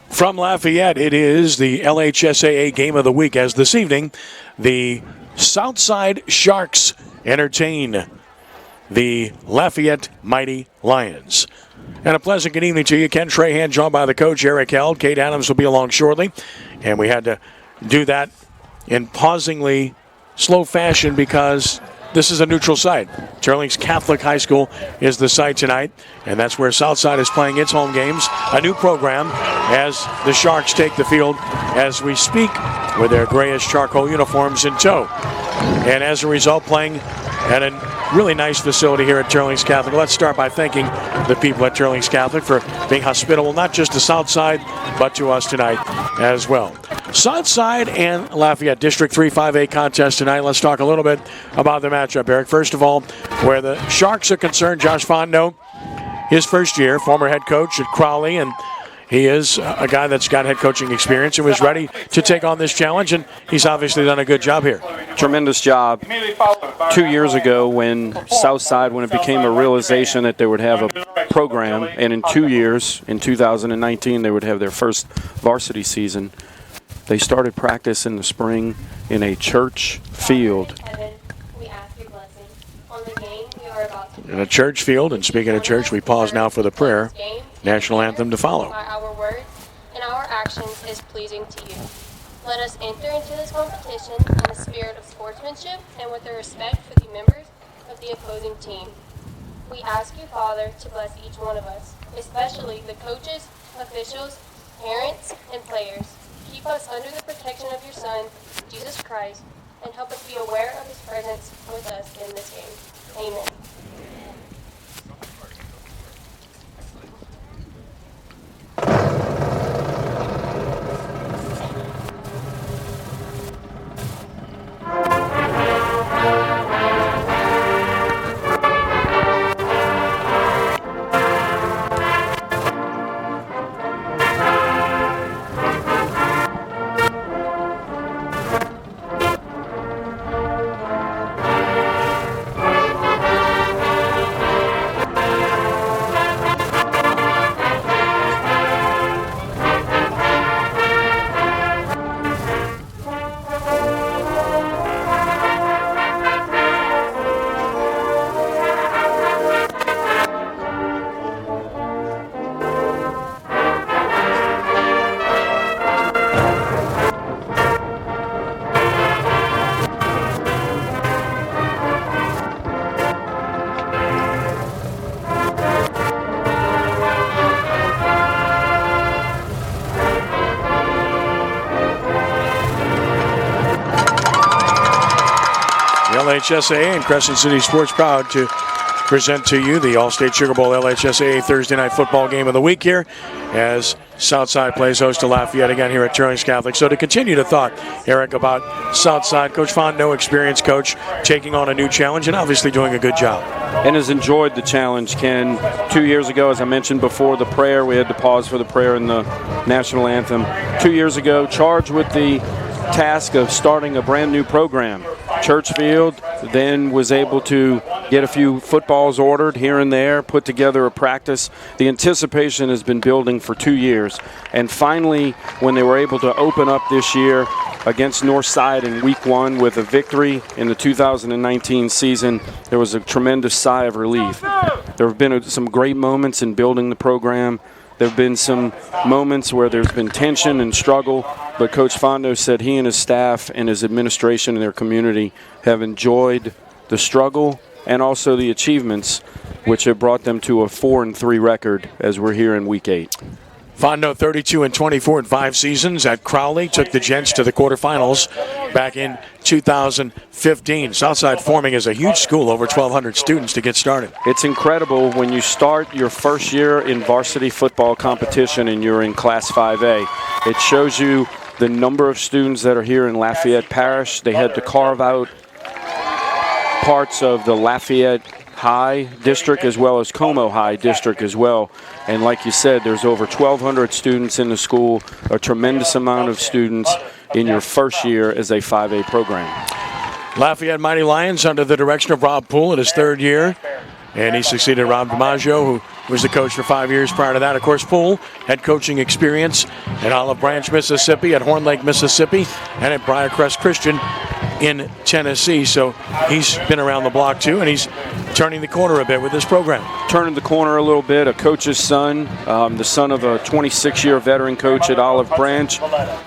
From Lafayette, it is the LHSAA Game of the Week, as this evening the Southside Sharks entertain the Lafayette Mighty Lions. And a pleasant good evening to you. Ken Trahan, joined by the coach, Eric Held. Kate Adams will be along shortly. And we had to do that in pausingly slow fashion because this is a neutral site. Teurlings Catholic High School is the site tonight, and that's where Southside is playing its home games. A new program as the Sharks take the field as we speak with their grayish charcoal uniforms in tow. And as a result, playing at a really nice facility here at Teurlings Catholic. Let's start by thanking the people at Teurlings Catholic for being hospitable, not just to Southside, but to us tonight as well. Southside and Lafayette District 3 5A contest tonight. Let's talk a little bit about the matchup, Eric. First of all, where the Sharks are concerned, Josh Fondo, his first year, former head coach at Crowley, and he is a guy that's got head coaching experience and was ready to take on this challenge, and he's obviously done a good job here. Tremendous job. 2 years ago when Southside, when it became a realization that they would have a program, and in 2 years, in 2019, they would have their first varsity season, they started practice in the spring in a church field. In a church field, and speaking of church, we pause now for the prayer. National anthem to follow. Our words and our actions is pleasing to you. Let us enter into this competition in a spirit of sportsmanship and with a respect for the members of the opposing team. We ask you, Father, to bless each one of us, especially the coaches, officials, parents, and players. Keep us under the protection of your Son, Jesus Christ, and help us be aware of his presence with us in this game. Amen. LHSAA and Crescent City Sports proud to present to you the Allstate Sugar Bowl LHSAA Thursday night football game of the week here as Southside plays host to Lafayette again here at Teurlings Catholic. So to continue to thought, Eric, about Southside, Coach Fondo, experienced coach, taking on a new challenge and obviously doing a good job. And has enjoyed the challenge, Ken. 2 years ago, as I mentioned before, the prayer, we had to pause for the prayer in the national anthem. 2 years ago, charged with the task of starting a brand new program. Churchfield, then was able to get a few footballs ordered here and there, put together a practice. The anticipation has been building for 2 years. And finally, when they were able to open up this year against Northside in week 1 with a victory in the 2019 season, there was a tremendous sigh of relief. There have been some great moments in building the program. There have been some moments where there's been tension and struggle, but Coach Fondo said he and his staff and his administration and their community have enjoyed the struggle and also the achievements, which have brought them to a 4-3 record as we're here in week 8. Fondo 32-24 in 5 seasons at Crowley, took the Gents to the quarterfinals back in 2015. Southside forming as a huge school, over 1,200 students to get started. It's incredible when you start your first year in varsity football competition and you're in Class 5A. It shows you the number of students that are here in Lafayette Parish. They had to carve out parts of the Lafayette High District as well as Como High District as well. And like you said, there's over 1,200 students in the school, a tremendous amount of students in your first year as a 5A program. Lafayette Mighty Lions under the direction of Rob Poole in his 3rd year. And he succeeded Rob DiMaggio, who was the coach for 5 years prior to that. Of course, Poole had coaching experience at Olive Branch, Mississippi, at Horn Lake, Mississippi, and at Briarcrest Christian in Tennessee. So he's been around the block too, and he's turning the corner a bit with this program. Turning the corner a little bit, a coach's son, the son of a 26-year veteran coach at Olive Branch,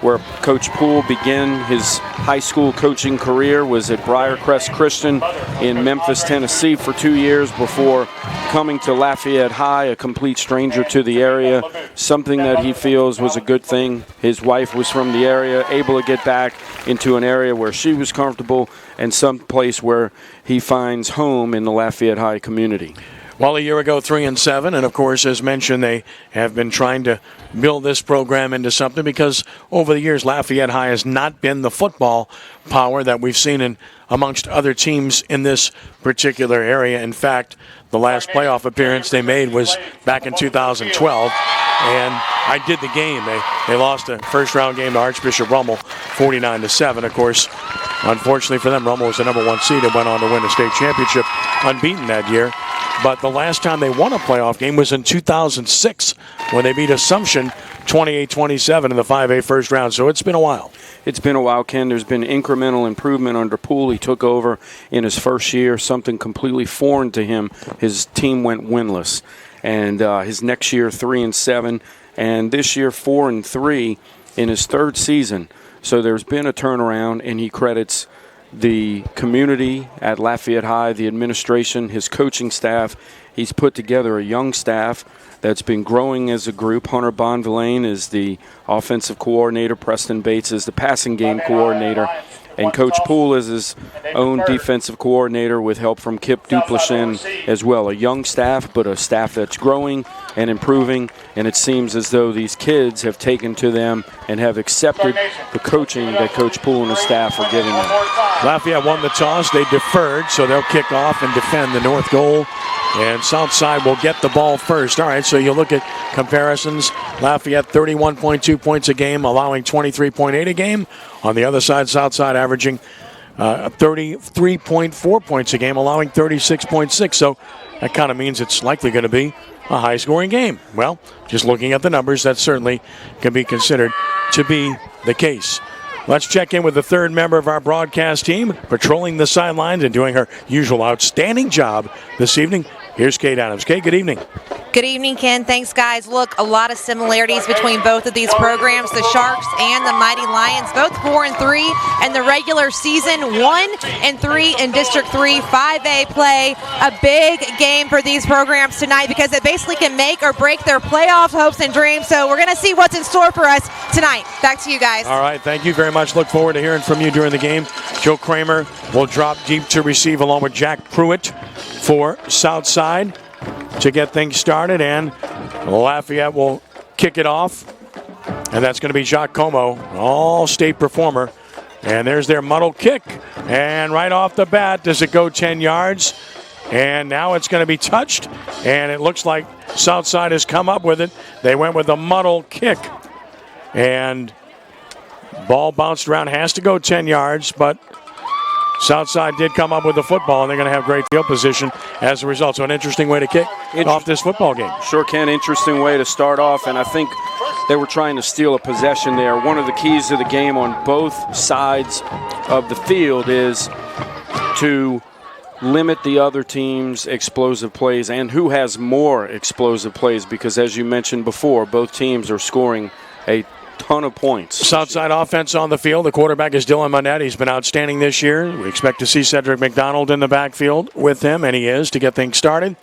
where Coach Poole began his high school coaching career, was at Briarcrest Christian in Memphis, Tennessee for 2 years before coming to Lafayette High, a complete stranger to the area, something that he feels was a good thing. His wife was from the area, able to get back into an area where she was comfortable and some place where he finds home in the Lafayette High community. Well, a year ago, 3-7, and of course, as mentioned, they have been trying to build this program into something because over the years, Lafayette High has not been the football power that we've seen in amongst other teams in this particular area. In fact, the last playoff appearance they made was back in 2012, and I did the game. They lost a first-round game to Archbishop Rummel, 49-7. Of course, unfortunately for them, Rummel was the number 1 seed and went on to win the state championship unbeaten that year. But the last time they won a playoff game was in 2006 when they beat Assumption 28-27 in the 5A first round. So it's been a while. It's been a while, Ken. There's been incremental improvement under Poole. He took over in his first year, something completely foreign to him. His team went winless. And his next year, 3-7. And this year, 4-3 in his third season. So there's been a turnaround, and he credits the community at Lafayette High, the administration, his coaching staff. He's put together a young staff that's been growing as a group. Hunter Bonvillain is the offensive coordinator. Preston Bates is the passing game coordinator. And Coach Poole is his own defensive coordinator with help from Kip Duplichin as well. A young staff, but a staff that's growing and improving. And it seems as though these kids have taken to them and have accepted the coaching that Coach Poole and his staff are giving them. Lafayette won the toss. They deferred, so they'll kick off and defend the north goal. And Southside will get the ball first. All right, so you look at comparisons. Lafayette 31.2 points a game, allowing 23.8 a game. On the other side, Southside averaging 33.4 points a game, allowing 36.6. So that kind of means it's likely going to be a high-scoring game. Well, just looking at the numbers, that certainly can be considered to be the case. Let's check in with the third member of our broadcast team, patrolling the sidelines and doing her usual outstanding job this evening. Here's Kate Adams. Kate, good evening. Good evening, Ken. Thanks, guys. Look, a lot of similarities between both of these programs, the Sharks and the Mighty Lions, both 4-3 in the regular season, 1-3 in District 3 5A play. A big game for these programs tonight because it basically can make or break their playoff hopes and dreams. So we're going to see what's in store for us tonight. Back to you guys. All right, thank you very much. Look forward to hearing from you during the game. Joe Kramer will drop deep to receive along with Jack Pruitt for Southside to get things started, and Lafayette will kick it off, and that's going to be Jacques Como, all-state performer. And there's their muddle kick, and right off the bat, does it go 10 yards? And now it's going to be touched, and it looks like Southside has come up with it. They went with a muddle kick, and ball bounced around, has to go 10 yards, but Southside did come up with the football, and they're going to have great field position as a result. So an interesting way to kick off this football game. Sure can. Interesting way to start off, and I think they were trying to steal a possession there. One of the keys to the game on both sides of the field is to limit the other team's explosive plays and who has more explosive plays, because as you mentioned before, both teams are scoring a ton of points. Southside offense on the field. The quarterback is Dylan Monette. He's been outstanding this year. We expect to see Cedric McDonald in the backfield with him, and he is, to get things started.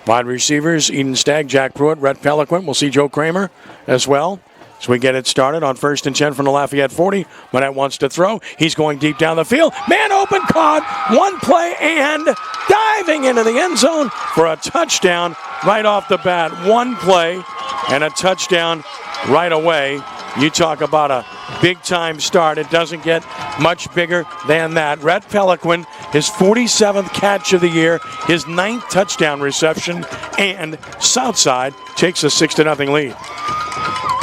Wide receivers, Eden Stagg, Jack Pruitt, Rhett Peliquin. We'll see Joe Kramer as well. So we get it started on 1st and 10 from the Lafayette 40. Monette wants to throw. He's going deep down the field. Man open, caught. One play and diving into the end zone for a touchdown right off the bat. One play and a touchdown right away. You talk about a big-time start. It doesn't get much bigger than that. Rhett Peliquin, his 47th catch of the year, his 9th touchdown reception, and Southside takes a 6-0 lead.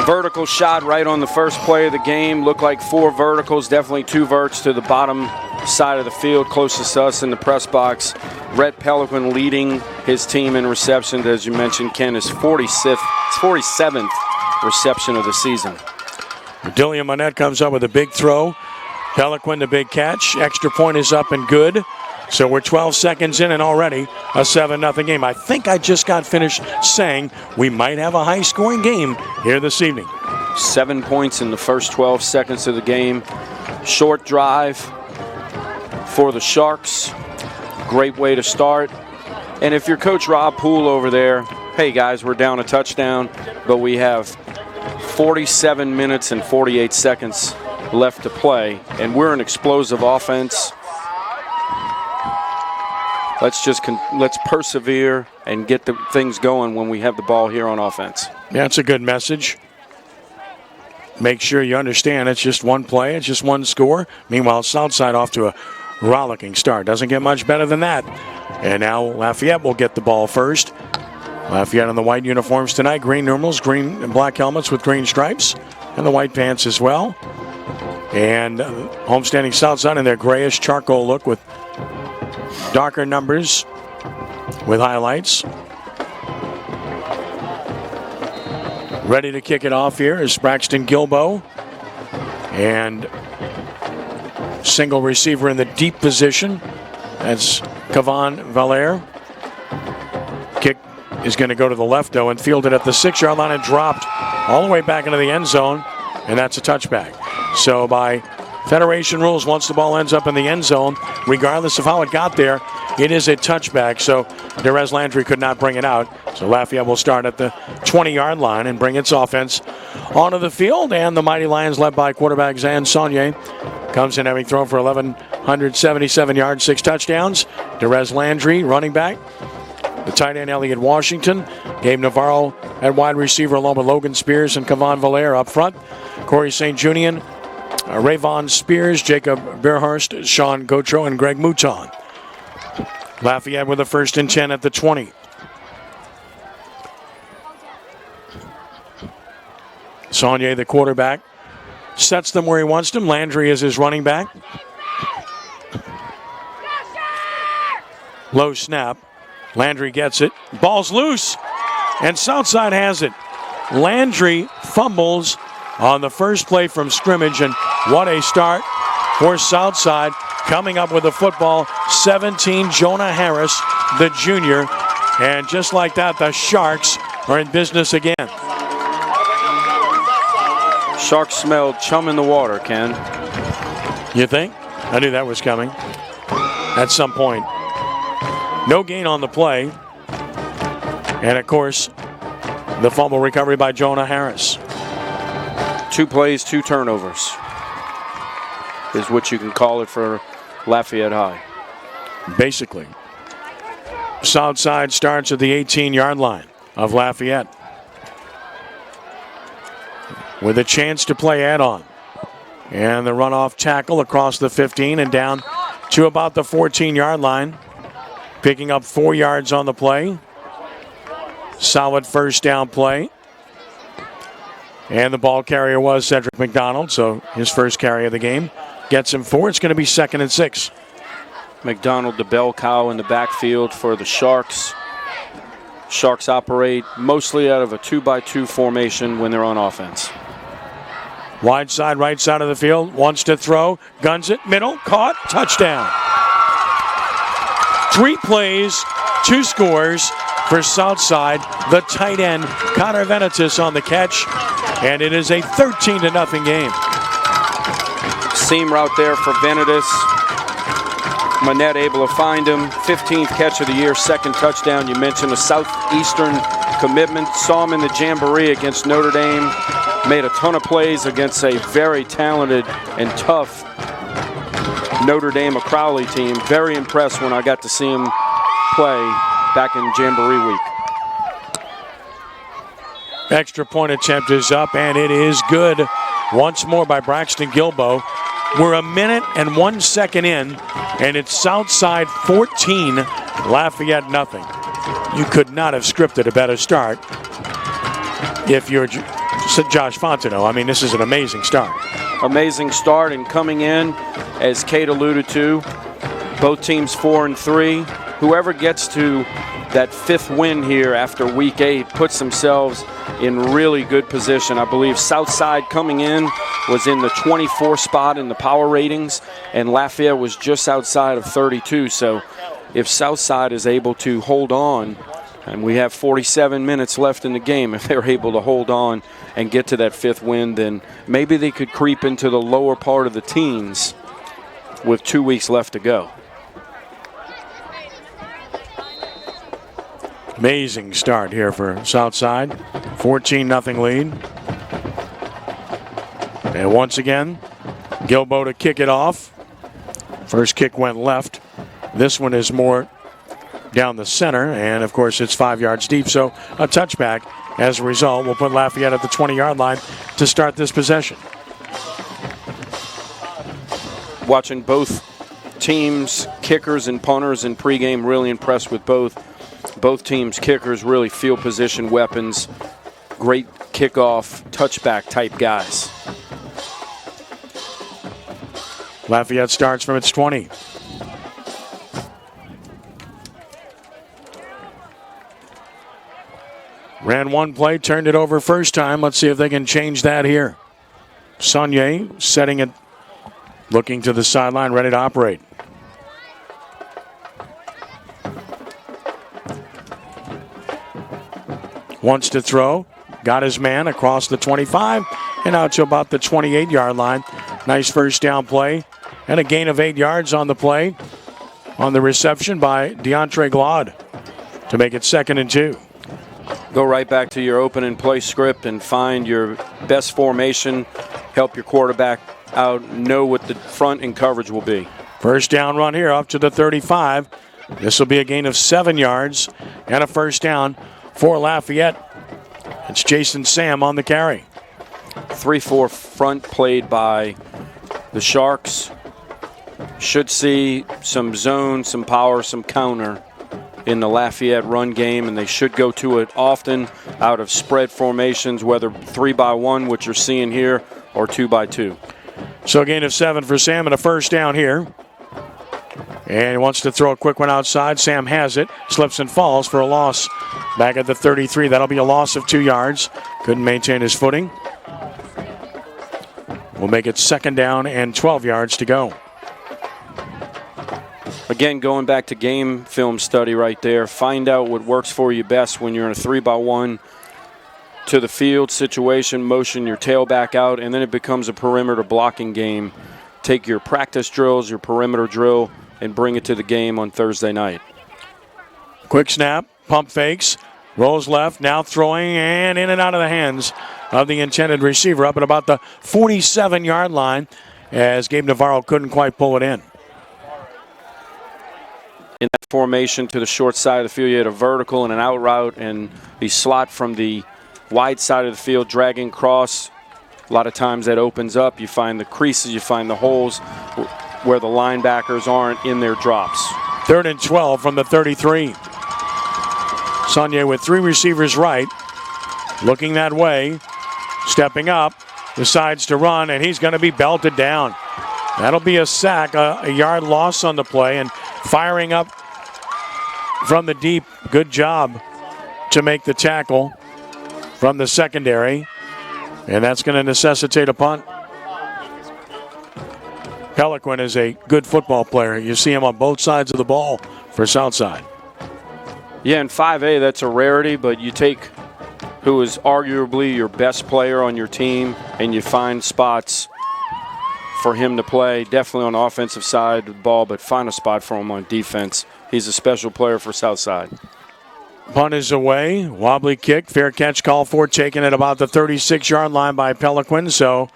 Vertical shot right on the first play of the game. Looked like 4 verticals, definitely 2 verts to the bottom side of the field, closest to us in the press box. Rhett Pelican leading his team in receptions, as you mentioned, Ken, is 47th reception of the season. Delia Monette comes up with a big throw. Pelican, the big catch. Extra point is up and good. So we're 12 seconds in and already a 7-0 game. I think I just got finished saying we might have a high-scoring game here this evening. 7 points in the first 12 seconds of the game. Short drive for the Sharks. Great way to start. And if you're Coach Rob Poole over there, hey guys, we're down a touchdown, but we have 47 minutes and 48 seconds left to play, and we're an explosive offense. Let's persevere and get the things going when we have the ball here on offense. That's a good message. Make sure you understand it's just one play, it's just one score. Meanwhile, Southside off to a rollicking start. Doesn't get much better than that. And now Lafayette will get the ball first. Lafayette in the white uniforms tonight. Green numerals, green and black helmets with green stripes, and the white pants as well. And homestanding Southside in their grayish charcoal look with darker numbers with highlights. Ready to kick it off here is Braxton Gilbo. And single receiver in the deep position. That's Kavan Valere. Kick is going to go to the left, though, and fielded at the 6-yard line and dropped all the way back into the end zone, and that's a touchback. So by Federation rules, once the ball ends up in the end zone, regardless of how it got there, it is a touchback. So Derez Landry could not bring it out. So Lafayette will start at the 20-yard line and bring its offense onto the field. And the Mighty Lions, led by quarterback Zan Saunier, comes in having thrown for 1,177 yards, 6 touchdowns. Derez Landry, running back. The tight end, Elliot Washington. Gabe Navarro at wide receiver, along with Logan Spears and Kavan Valere up front. Corey St. Junian, Rayvon Spears, Jacob Bearhurst, Sean Gautreau, and Greg Mouton. Lafayette with a 1st and 10 at the 20. Saunier, the quarterback, sets them where he wants them. Landry is his running back. Low snap. Landry gets it. Ball's loose. And Southside has it. Landry fumbles on the first play from scrimmage. And what a start for Southside. Coming up with the football, 17, Jonah Harris, the junior. And just like that, the Sharks are in business again. Sharks smelled chum in the water, Ken. You think? I knew that was coming at some point. No gain on the play. And, of course, the fumble recovery by Jonah Harris. 2 plays, 2 turnovers is what you can call it for Lafayette High. Basically. Southside starts at the 18-yard line of Lafayette, with a chance to play add-on. And the runoff tackle across the 15 and down to about the 14-yard line. Picking up 4 yards on the play. Solid 1st down play. And the ball carrier was Cedric McDonald, so his first carry of the game gets him 4. It's going to be 2nd and 6. McDonald, the bell cow in the backfield for the Sharks. Sharks operate mostly out of a 2-by-2 formation when they're on offense. Wide side, right side of the field. Wants to throw. Guns it. Middle. Caught. Touchdown. 3 plays, 2 scores for Southside. The tight end, Connor Venitus, on the catch. And it is a 13-0 game. Seam route there for Venitus. Manette able to find him. 15th catch of the year, 2nd touchdown. You mentioned a Southeastern commitment. Saw him in the Jamboree against Notre Dame. Made a ton of plays against a very talented and tough Notre Dame, a Crowley team. Very impressed when I got to see him play back in Jamboree week. Extra point attempt is up, and it is good. Once more by Braxton Gilbo. We're 1 minute and 1 second in, and it's Southside 14, Lafayette nothing. You could not have scripted a better start if you're Josh Fontenot. I mean, this is an amazing start. Amazing start, and coming in, as Kate alluded to, both teams 4-3. whoever gets to that 5th win here after week 8 puts themselves in really good position. I believe Southside coming in was in the 24th spot in the power ratings, and Lafayette was just outside of 32. So if Southside is able to hold on, and we have 47 minutes left in the game, if they're able to hold on and get to that 5th win, then maybe they could creep into the lower part of the teens with 2 weeks left to go. Amazing start here for Southside. 14-0 lead. And once again, Gilbo to kick it off. First kick went left. This one is more down the center, and of course it's 5 yards deep, so a touchback. As a result, we'll put Lafayette at the 20-yard line to start this possession. Watching both teams, kickers and punters in pregame, really impressed with both. Both teams' kickers really field position weapons, great kickoff, touchback type guys. Lafayette starts from its 20. Ran one play, turned it over first time. Let's see if they can change that here. Saunier setting it, looking to the sideline, ready to operate. Wants to throw, got his man across the 25 and out to about the 28-yard line. Nice first down play and a gain of 8 yards on the play on the reception by DeAndre Glaude to make it 2nd and 2. Go right back to your open and play script and find your best formation, help your quarterback out, know what the front and coverage will be. First down run here up to the 35. This will be a gain of 7 yards and a first down for Lafayette. It's Jason Sam on the carry. 3-4 front played by the Sharks. Should see some zone, some power, some counter in the Lafayette run game, and they should go to it often out of spread formations, whether 3-by-1, which you're seeing here, or 2-by-2. So a gain of 7 for Sam and a first down here. And he wants to throw a quick one outside. Sam has it, slips and falls for a loss. Back at the 33, that'll be a loss of 2 yards. Couldn't maintain his footing. We'll make it 2nd down and 12 yards to go. Again, going back to game film study right there, find out what works for you best when you're in a 3-by-1 to the field situation, motion your tailback out, and then it becomes a perimeter blocking game. Take your practice drills, your perimeter drill, and bring it to the game on Thursday night. Quick snap, pump fakes, rolls left, now throwing, and in and out of the hands of the intended receiver up at about the 47-yard line as Gabe Navarro couldn't quite pull it in. In that formation to the short side of the field, you had a vertical and an out route, and the slot from the wide side of the field dragging across. A lot of times that opens up. You find the creases, you find the holes where the linebackers aren't in their drops. 3rd and 12 from the 33. Saunier with 3 receivers right, looking that way, stepping up, decides to run, and he's going to be belted down. That'll be a sack, a yard loss on the play, and firing up from the deep. Good job to make the tackle from the secondary, and that's going to necessitate a punt. Peliquin is a good football player. You see him on both sides of the ball for Southside. Yeah, in 5A, that's a rarity, but you take who is arguably your best player on your team and you find spots for him to play, definitely on the offensive side of the ball, but find a spot for him on defense. He's a special player for Southside. Punt is away. Wobbly kick. Fair catch call for, taken at about the 36-yard line by Peliquin. So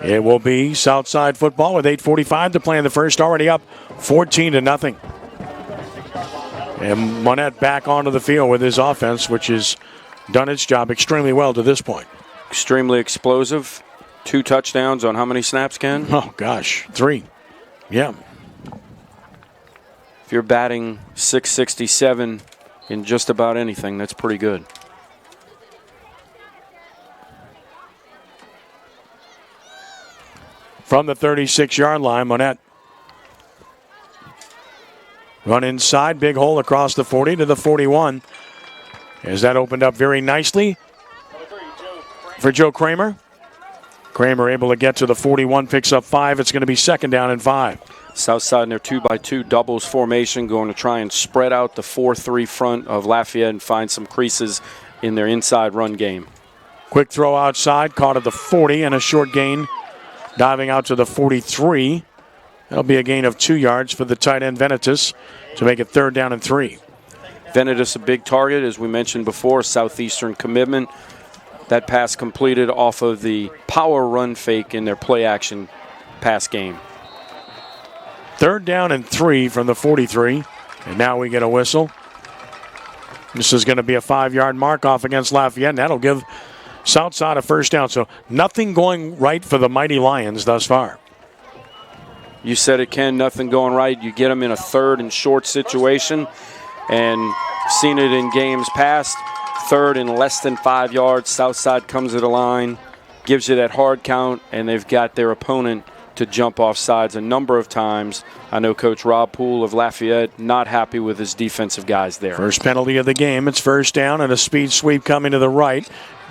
it will be Southside football with 8:45 to play in the first, already up 14-0. And Monette back onto the field with his offense, which has done its job extremely well to this point. Extremely explosive. 2 touchdowns on how many snaps, Ken? Oh, gosh, 3. Yeah. If you're batting .667 in just about anything, that's pretty good. From the 36-yard line, Monette Run inside, big hole across the 40 to the 41. As that opened up very nicely for Joe Kramer. Kramer able to get to the 41, picks up 5. It's going to be 2nd down and 5. Southside in their 2x2 doubles formation, going to try and spread out the 4-3 front of Lafayette and find some creases in their inside run game. Quick throw outside, caught at the 40 and a short gain. Diving out to the 43. That'll be a gain of 2 yards for the tight end Venetus to make it 3rd down and 3. Venetus a big target, as we mentioned before, Southeastern commitment. That pass completed off of the power run fake in their play action pass game. 3rd down and 3 from the 43. And now we get a whistle. This is going to be a 5-yard mark off against Lafayette, and that'll give Southside a 1st down. So nothing going right for the Mighty Lions thus far. You said it, Ken, nothing going right. You get them in a 3rd and short situation, and seen it in games past. 3rd and less than 5 yards. Southside comes to the line, gives you that hard count, and they've got their opponent to jump off sides a number of times. I know Coach Rob Poole of Lafayette not happy with his defensive guys there. First penalty of the game. It's 1st down and a speed sweep coming to the right.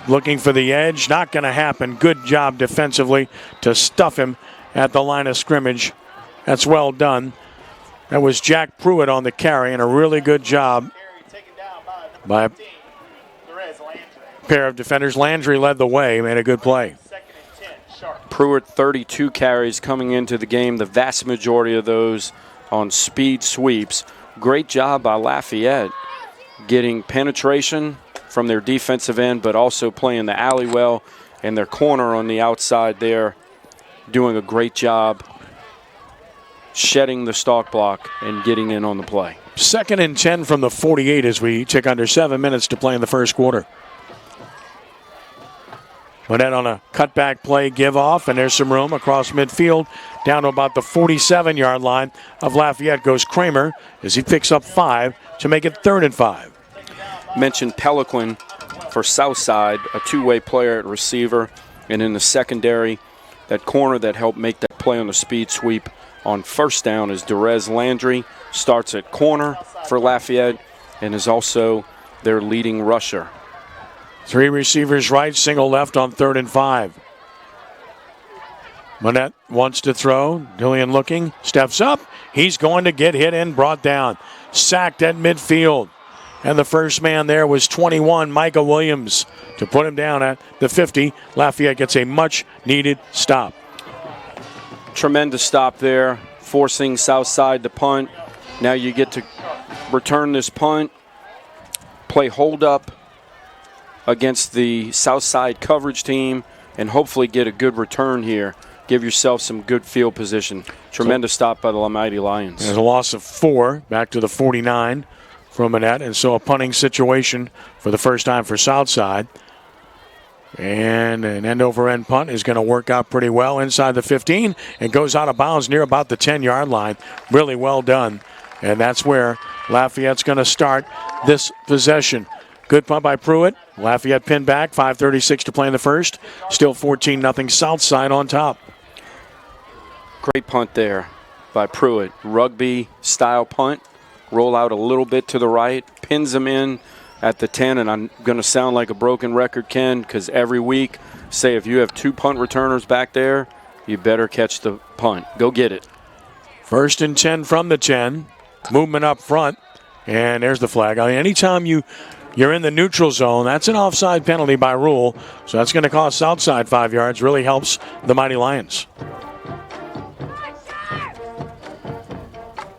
Looking for the edge. Not going to happen. Good job defensively to stuff him at the line of scrimmage. That's well done. That was Jack Pruitt on the carry, and a really good job by a pair of defenders. Landry led the way, made a good play. Pruitt, 32 carries coming into the game, the vast majority of those on speed sweeps. Great job by Lafayette getting penetration from their defensive end, but also playing the alley well, and their corner on the outside there doing a great job shedding the stalk block and getting in on the play. 2nd and 10 from the 48 as we tick under 7 minutes to play in the first quarter. Monette on a cutback play, give off, and there's some room across midfield. Down to about the 47-yard line of Lafayette goes Kramer as he picks up 5 to make it 3rd and 5. Mentioned Peliquin for Southside, a two-way player at receiver, and in the secondary, that corner that helped make that play on the speed sweep on 1st down is Derez Landry. Starts at corner for Lafayette and is also their leading rusher. 3 receivers right, single left on 3rd and 5. Monette wants to throw. Dillian looking, steps up. He's going to get hit and brought down. Sacked at midfield. And the first man there was 21, Micah Williams, to put him down at the 50. Lafayette gets a much-needed stop. Tremendous stop there, forcing Southside to punt. Now you get to return this punt, play hold up against the Southside coverage team, and hopefully get a good return here. Give yourself some good field position. Tremendous stop by the Mighty Lions. There's a loss of 4 back to the 49 from Monette, and so a punting situation for the first time for Southside. And an end-over-end punt is going to work out pretty well inside the 15 and goes out of bounds near about the 10-yard line. Really well done. And that's where Lafayette's going to start this possession. Good punt by Pruitt. Lafayette pinned back, 5:36 to play in the first. Still 14-0 Southside on top. Great punt there by Pruitt. Rugby-style punt. Roll out a little bit to the right. Pins him in at the 10, and I'm going to sound like a broken record, Ken, because every week, say if you have 2 punt returners back there, you better catch the punt. Go get it. 1st and 10 from the 10. Movement up front, and there's the flag. I mean, anytime you're in the neutral zone, that's an offside penalty by rule, so that's going to cost Southside 5 yards. Really helps the Mighty Lions.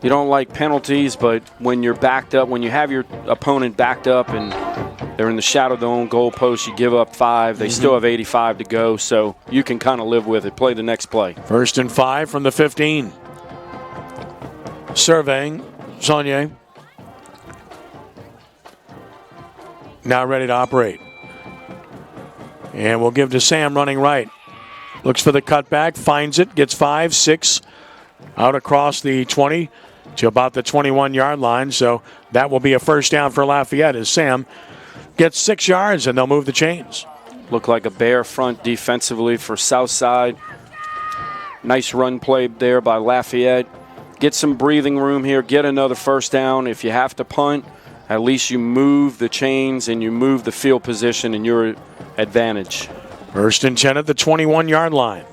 You don't like penalties, but when you're backed up, when you have your opponent backed up and they're in the shadow of their own goal post, you give up 5. They still have 85 to go, so you can kind of live with it. Play the next play. 1st and 5 from the 15. Surveying, Saunier. Now ready to operate. And we'll give to Sam running right. Looks for the cutback, finds it, gets 5, 6, out across the 20 to about the 21-yard line. So that will be a 1st down for Lafayette as Sam gets 6 yards and they'll move the chains. Look like a bare front defensively for Southside. Nice run play there by Lafayette. get some breathing room here, get another first down. If you have to punt, at least you move the chains and you move the field position in your advantage. 1st and 10 at the 21-yard line.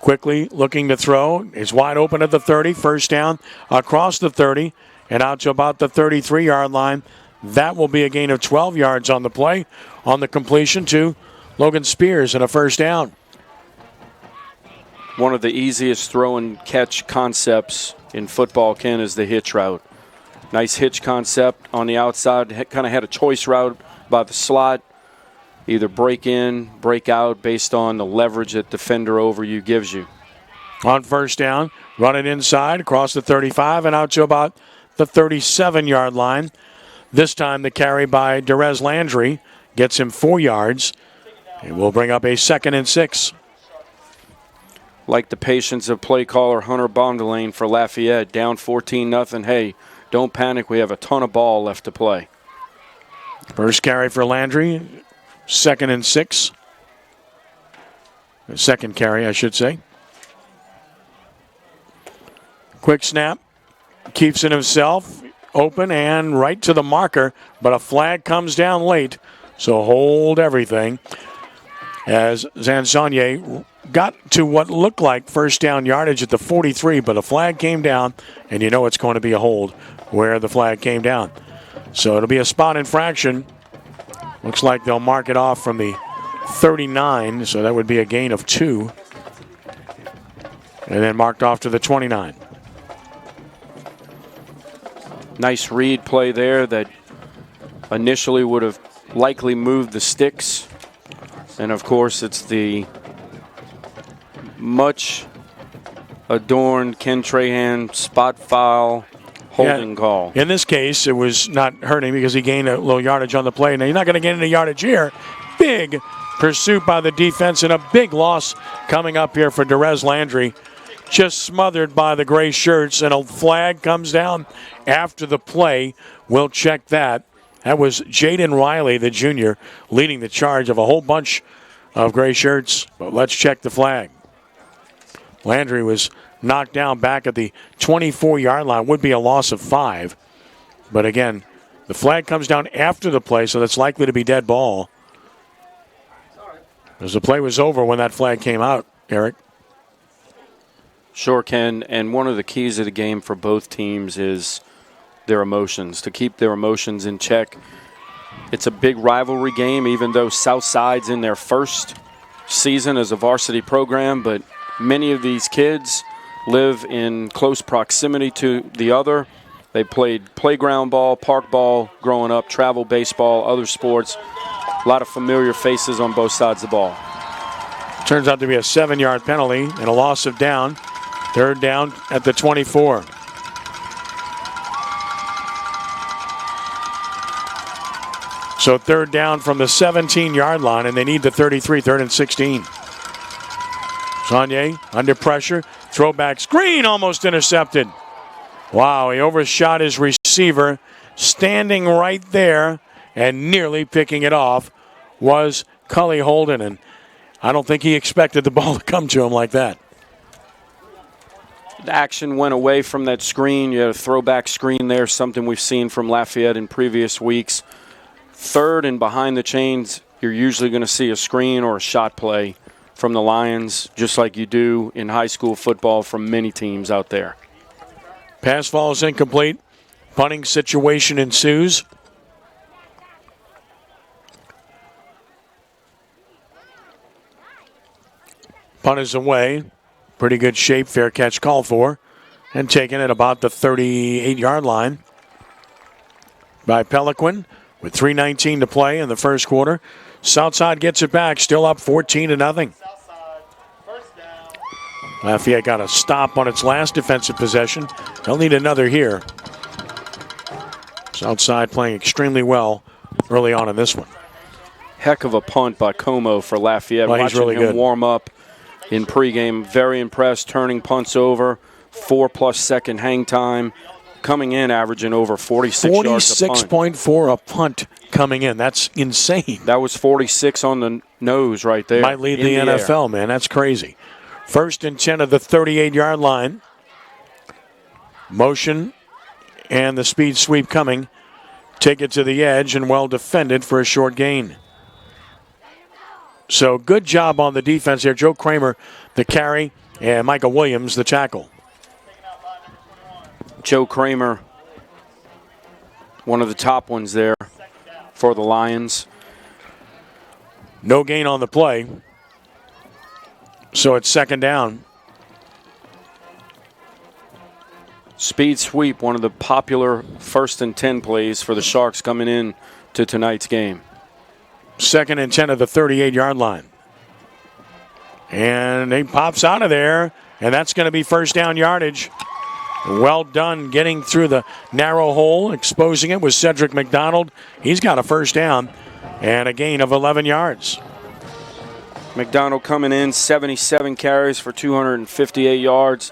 Quickly looking to throw. Is wide open at the 30. First down across the 30 and out to about the 33-yard line. That will be a gain of 12 yards on the play. On the completion to Logan Spears and a first down. One of the easiest throw and catch concepts in football, Ken, is the hitch route. Nice hitch concept on the outside. Kind of had a choice route by the slot. Either break in, break out based on the leverage that defender over you gives you. On first down, run it inside across the 35 and out to about the 37-yard line. This time the carry by Derez Landry gets him 4 yards. It will bring up a 2nd and 6. Like the patience of play caller Hunter Bondelane for Lafayette, down 14-0. Hey, don't panic. We have a ton of ball left to play. First carry for Landry, 2nd and 6. Second carry, I should say. Quick snap. Keeps it himself. Open and right to the marker. But a flag comes down late. So hold everything. As Zansonye got to what looked like first down yardage at the 43. But a flag came down. And you know it's going to be a hold where the flag came down. So it'll be a spot infraction. Looks like they'll mark it off from the 39, so that would be a gain of 2. And then marked off to the 29. Nice read play there that initially would have likely moved the sticks. And, of course, it's the much adorned Ken Trahan spot foul holding call. In this case, it was not hurting because he gained a little yardage on the play. Now, you're not going to gain any yardage here. Big pursuit by the defense and a big loss coming up here for Derez Landry. Just smothered by the gray shirts, and a flag comes down after the play. We'll check that. That was Jaden Riley, the junior, leading the charge of a whole bunch of gray shirts. But let's check the flag. Landry was knocked down back at the 24-yard line. Would be a loss of 5. But again, the flag comes down after the play, so that's likely to be dead ball. As the play was over when that flag came out, Eric. Sure, Ken. And one of the keys of the game for both teams is their emotions, to keep their emotions in check. It's a big rivalry game, even though Southside's in their first season as a varsity program, but many of these kids live in close proximity to the other. They played playground ball, park ball growing up, travel baseball, other sports. A lot of familiar faces on both sides of the ball. Turns out to be a 7-yard penalty and a loss of down. 3rd down at the 24. So 3rd down from the 17-yard line, and they need the 33, 3rd and 16. Sonye under pressure. Throwback screen almost intercepted. Wow, he overshot his receiver. Standing right there and nearly picking it off was Cully Holden, and I don't think he expected the ball to come to him like that. The action went away from that screen. You had a throwback screen there, something we've seen from Lafayette in previous weeks. 3rd and behind the chains, you're usually going to see a screen or a shot play from the Lions, just like you do in high school football from many teams out there. Pass falls incomplete. Punting situation ensues. Punt is away. Pretty good shape, fair catch called for. And taken at about the 38-yard line by Peliquin with 3:19 to play in the first quarter. Southside gets it back, still up 14-0. Lafayette got a stop on its last defensive possession. They'll need another here. Southside playing extremely well early on in this one. Heck of a punt by Como for Lafayette. Well, he's really Watching him good. warm up in pregame, very impressed, turning punts over, 4+ second hang time, coming in averaging over 46 yards a punt. 46.4 a punt coming in. That's insane. That was 46 on the nose right there. Might lead the NFL, man. That's crazy. 1st and 10 of the 38-yard line. Motion and the speed sweep coming. Take it to the edge and well defended for a short gain. So good job on the defense there. Joe Kramer, the carry, and Michael Williams, the tackle. Joe Kramer, one of the top ones there for the Lions. No gain on the play. So it's second down. Speed sweep, one of the popular 1st and 10 plays for the Sharks coming in to tonight's game. 2nd and 10 of the 38-yard line. And he pops out of there, and that's going to be first down yardage. Well done getting through the narrow hole, exposing it with Cedric McDonald. He's got a first down and a gain of 11 yards. McDonald coming in, 77 carries for 258 yards.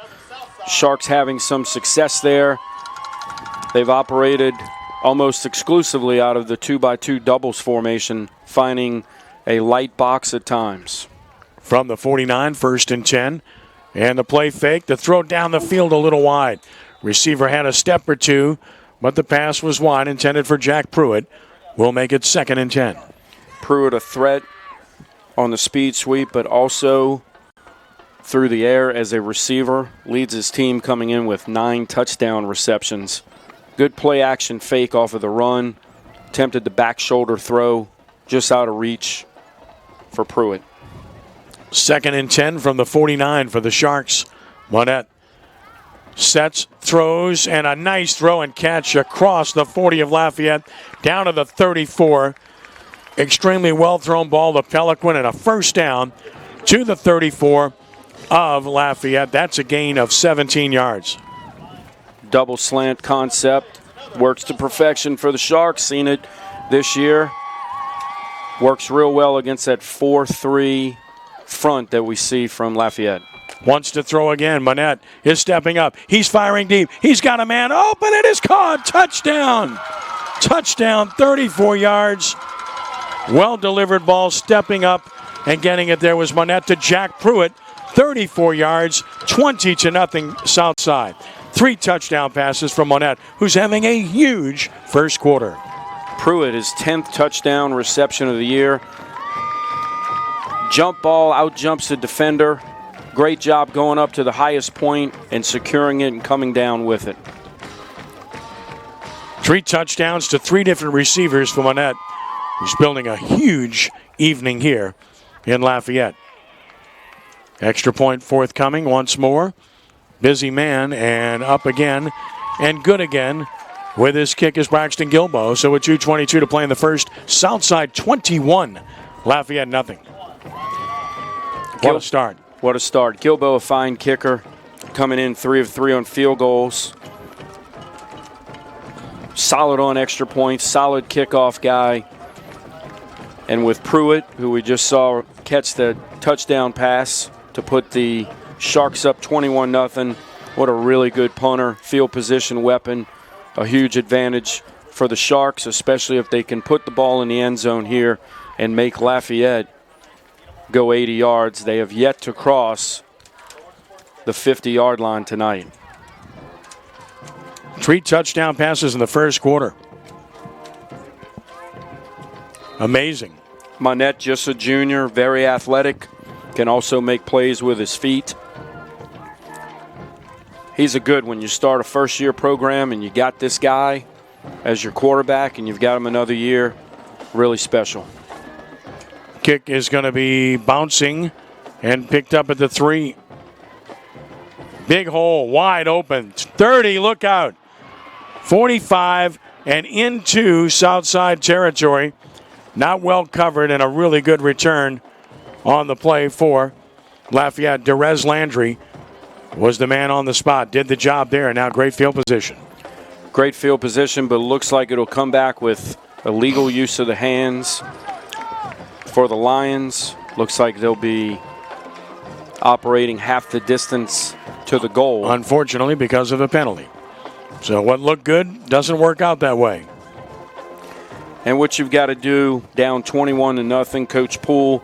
Sharks having some success there. They've operated almost exclusively out of the 2x2 doubles formation, finding a light box at times. From the 49, 1st and 10. And the play fake, the throw down the field a little wide. Receiver had a step or two, but the pass was wide, intended for Jack Pruitt. We'll make it 2nd and 10. Pruitt a threat on the speed sweep, but also through the air as a receiver. Leads his team coming in with 9 touchdown receptions. Good play action fake off of the run. Attempted the back shoulder throw just out of reach for Pruitt. 2nd and 10 from the 49 for the Sharks. Monette sets, throws, and a nice throw and catch across the 40 of Lafayette down to the 34. Extremely well thrown ball to Peliquin and a first down to the 34 of Lafayette. That's a gain of 17 yards. Double slant concept works to perfection for the Sharks. Seen it this year. Works real well against that 4-3 front that we see from Lafayette. Wants to throw again. Monette is stepping up. He's firing deep. He's got a man open. It is caught. Touchdown. Touchdown, 34 yards. Well delivered ball, stepping up and getting it there was Monette to Jack Pruitt. 34 yards, 20-0 Southside. 3 touchdown passes from Monette, who's having a huge first quarter. Pruitt, his 10th touchdown reception of the year. Jump ball, out jumps the defender. Great job going up to the highest point and securing it and coming down with it. 3 touchdowns to 3 different receivers for Monette, who's building a huge evening here in Lafayette. Extra point forthcoming once more. Busy man and up again and good again. With his kick is Braxton Gilbo. So with 2:22 to play in the first, Southside 21, Lafayette nothing. What a start. What a start. Gilbo, a fine kicker, coming in 3 of 3 on field goals. Solid on extra points, solid kickoff guy. And with Pruitt, who we just saw catch the touchdown pass to put the Sharks up 21-0. What a really good punter, field position weapon. A huge advantage for the Sharks, especially if they can put the ball in the end zone here and make Lafayette go 80 yards. They have yet to cross the 50-yard line tonight. 3 touchdown passes in the first quarter. Amazing. Monette, just a junior, very athletic, can also make plays with his feet. He's a good when you start a first-year program and you got this guy as your quarterback and you've got him another year. Really special. Kick is going to be bouncing and picked up at the 3. Big hole, wide open. 30, look out. 45 and into Southside territory. Not well covered and a really good return on the play for Lafayette. Derez Landry was the man on the spot. Did the job there. Now great field position. Great field position, but it looks like it'll come back with illegal use of the hands for the Lions. Looks like they'll be operating half the distance to the goal. Unfortunately, because of the penalty. So what looked good doesn't work out that way. And what you've got to do, down 21-0, Coach Poole,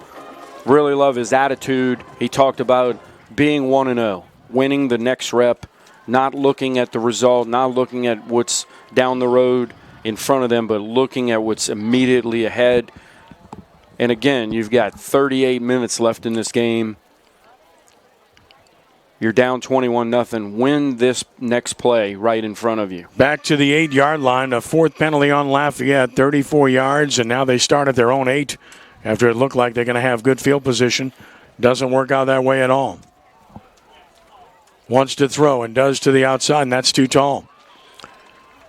really love his attitude. He talked about being 1-0, winning the next rep, not looking at the result, not looking at what's down the road in front of them, but looking at what's immediately ahead. And again, you've got 38 minutes left in this game. You're down 21-0. Win this next play right in front of you. Back to the 8-yard line. A fourth penalty on Lafayette, 34 yards, and now they start at their own 8 after it looked like they're going to have good field position. Doesn't work out that way at all. Wants to throw and does to the outside, and that's too tall.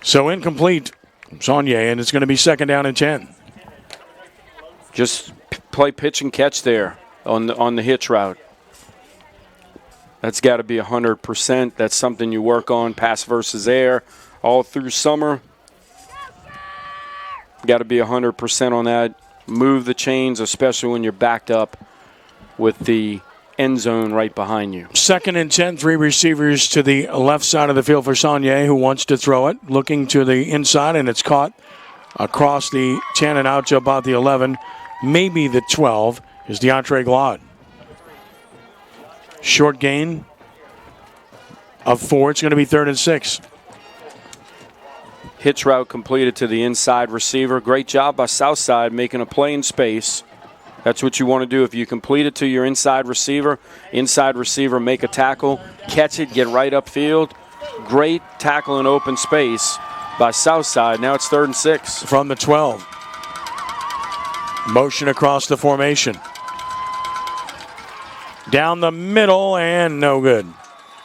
So incomplete, Saunier, and it's going to be 2nd down and 10. Just play pitch and catch there on the hitch route. That's got to be 100%. That's something you work on, pass versus air, all through summer. Got to be 100% on that. Move the chains, especially when you're backed up with the end zone right behind you. 2nd and 10, 3 receivers to the left side of the field for Saunier, who wants to throw it. Looking to the inside, and it's caught across the 10 and out to about the 11, maybe the 12, is DeAndre Glod. Short gain of 4. It's going to be 3rd and 6. Hitch route completed to the inside receiver. Great job by Southside making a play in space. That's what you want to do. If you complete it to your inside receiver make a tackle, catch it, get right upfield. Great tackle in open space by Southside. Now it's 3rd and 6. From the 12. Motion across the formation. Down the middle and no good.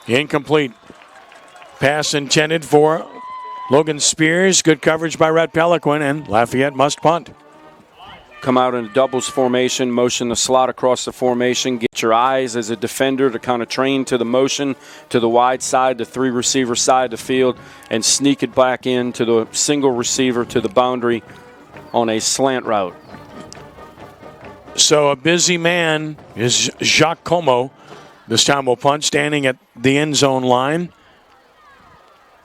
Incomplete. Pass intended for Logan Spears. Good coverage by Rhett Peliquin, and Lafayette must punt. Come out in a doubles formation, motion the slot across the formation. Get your eyes as a defender to kind of train to the motion, to the wide side, the 3 receiver side of the field, and sneak it back in to the single receiver to the boundary on a slant route. So a busy man is Jacques Como. This time will punt, standing at the end zone line.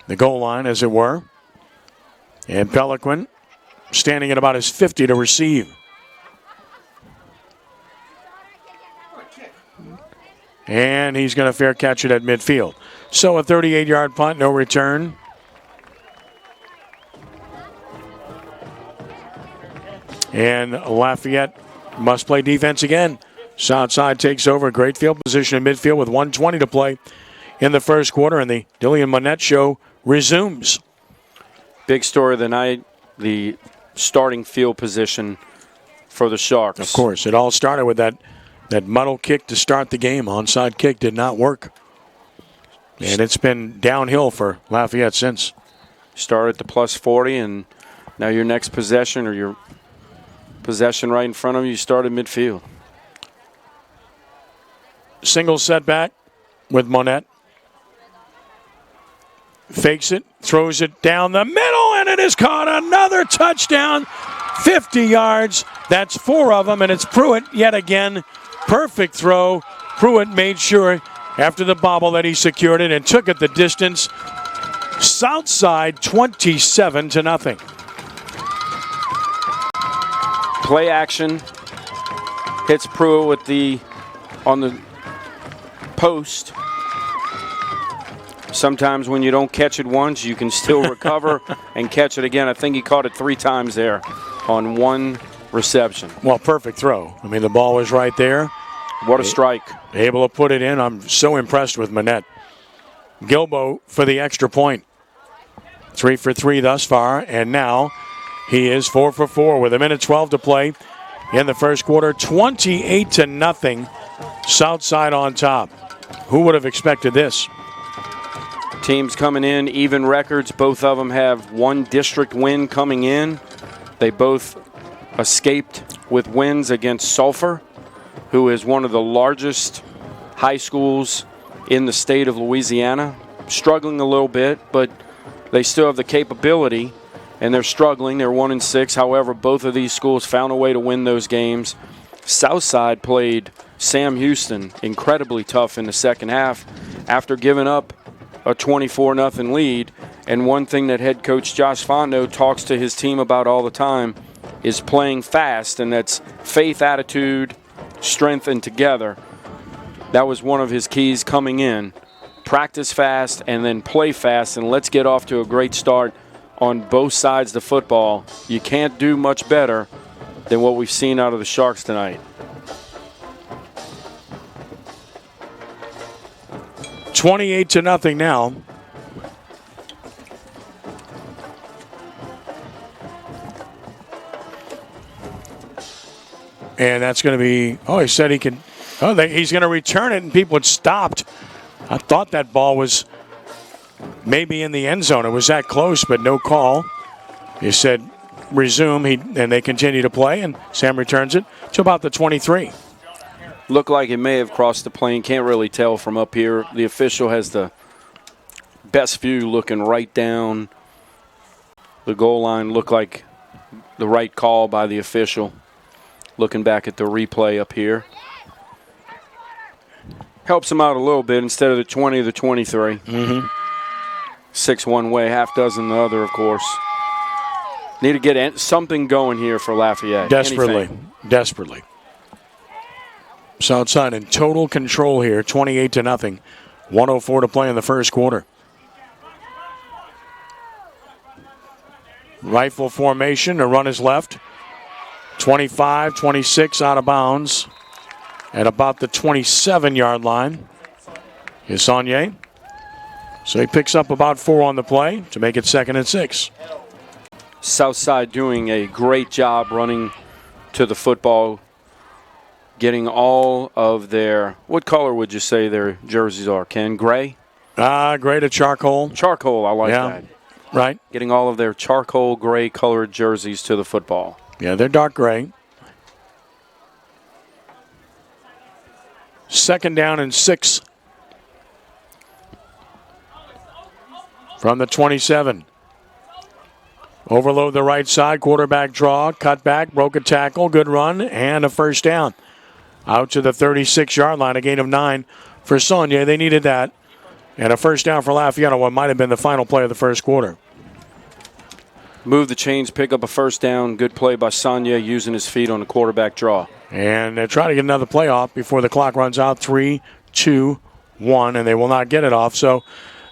The goal line, as it were. And Peliquin standing at about his 50 to receive. And he's going to fair catch it at midfield. So a 38-yard punt, no return. And Lafayette must play defense again. Southside takes over. Great field position in midfield with 1:20 to play in the first quarter, and the Dillian Monette show resumes. Big story of the night, the starting field position for the Sharks. Of course, it all started with that muddle kick to start the game. Onside kick did not work. And it's been downhill for Lafayette since. Start at the +40, and now your next possession or your possession right in front of you start at midfield. Single setback with Monette. Fakes it, throws it down the middle, and it is caught. Another touchdown, 50 yards. That's 4 of them, and it's Pruitt yet again. Perfect throw. Pruitt made sure after the bobble that he secured it and took it the distance. Southside 27-0. Play action. Hits Pruitt with on the post. Sometimes when you don't catch it once, you can still recover and catch it again. I think he caught it 3 times there on one reception. Well, perfect throw. I mean, the ball was right there. What a strike. Able to put it in. I'm so impressed with Monette. Gilbo for the extra point. 3 for 3 thus far, and now he is 4 for 4 with 1:12 to play in the first quarter. 28-0. Southside on top. Who would have expected this? Teams coming in, even records. Both of them have 1 district win coming in. They both escaped with wins against Sulphur, who is one of the largest high schools in the state of Louisiana. Struggling a little bit, but they still have the capability, and they're struggling. They're 1-6. However, both of these schools found a way to win those games. Southside played Sam Houston incredibly tough in the second half after giving up a 24-0 lead. And one thing that head coach Josh Fondo talks to his team about all the time is playing fast, and that's faith, attitude, strength, and together. That was one of his keys coming in practice fast and then play fast, and let's get off to a great start on both sides of the football. You can't do much better than what we've seen out of the Sharks tonight. 28-0 now. And that's going to be, he said he can, he's going to return it, and people had stopped. I thought that ball was maybe in the end zone. It was that close, but no call. He said resume, and they continue to play, and Sam returns it to about the 23. Looked like it may have crossed the plane. Can't really tell from up here. The official has the best view looking right down the goal line. Looked like the right call by the official. Looking back at the replay up here. Helps him out a little bit instead of the 20 or the 23. 6 one way, half dozen the other, of course. Need to get something going here for Lafayette. Desperately. Southside in total control here, 28-0. 1:04 to play in the first quarter. Rifle formation, a run is left. 25, 26 out of bounds at about the 27-yard line is Saunier. So he picks up about 4 on the play to make it 2nd and 6. Southside doing a great job running to the football, getting all of their, what color would you say their jerseys are, Ken? Gray? Gray to charcoal. Charcoal, I like that. Right. Getting all of their charcoal gray colored jerseys to the football. Yeah, they're dark gray. 2nd down and 6 from the 27. Overload the right side, quarterback draw, cut back, broke a tackle, good run, and a first down. Out to the 36-yard line, a gain of 9 for Saunier. They needed that. And a first down for Lafayette on what might have been the final play of the first quarter. Move the chains, pick up a first down. Good play by Saunier using his feet on the quarterback draw. And they're trying to get another play off before the clock runs out. 3, 2, 1, and they will not get it off. So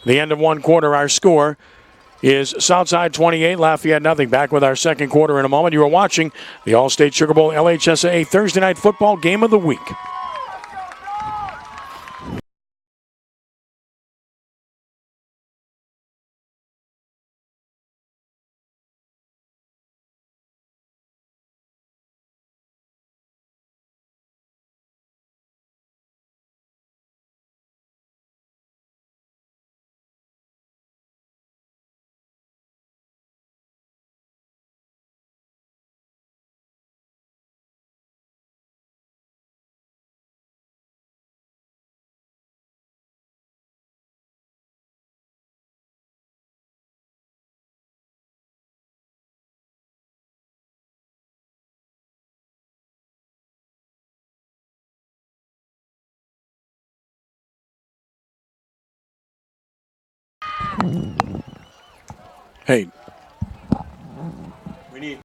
the end of one quarter, our score is Southside 28, Lafayette nothing. Back with our second quarter in a moment. You are watching the Allstate Sugar Bowl LHSAA Thursday Night Football Game of the Week. Hey, we need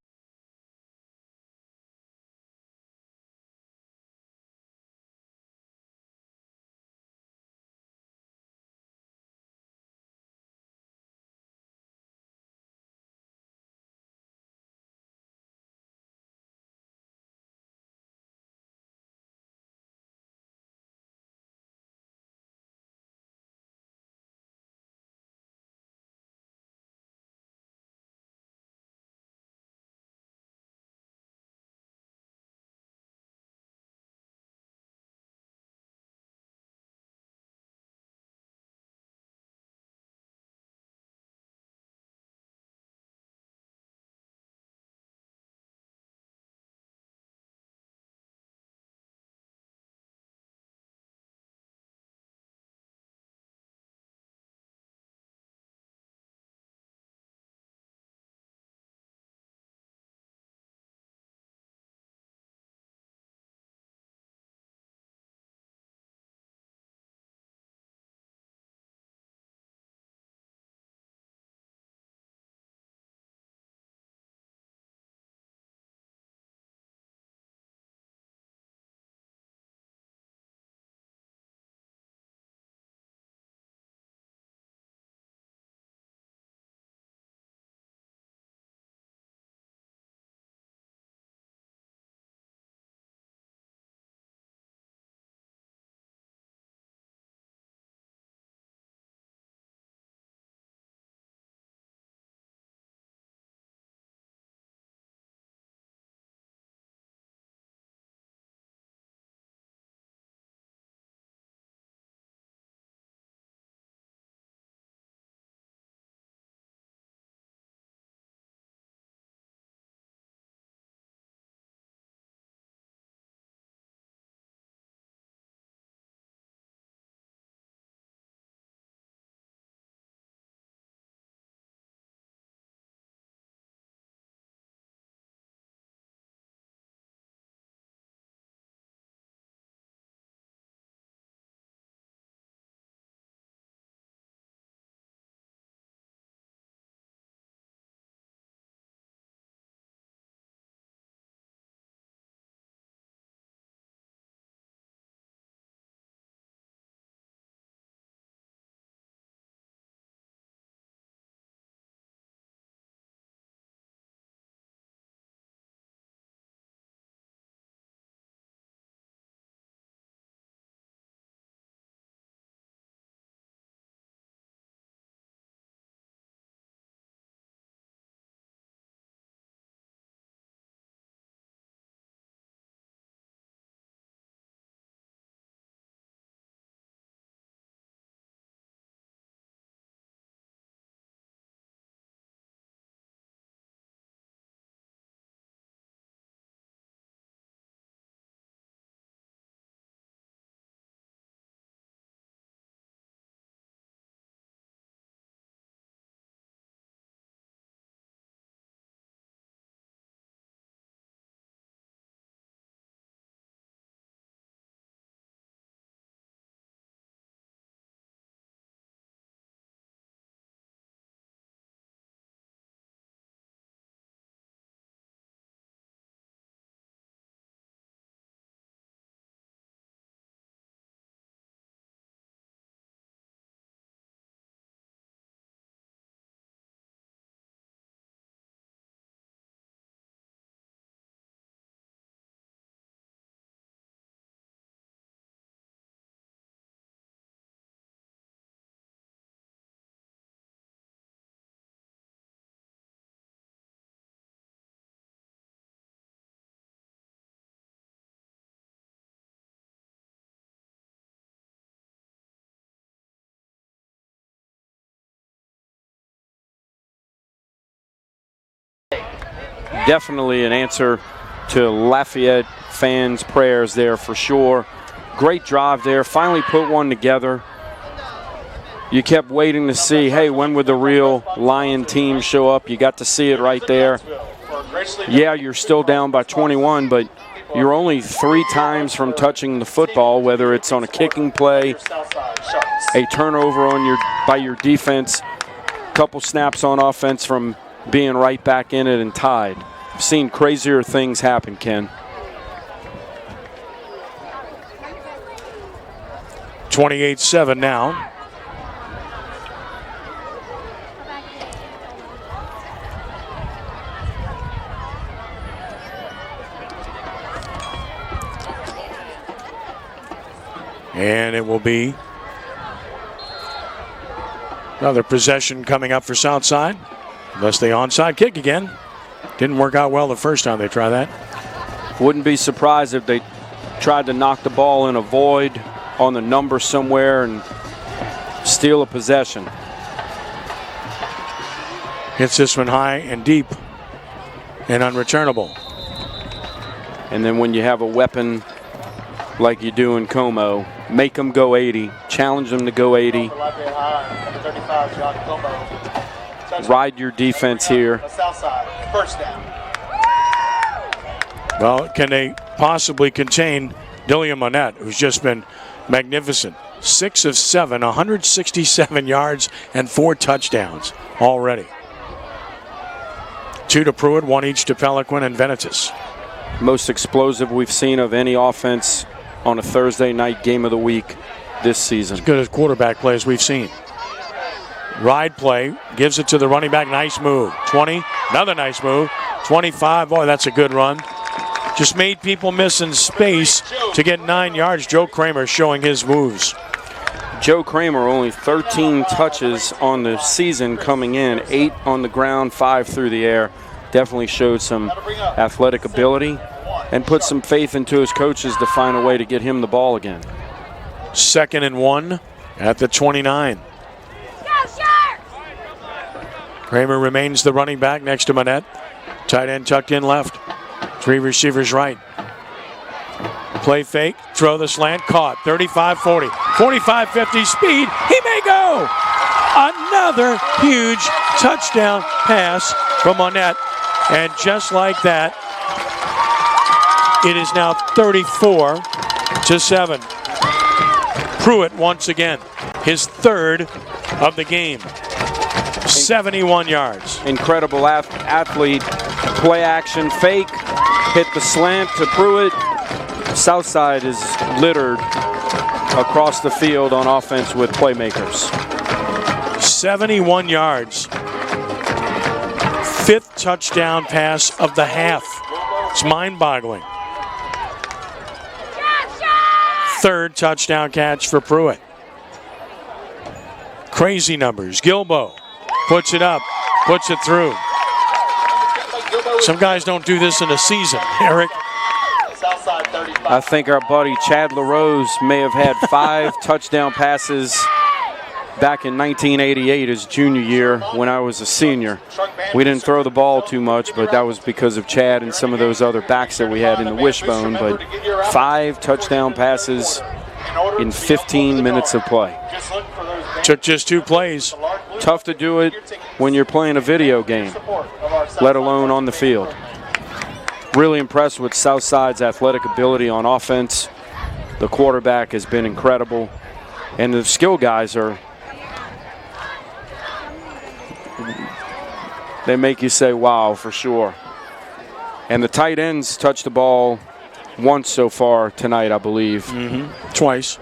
definitely an answer to Lafayette fans' prayers there for sure. Great drive there, finally put one together. You kept waiting to see, hey, when would the real Lion team show up? You got to see it right there. Yeah, you're still down by 21, but you're only 3 times from touching the football, whether it's on a kicking play, a turnover by your defense, a couple snaps on offense from being right back in it and tied. I've seen crazier things happen, Ken. 28-7 now. And it will be another possession coming up for Southside. Unless they onside kick again. Didn't work out well the first time they tried that. Wouldn't be surprised if they tried to knock the ball in a void on the number somewhere and steal a possession. Hits this one high and deep and unreturnable. And then when you have a weapon like you do in Como, make them go 80, challenge them to go 80. Ride your defense here. Well, can they possibly contain Dillian Monette, who's just been magnificent? 6 of 7, 167 yards and 4 touchdowns already. 2 to Pruitt, 1 each to Peliquin and Venitus. Most explosive we've seen of any offense on a Thursday night game of the week this season. As good as quarterback play as we've seen. Ride play, gives it to the running back. Nice move. 20, another nice move. 25, boy, that's a good run. Just made people miss in space to get 9 yards. Joe Kramer showing his moves. Joe Kramer only 13 touches on the season coming in, 8 on the ground, 5 through the air. Definitely showed some athletic ability and put some faith into his coaches to find a way to get him the ball again. 2nd and 1 at the 29. Kramer remains the running back next to Monette. Tight end tucked in left. 3 receivers right. Play fake, throw the slant, caught. 35-40, 45-50 speed. He may go. Another huge touchdown pass from Monette. And just like that, it is now 34-7. Pruitt once again, his 3rd of the game. 71 yards. Incredible athlete. Play action fake. Hit the slant to Pruitt. Southside is littered across the field on offense with playmakers. 71 yards. 5th touchdown pass of the half. It's mind-boggling. 3rd touchdown catch for Pruitt. Crazy numbers. Gilbo puts it up, puts it through. Some guys don't do this in a season, Eric. I think our buddy Chad LaRose may have had 5 touchdown passes back in 1988, his junior year, when I was a senior. We didn't throw the ball too much, but that was because of Chad and some of those other backs that we had in the wishbone. But 5 touchdown passes in 15 minutes of play. Took just 2 plays. Tough to do it when you're playing a video game, let alone on the field. Really impressed with Southside's athletic ability on offense. The quarterback has been incredible. And the skill guys they make you say, wow, for sure. And the tight ends touched the ball once so far tonight, I believe. Twice.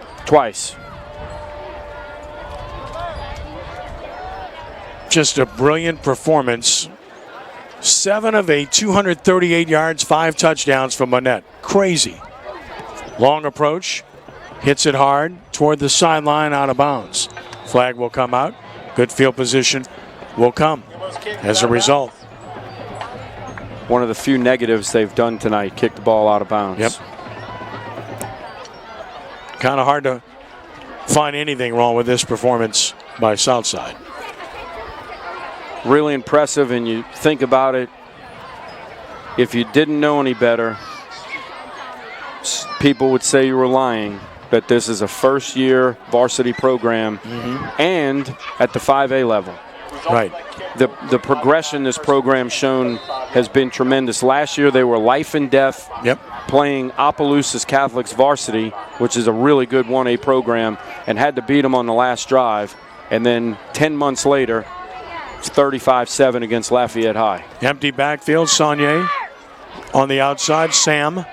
Just a brilliant performance. 7 of 8, 238 yards, 5 touchdowns from Monette. Crazy. Long approach. Hits it hard toward the sideline, out of bounds. Flag will come out. Good field position will come as a result. One of the few negatives they've done tonight, kick the ball out of bounds. Yep. Kind of hard to find anything wrong with this performance by Southside. Really impressive, and you think about it, if you didn't know any better, people would say you were lying, that this is a first-year varsity program and at the 5A level. Right. The progression this program's shown has been tremendous. Last year they were life and death playing Opelousas Catholic's varsity, which is a really good 1A program, and had to beat them on the last drive. And then 10 months later, it's 35-7 against Lafayette High. Empty backfield, Saunier on the outside. Sam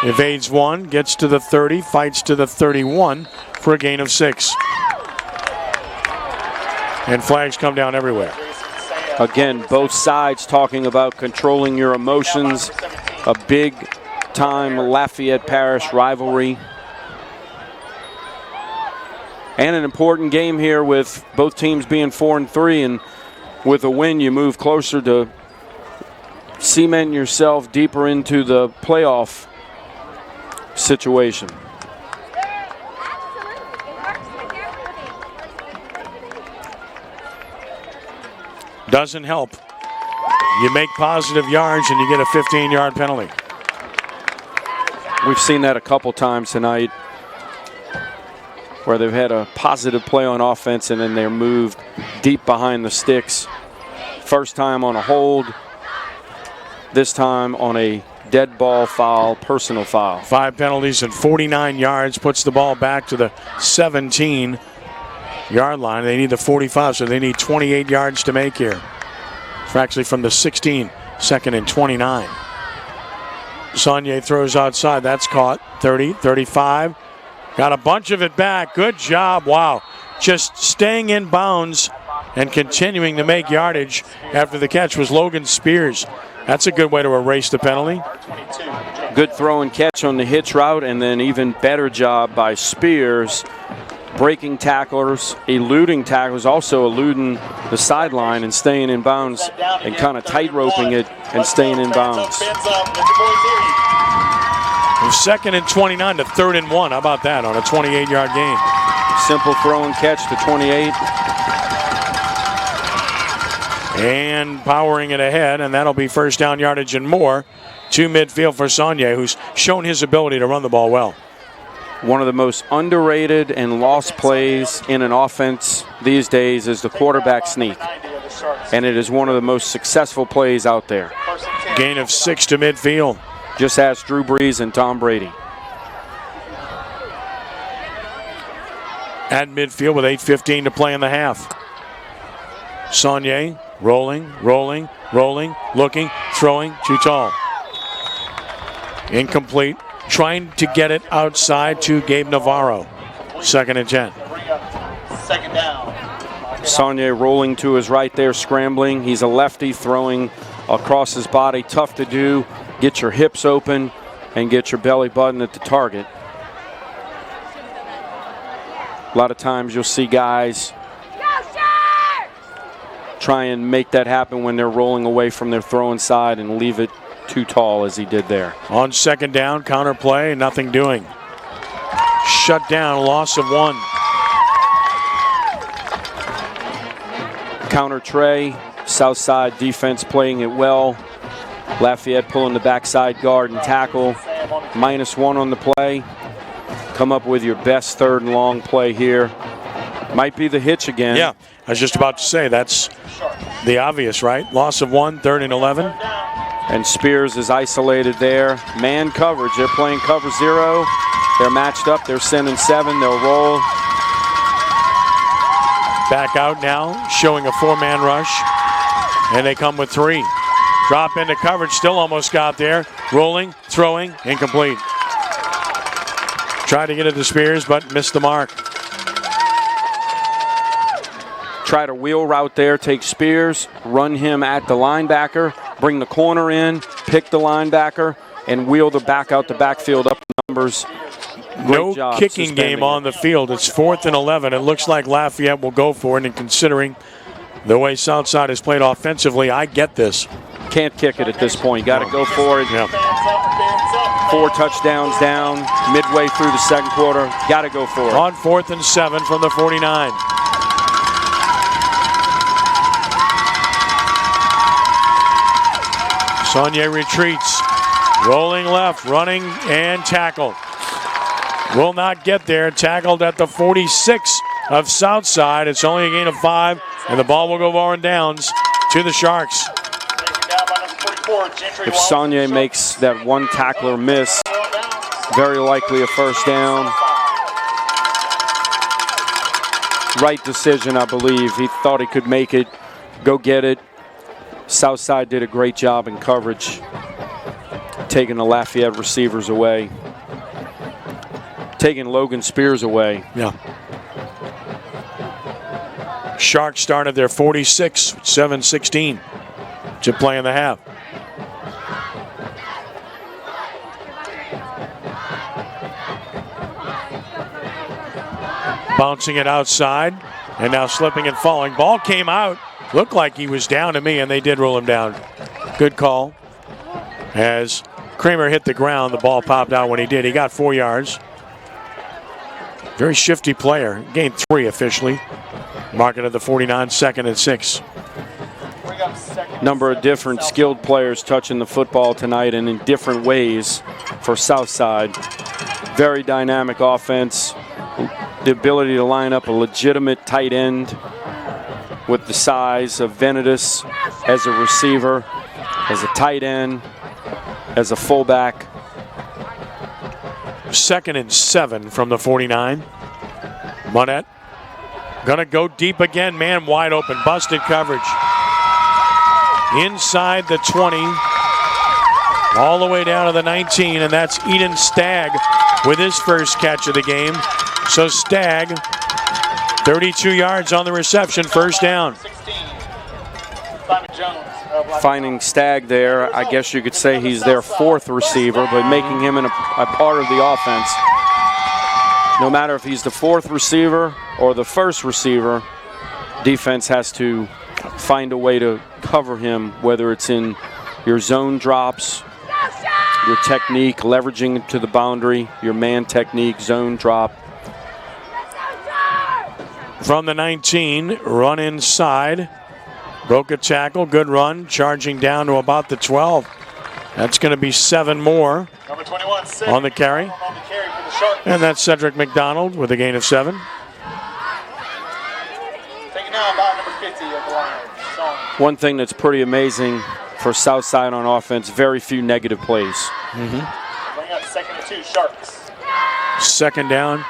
evades one, gets to the 30, fights to the 31 for a gain of 6. And flags come down everywhere. Again, both sides talking about controlling your emotions. A big-time Lafayette Parish rivalry. And an important game here with both teams being 4-3, and with a win you move closer to cement yourself deeper into the playoff situation. Doesn't help. You make positive yards and you get a 15-yard penalty. We've seen that a couple times tonight, where they've had a positive play on offense and then they're moved deep behind the sticks. First time on a hold, this time on a dead ball foul, personal foul. 5 penalties and 49 yards, puts the ball back to the 17-yard line. They need the 45, so they need 28 yards to make here. It's actually from the 16, second and 29. Saunier throws outside. That's caught. 30, 35. Got a bunch of it back. Good job. Wow. Just staying in bounds and continuing to make yardage after the catch was Logan Spears. That's a good way to erase the penalty. Good throw and catch on the hitch route, and then even better job by Spears breaking tacklers, eluding tacklers, also eluding the sideline and staying in bounds and kind of tight-roping it and staying in bounds. From 2nd and 29 to 3rd and 1. How about that on a 28-yard gain? Simple throw and catch to 28. And powering it ahead, and that'll be first down yardage and more to midfield for Saunier, who's shown his ability to run the ball well. One of the most underrated and lost plays in an offense these days is the quarterback sneak. And it is one of the most successful plays out there. Gain of 6 to midfield. Just ask Drew Brees and Tom Brady. At midfield with 8:15 to play in the half. Saunier rolling, looking, throwing, too tall. Incomplete. Trying to get it outside to Gabe Navarro. 2nd and 10. Second down. Saunier rolling to his right there, scrambling. He's a lefty throwing across his body. Tough to do. Get your hips open and get your belly button at the target. A lot of times you'll see guys try and make that happen when they're rolling away from their throwing side and leave it too tall, as he did there. On 2nd down, counter play, nothing doing. Shut down, loss of 1. Counter tray, Southside defense playing it well. Lafayette pulling the backside guard and tackle. -1 on the play. Come up with your best 3rd and long play here. Might be the hitch again. Yeah, I was just about to say, that's the obvious, right? Loss of 1, 3rd and 11. And Spears is isolated there. Man coverage. They're playing cover 0. They're matched up. They're sending 7. They'll roll. Back out now, showing a 4-man rush. And they come with 3. Drop into coverage, still almost got there. Rolling, throwing, incomplete. Tried to get it to Spears, but missed the mark. Try to wheel route there, take Spears, run him at the linebacker, bring the corner in, pick the linebacker, and wheel the back out the backfield up numbers. No kicking game on the field. It's 4th and 11. It looks like Lafayette will go for it, and considering the way Southside has played offensively, I get this. Can't kick it at this point. Got to go for it. Yeah. 4 touchdowns down midway through the 2nd quarter. Got to go for it. On 4th and 7 from the 49. Saunier retreats. Rolling left, running, and tackled. Will not get there. Tackled at the 46 of Southside. It's only a gain of 5, and the ball will go on downs to the Sharks. If Saunier makes that one tackler miss, very likely a first down. Right decision, I believe. He thought he could make it, go get it. Southside did a great job in coverage, taking the Lafayette receivers away, taking Logan Spears away. Yeah. Sharks started their 46, 7-16 to play in the half. Bouncing it outside, and now slipping and falling. Ball came out. Looked like he was down to me, and they did roll him down. Good call. As Kramer hit the ground, the ball popped out when he did. He got 4 yards. Very shifty player. Gained 3 officially. Marking at the 49, 2nd and 6. Number of different skilled players touching the football tonight and in different ways for Southside. Very dynamic offense. The ability to line up a legitimate tight end with the size of Venedis as a receiver, as a tight end, as a fullback. 2nd and 7 from the 49. Monette gonna go deep again. Man wide open. Busted coverage. Inside the 20. All the way down to the 19. And that's Eden Stagg with his first catch of the game. So Stagg, 32 yards on the reception. First down. Finding Stagg there, I guess you could say he's their 4th receiver, but making him a part of the offense. No matter if he's the 4th receiver or the 1st receiver, defense has to find a way to cover him, whether it's in your zone drops, your technique, leveraging to the boundary, your man technique, zone drop. From the 19, run inside. Broke a tackle, good run, charging down to about the 12. That's going to be 7 more Number 21, on the carry. for the Sharks. And that's Cedric McDonald with a gain of 7. Taken down by number 50 of the Lions. One thing that's pretty amazing for Southside on offense, very few negative plays. Bring up 2nd and 2, Sharks. 2nd down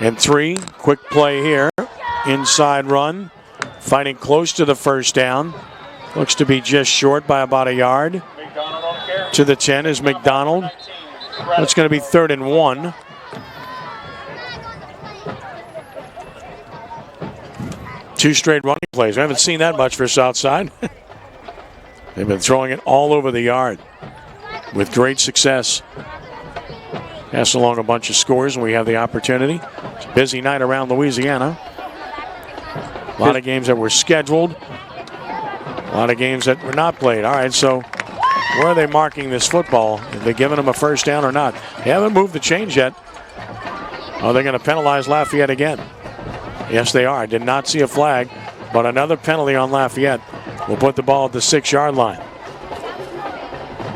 and 3. Quick play here. Inside run. Fighting close to the first down. Looks to be just short by about a yard. McDonald on the carry. To the 10 is McDonald. 19. That's going to be 3rd and 1. Two straight running plays. I haven't seen that much for Southside. They've been throwing it all over the yard with great success. Pass along a bunch of scores when we have the opportunity. It's a busy night around Louisiana. A lot of games that were scheduled. A lot of games that were not played. All right, so where are they marking this football? Are they giving them a first down or not? They haven't moved the chains yet. Oh, they're going to penalize Lafayette again. Yes, they are. I did not see a flag, but another penalty on Lafayette will put the ball at the 6-yard line.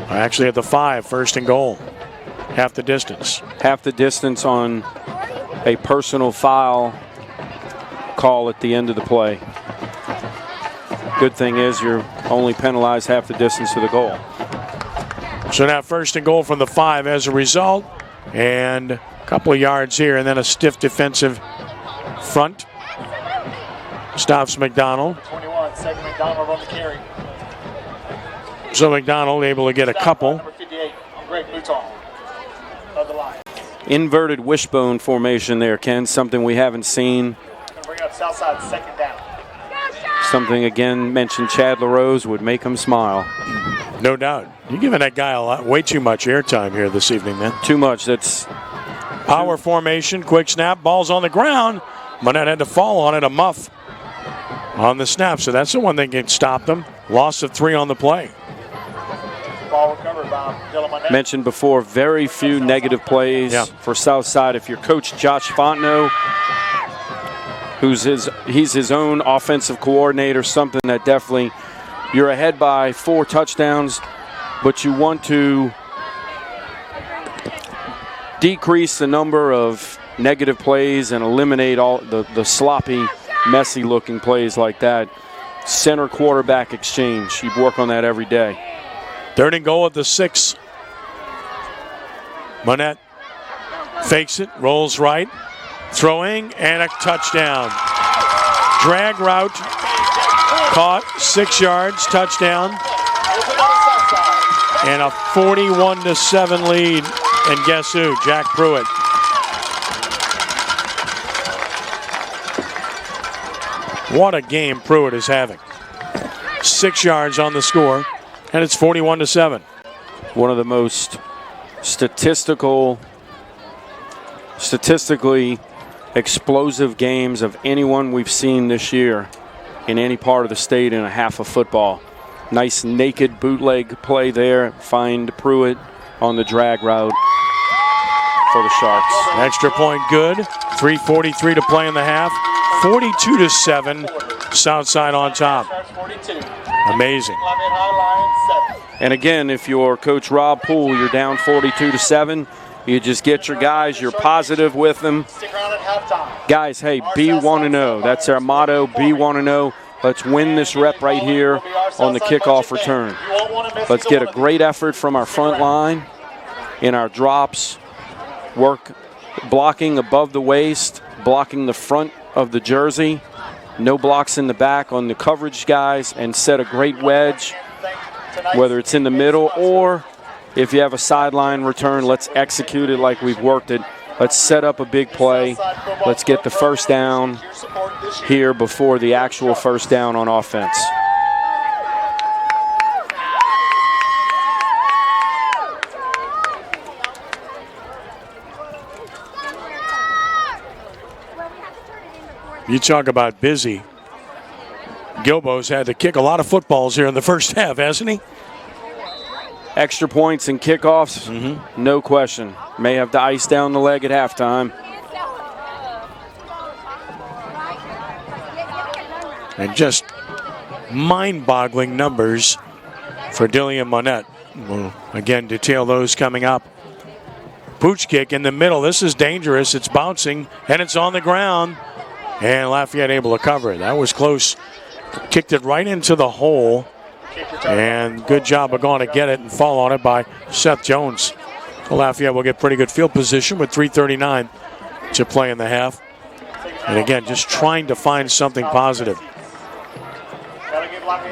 Actually at the 5, 1st and goal. Half the distance. Half the distance on a personal foul call at the end of the play. Good thing is you're only penalized half the distance to the goal. So now 1st and goal from the 5 as a result. And a couple of yards here and then a stiff defensive front. Stops McDonald. 21, 2nd McDonald on the carry. So McDonald able to get a couple. Number 58, Greg Mouton of the Lions. Inverted wishbone formation there, Ken. Something we haven't seen. Gonna bring up Southside 2nd down. Something, again, mentioned Chad LaRose would make him smile. No doubt. You're giving that guy way too much airtime here this evening, man. Too much. That's power formation, quick snap, ball's on the ground. Monette had to fall on it, a muff on the snap. So that's the one thing can stop them. Loss of 3 on the play. Ball recovered by Dylan Monette. mentioned before, very few negative plays for Southside. If your coach Josh Fontenot, he's his own offensive coordinator, something that definitely, you're ahead by 4 touchdowns, but you want to decrease the number of negative plays and eliminate all the sloppy, messy-looking plays like that. Center quarterback exchange. You work on that every day. 3rd and goal at the 6. Monette fakes it, rolls right, throwing, and a touchdown. Drag route, caught, 6 yards, touchdown, and a 41-7 lead. And guess who? Jack Pruitt. What a game Pruitt is having. 6 yards on the score, and it's 41-7. One of the most statistically explosive games of anyone we've seen this year in any part of the state in a half of football. Nice naked bootleg play there. Find Pruitt on the drag route for the Sharks. Extra point good. 3:43 to play in the half. 42-7. Southside on top. Amazing. And again, if you're Coach Rob Poole, you're down 42-7. You just get your guys, you're positive with them. Guys, hey, be 1-0. That's our motto, be 1-0. Let's win this rep right here on the kickoff return. Let's get a great effort from our front line in our drops. Work blocking above the waist, blocking the front of the jersey. No blocks in the back on the coverage guys, and set a great wedge, whether it's in the middle or if you have a sideline return, let's execute it like we've worked it. Let's set up a big play. Let's get the first down here before the actual first down on offense. You talk about busy. Gilbo's had to kick a lot of footballs here in the first half, hasn't he? Extra points and kickoffs, no question. May have to ice down the leg at halftime. And just mind-boggling numbers for Dillian Monette. We'll again detail those coming up. Pooch kick in the middle. This is dangerous. It's bouncing, and it's on the ground. And Lafayette able to cover it. That was close. Kicked it right into the hole. And good job of going to get it and fall on it by Seth Jones. Lafayette will get pretty good field position with 3:39 to play in the half. And again, just trying to find something positive.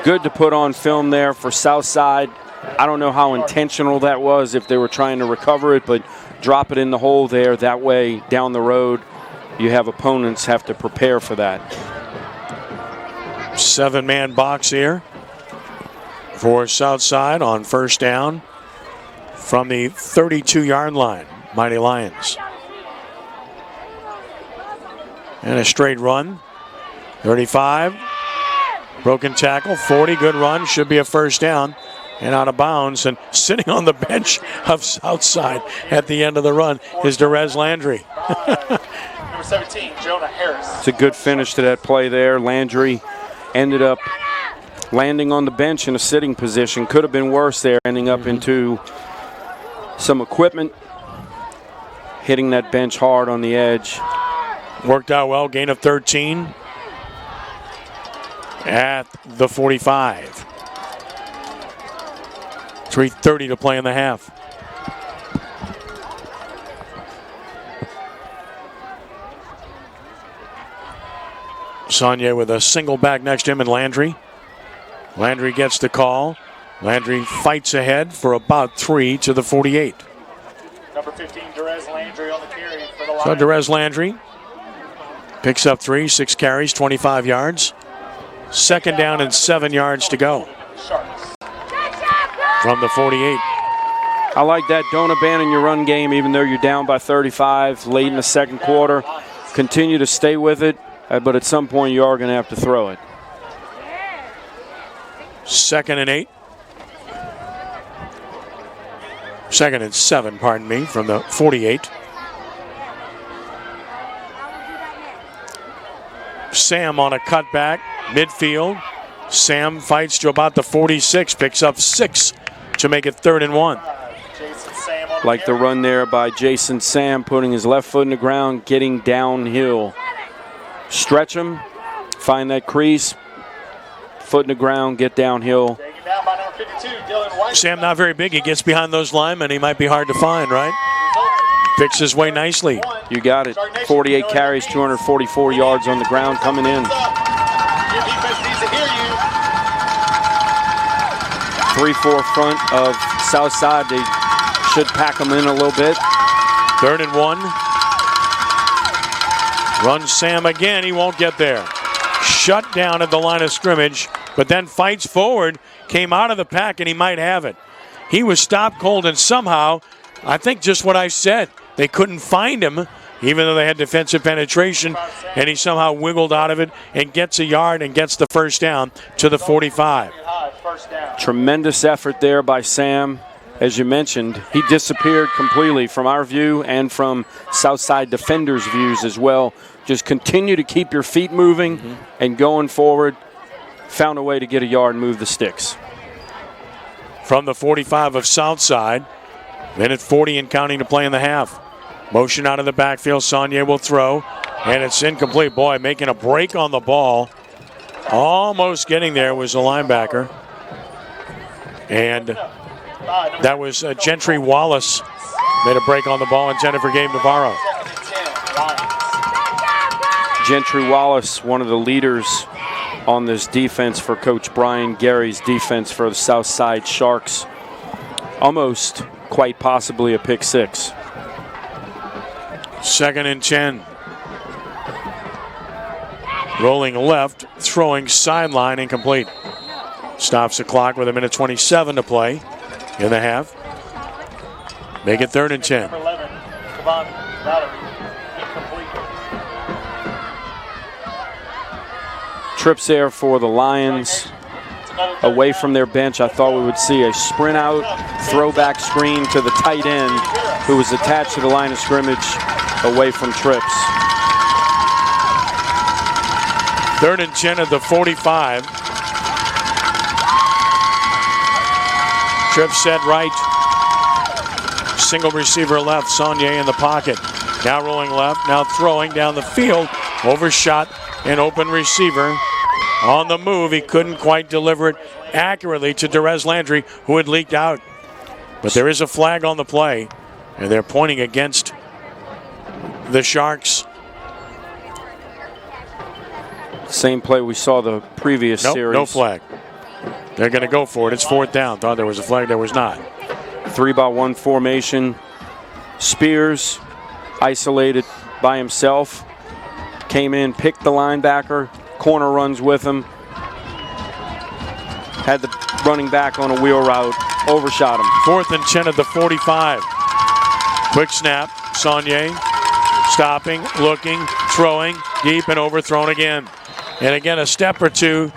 Good to put on film there for Southside. I don't know how intentional that was, if they were trying to recover it, but drop it in the hole there. That way, down the road, you have opponents have to prepare for that. 7-man box here for Southside on first down from the 32-yard line. Mighty Lions. And a straight run. 35. Broken tackle. 40. Good run. Should be a first down. And out of bounds. And sitting on the bench of Southside at the end of the run is Derez Landry. Number 17, Jonah Harris. It's a good finish to that play there. Landry ended up landing on the bench in a sitting position. Could have been worse there, ending up into some equipment, hitting that bench hard on the edge. Worked out well. Gain of 13 at the 45. 3:30 to play in the half. Saunier with a single back next to him, and Landry. Landry gets the call. Landry fights ahead for about 3 to the 48. Number 15, Derez Landry on the carry for the Lions. So Derez Landry picks up 3, 6 carries, 25 yards. Second down and 7 yards to go from the 48. I like that. Don't abandon your run game even though you're down by 35 late in the second quarter. Continue to stay with it, but at some point you are going to have to throw it. 2nd and 8. 2nd and 7, pardon me, from the 48. Sam on a cutback, midfield. Sam fights to about the 46, picks up 6 to make it 3rd and 1. Jason Sam on Like the run there by Jason Sam, putting his left foot in the ground, getting downhill. Stretch him, find that crease, foot in the ground, get downhill. Taken down by number 52, Dylan White. Sam not very big. He gets behind those linemen. He might be hard to find, right? Picks his way nicely. You got it. 48 carries, 244 yards on the ground coming in. Your defense needs to hear you. 3-4 front of Southside. They should pack them in a little bit. 3rd and 1. Runs Sam again. He won't get there. Shut down at the line of scrimmage, but then fights forward, came out of the pack, and he might have it. He was stopped cold, and somehow, I think just what I said, they couldn't find him, even though they had defensive penetration, and he somehow wiggled out of it and gets a yard and gets the first down to the 45. First down. Tremendous effort there by Sam. As you mentioned, he disappeared completely from our view and from Southside defenders' views as well. Just continue to keep your feet moving and going forward. Found a way to get a yard and move the sticks. From the 45 of Southside, minute 40 and counting to play in the half. Motion out of the backfield. Saunier will throw, and it's incomplete. Boy, making a break on the ball. Almost getting there was a linebacker. And that was Gentry Wallace. Made a break on the ball intended for Gabe Navarro. Gentry Wallace, one of the leaders on this defense for Coach Brian Gary's defense for the Southside Sharks. Almost, quite possibly, a pick six. 2nd and 10. Rolling left, throwing sideline, incomplete. Stops the clock with 1:27 to play in the half. Make it 3rd and 10. 11, Kevon Valerie, incomplete. Trips there for the Lions. Away from their bench, I thought we would see a sprint out, throwback screen to the tight end who was attached to the line of scrimmage, away from trips. 3rd and 10 at the 45. Trips set right. Single receiver left. Saunier in the pocket. Now rolling left. Now throwing down the field. Overshot an open receiver. On the move, he couldn't quite deliver it accurately to Derez Landry, who had leaked out. But there is a flag on the play, and they're pointing against the Sharks. Same play we saw the previous series. No flag. They're going to go for it. It's 4th down. Thought there was a flag. There was not. 3-by-1 formation. Spears isolated by himself. Came in, picked the linebacker. Corner runs with him. Had the running back on a wheel route. Overshot him. 4th and 10 at the 45. Quick snap. Saunier stopping, looking, throwing, deep and overthrown again. And again, a step or two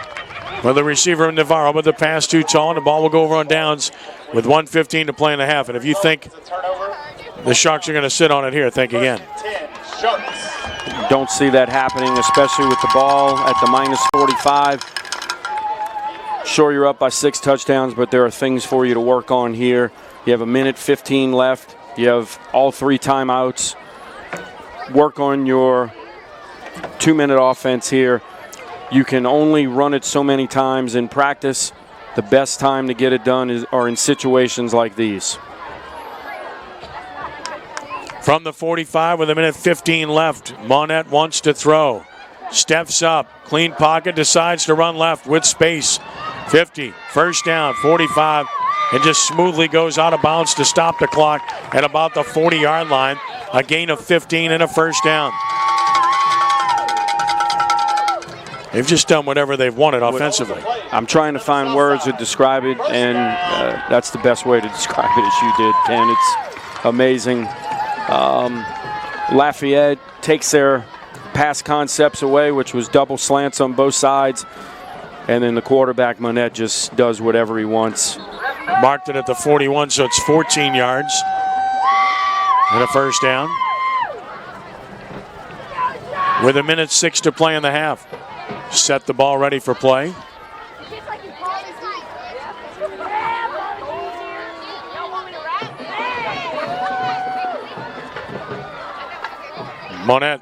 for the receiver Navarro, but the pass too tall, and the ball will go over on downs with 1:15 to play in the half. And if you think the Sharks are going to sit on it here, think again. 10, Sharks. Don't see that happening, especially with the ball at the -45. Sure, you're up by 6 touchdowns, but there are things for you to work on here. You have 1:15 left. You have all 3 timeouts. Work on your 2-minute offense here. You can only run it so many times in practice. The best time to get it done are in situations like these. From the 45 with 1:15 left, Monette wants to throw. Steps up, clean pocket, decides to run left with space. 50, first down, 45, and just smoothly goes out of bounds to stop the clock at about the 40-yard line. A gain of 15 and a first down. They've just done whatever they've wanted offensively. I'm trying to find words to describe it, and that's the best way to describe it as you did, Ken. It's amazing. Lafayette takes their pass concepts away, which was double slants on both sides, and then the quarterback, Monette, just does whatever he wants. Marked it at the 41, so it's 14 yards and a first down. With 1:06 to play in the half. Set the ball ready for play. Monette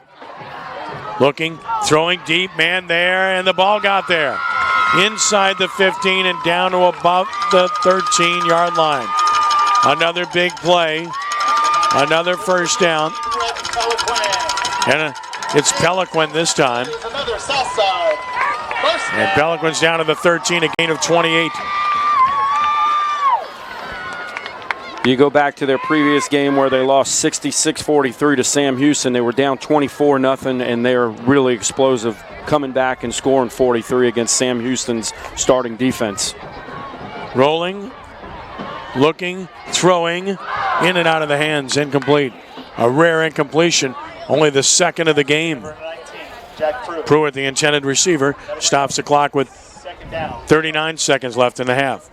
looking, throwing deep, man there, and the ball got there. Inside the 15 and down to about the 13-yard line. Another big play, another first down. And it's Pelican this time. Another Southside. And Pelican's down to the 13, a gain of 28. You go back to their previous game where they lost 66-43 to Sam Houston. They were down 24-0, and they're really explosive, coming back and scoring 43 against Sam Houston's starting defense. Rolling, looking, throwing, in and out of the hands, incomplete. A rare incompletion, only the second of the game. Pruitt, the intended receiver, stops the clock with 39 seconds left in the half.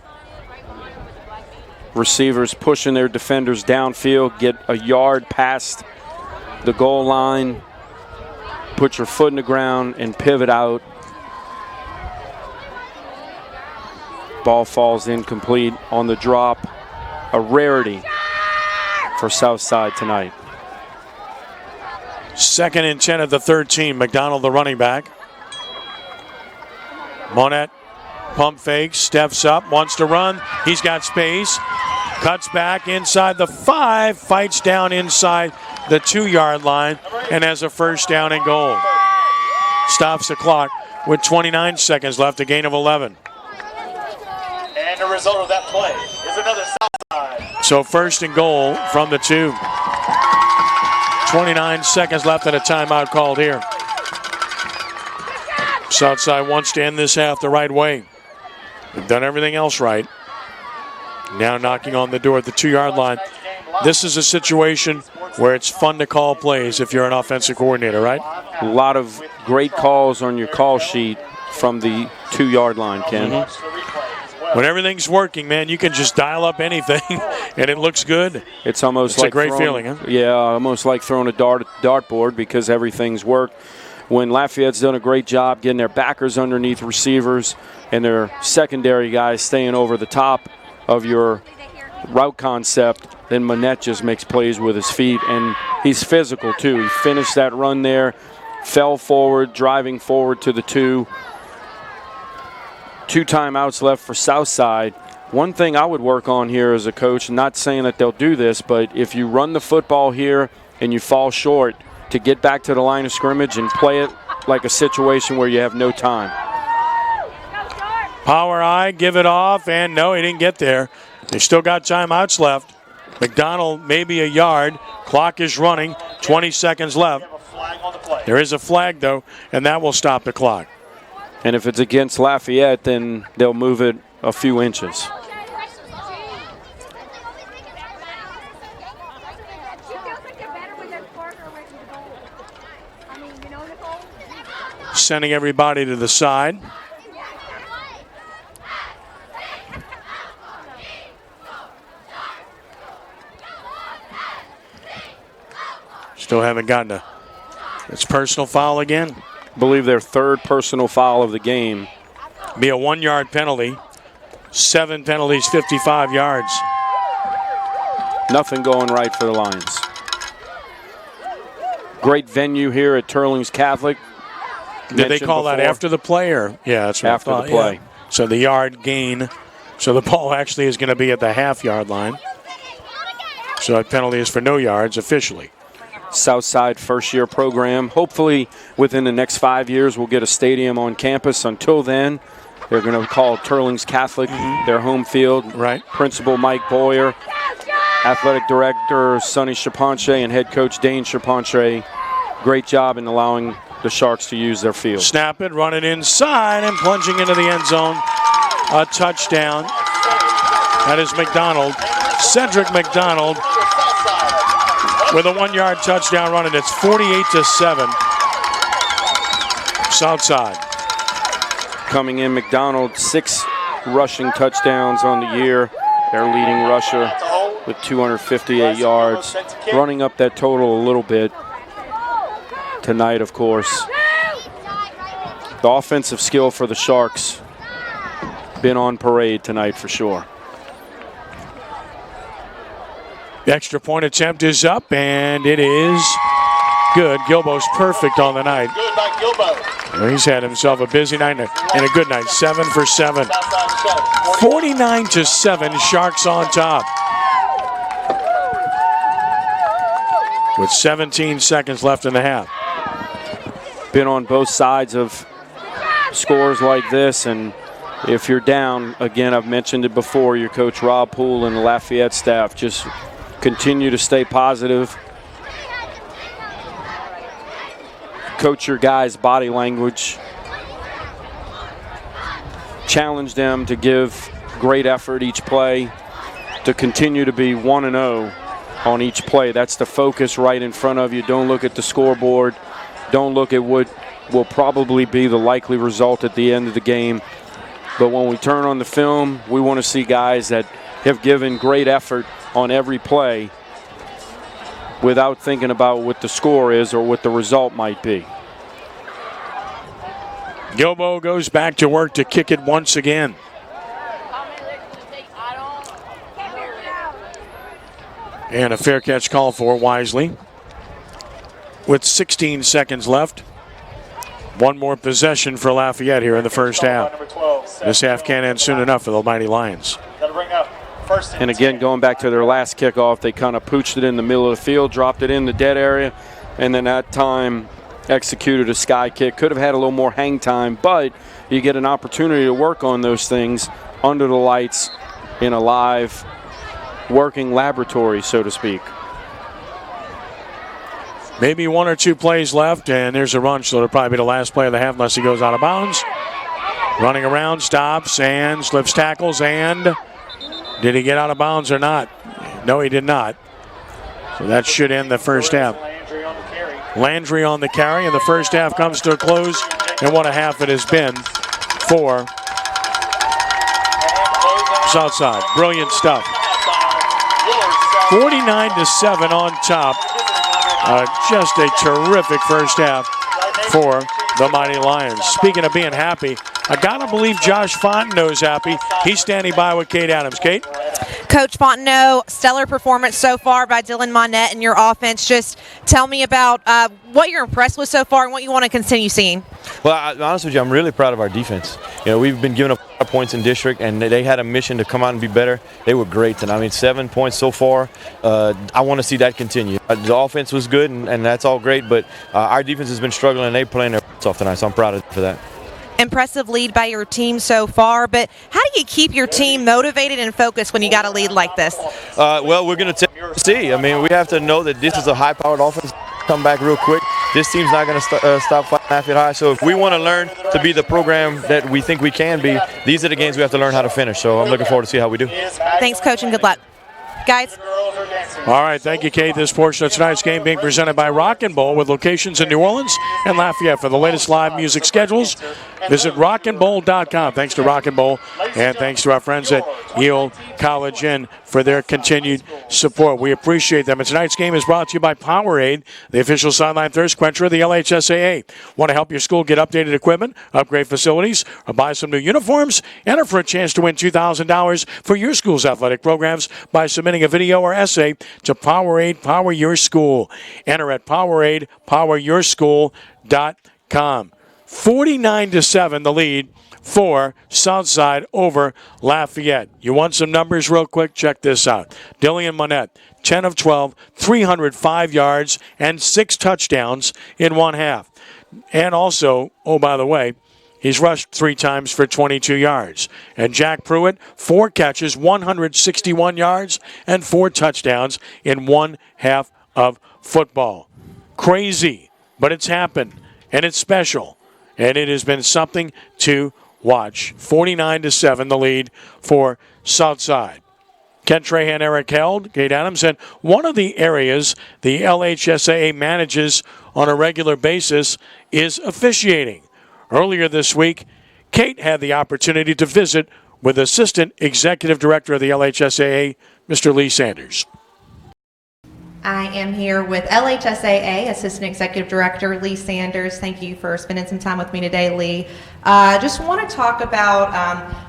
Receivers pushing their defenders downfield, get a yard past the goal line, put your foot in the ground, and pivot out. Ball falls incomplete on the drop. A rarity for Southside tonight. 2nd and 10 at the 13. McDonald, the running back. Monette, pump fake, steps up, wants to run. He's got space. Cuts back inside the 5, fights down inside the 2-yard line, and has a first down and goal. Stops the clock with 29 seconds left, a gain of 11. And the result of that play is another Southside. So 1st and goal from the 2. 29 seconds left and a timeout called here. Southside wants to end this half the right way. They've done everything else right. Now knocking on the door at the 2-yard line. This is a situation where it's fun to call plays if you're an offensive coordinator, right? A lot of great calls on your call sheet from the 2-yard line, Ken. Mm-hmm. When everything's working, man, you can just dial up anything and it looks good. It's almost like a great feeling, huh? Yeah, almost like throwing a dartboard because everything's worked. When Lafayette's done a great job getting their backers underneath receivers and their secondary guys staying over the top of your route concept, then Monette just makes plays with his feet, and he's physical too. He finished that run there, fell forward, driving forward to the 2. 2 timeouts left for Southside. One thing I would work on here as a coach, not saying that they'll do this, but if you run the football here and you fall short, to get back to the line of scrimmage and play it like a situation where you have no time. Power eye, give it off, and no, he didn't get there. They still got timeouts left. McDonald maybe a yard. Clock is running, 20 seconds left. There is a flag, though, and that will stop the clock. And if it's against Lafayette, then they'll move it a few inches. Sending everybody to the side. Still haven't gotten a it's personal foul again. I believe their 3rd personal foul of the game. Be a 1-yard penalty. 7 penalties, 55 yards. Nothing going right for the Lions. Great venue here at Turlings Catholic. Did they call that after the play? Or? Yeah, that's what after I thought, the play. Yeah. So the yard gain. So the ball actually is going to be at the half-yard line. So that penalty is for no yards officially. Southside first-year program. Hopefully within the next 5 years we'll get a stadium on campus. Until then, they're going to call Turlings Catholic their home field. Right. Principal Mike Boyer, athletic director Sonny Chapanche, and head coach Dane Chapanche. Great job in allowing the Sharks to use their field. Snap it, run it inside, and plunging into the end zone. A touchdown. That is McDonald. Cedric McDonald with a 1-yard touchdown run, and it's 48-7. Southside. Coming in, McDonald, 6 rushing touchdowns on the year. Their leading rusher with 258 yards. Running up that total a little bit tonight, of course. The offensive skill for the Sharks been on parade tonight for sure. The extra point attempt is up, and it is good. Gilbo's perfect on the night. Good by Gilbo. Well, he's had himself a busy night and a good night. 7 for 7. 49-7, Sharks on top. With 17 seconds left in the half. Been on both sides of scores like this, and if you're down, again, I've mentioned it before, your coach Rob Poole and the Lafayette staff just continue to stay positive. Coach your guys' body language. Challenge them to give great effort each play, to continue to be 1-0 on each play. That's the focus right in front of you. Don't look at the scoreboard. Don't look at what will probably be the likely result at the end of the game. But when we turn on the film, we want to see guys that have given great effort on every play without thinking about what the score is or what the result might be. Gilbo goes back to work to kick it once again. And a fair catch call for Wisely. With 16 seconds left. One more possession for Lafayette here in the first half. This half can't end soon enough for the Mighty Lions. And again, going back to their last kickoff, they kind of pooched it in the middle of the field, dropped it in the dead area, and then that time executed a sky kick. Could have had a little more hang time, but you get an opportunity to work on those things under the lights in a live working laboratory, so to speak. Maybe one or two plays left, and there's a run, so it'll probably be the last play of the half unless he goes out of bounds. Running around, stops, and slips tackles, and did he get out of bounds or not? No, he did not. So that should end the first half. Landry on the carry, and the first half comes to a close, and what a half it has been for Southside. Brilliant stuff. 49-7 on top. Just a terrific first half for the Mighty Lions. Speaking of being happy, I gotta believe Josh Fontenot's happy. He's standing by with Kate Adams. Kate? Coach Fontenot, stellar performance so far by Dylan Monette and your offense. Just tell me about what you're impressed with so far and what you want to continue seeing. Well, honestly with you, I'm really proud of our defense. You know, we've been giving up points in district, and they had a mission to come out and be better. They were great, and I mean, 7 points so far. I want to see that continue. The offense was good, and that's all great, but our defense has been struggling, and they're playing their butts off tonight, so I'm proud of them for that. Impressive lead by your team so far, but how do you keep your team motivated and focused when you got a lead like this? Well, we're going to see. I mean, we have to know that this is a high-powered offense. Come back real quick. This team's not going to stop fighting Lafayette High. So if we want to learn to be the program that we think we can be, these are the games we have to learn how to finish. So I'm looking forward to see how we do. Thanks, Coach, and good luck. Guys. All right, thank you, Kate. This portion of tonight's game being presented by Rock and Bowl with locations in New Orleans and Lafayette. For the latest live music schedules, visit rockandbowl.com. Thanks to Rock and Bowl, and thanks to our friends at Yale College Inn for their continued support. We appreciate them. And tonight's game is brought to you by Powerade, the official sideline thirst quencher of the LHSAA. Want to help your school get updated equipment, upgrade facilities, or buy some new uniforms? Enter for a chance to win $2,000 for your school's athletic programs by submitting a video or essay to Powerade, Power Your School. Enter at PowerAidPowerYourSchool.com. 49-7 the lead for Southside over Lafayette. You want some numbers real quick? Check this out. Dillian Monette, 10 of 12, 305 yards, and 6 touchdowns in one half. And also, oh, by the way, he's rushed 3 times for 22 yards. And Jack Pruitt, 4 catches, 161 yards, and 4 touchdowns in one half of football. Crazy, but it's happened, and it's special. And it has been something to watch. 49-7 the lead for Southside. Ken Trahan, Eric Held, Kate Adams said one of the areas the LHSAA manages on a regular basis is officiating. Earlier this week, Kate had the opportunity to visit with Assistant Executive Director of the LHSAA, Mr. Lee Sanders. I am here with LHSAA Assistant Executive Director Lee Sanders. Thank you for spending some time with me today, Lee. Just want to talk about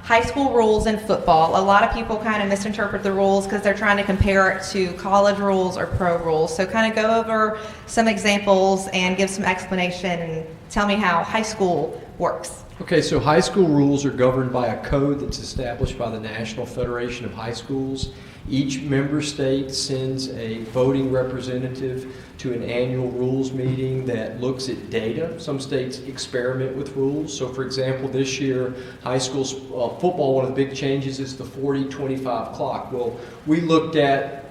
high school rules in football. A lot of people kind of misinterpret the rules because they're trying to compare it to college rules or pro rules. So kind of go over some examples and give some explanation and tell me how high school works. Okay, so high school rules are governed by a code that's established by the National Federation of High Schools. Each member state sends a voting representative to an annual rules meeting that looks at data. Some states experiment with rules. So for example, this year, high school football, one of the big changes is the 40-25 clock. Well, we looked at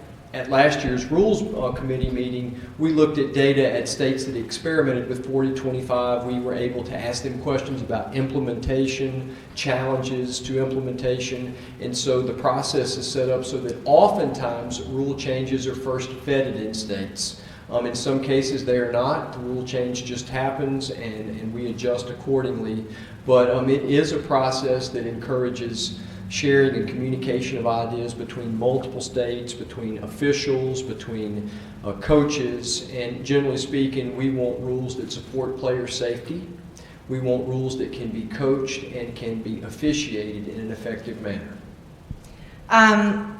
last year's rules committee meeting, we looked at data at states that experimented with 40-25. We were able to ask them questions about implementation, challenges to implementation, and so the process is set up so that oftentimes rule changes are first vetted in states. In some cases they are not. The rule change just happens and we adjust accordingly. But it is a process that encourages sharing and communication of ideas between multiple states, between officials, between coaches, and generally speaking, we want rules that support player safety. We want rules that can be coached and can be officiated in an effective manner.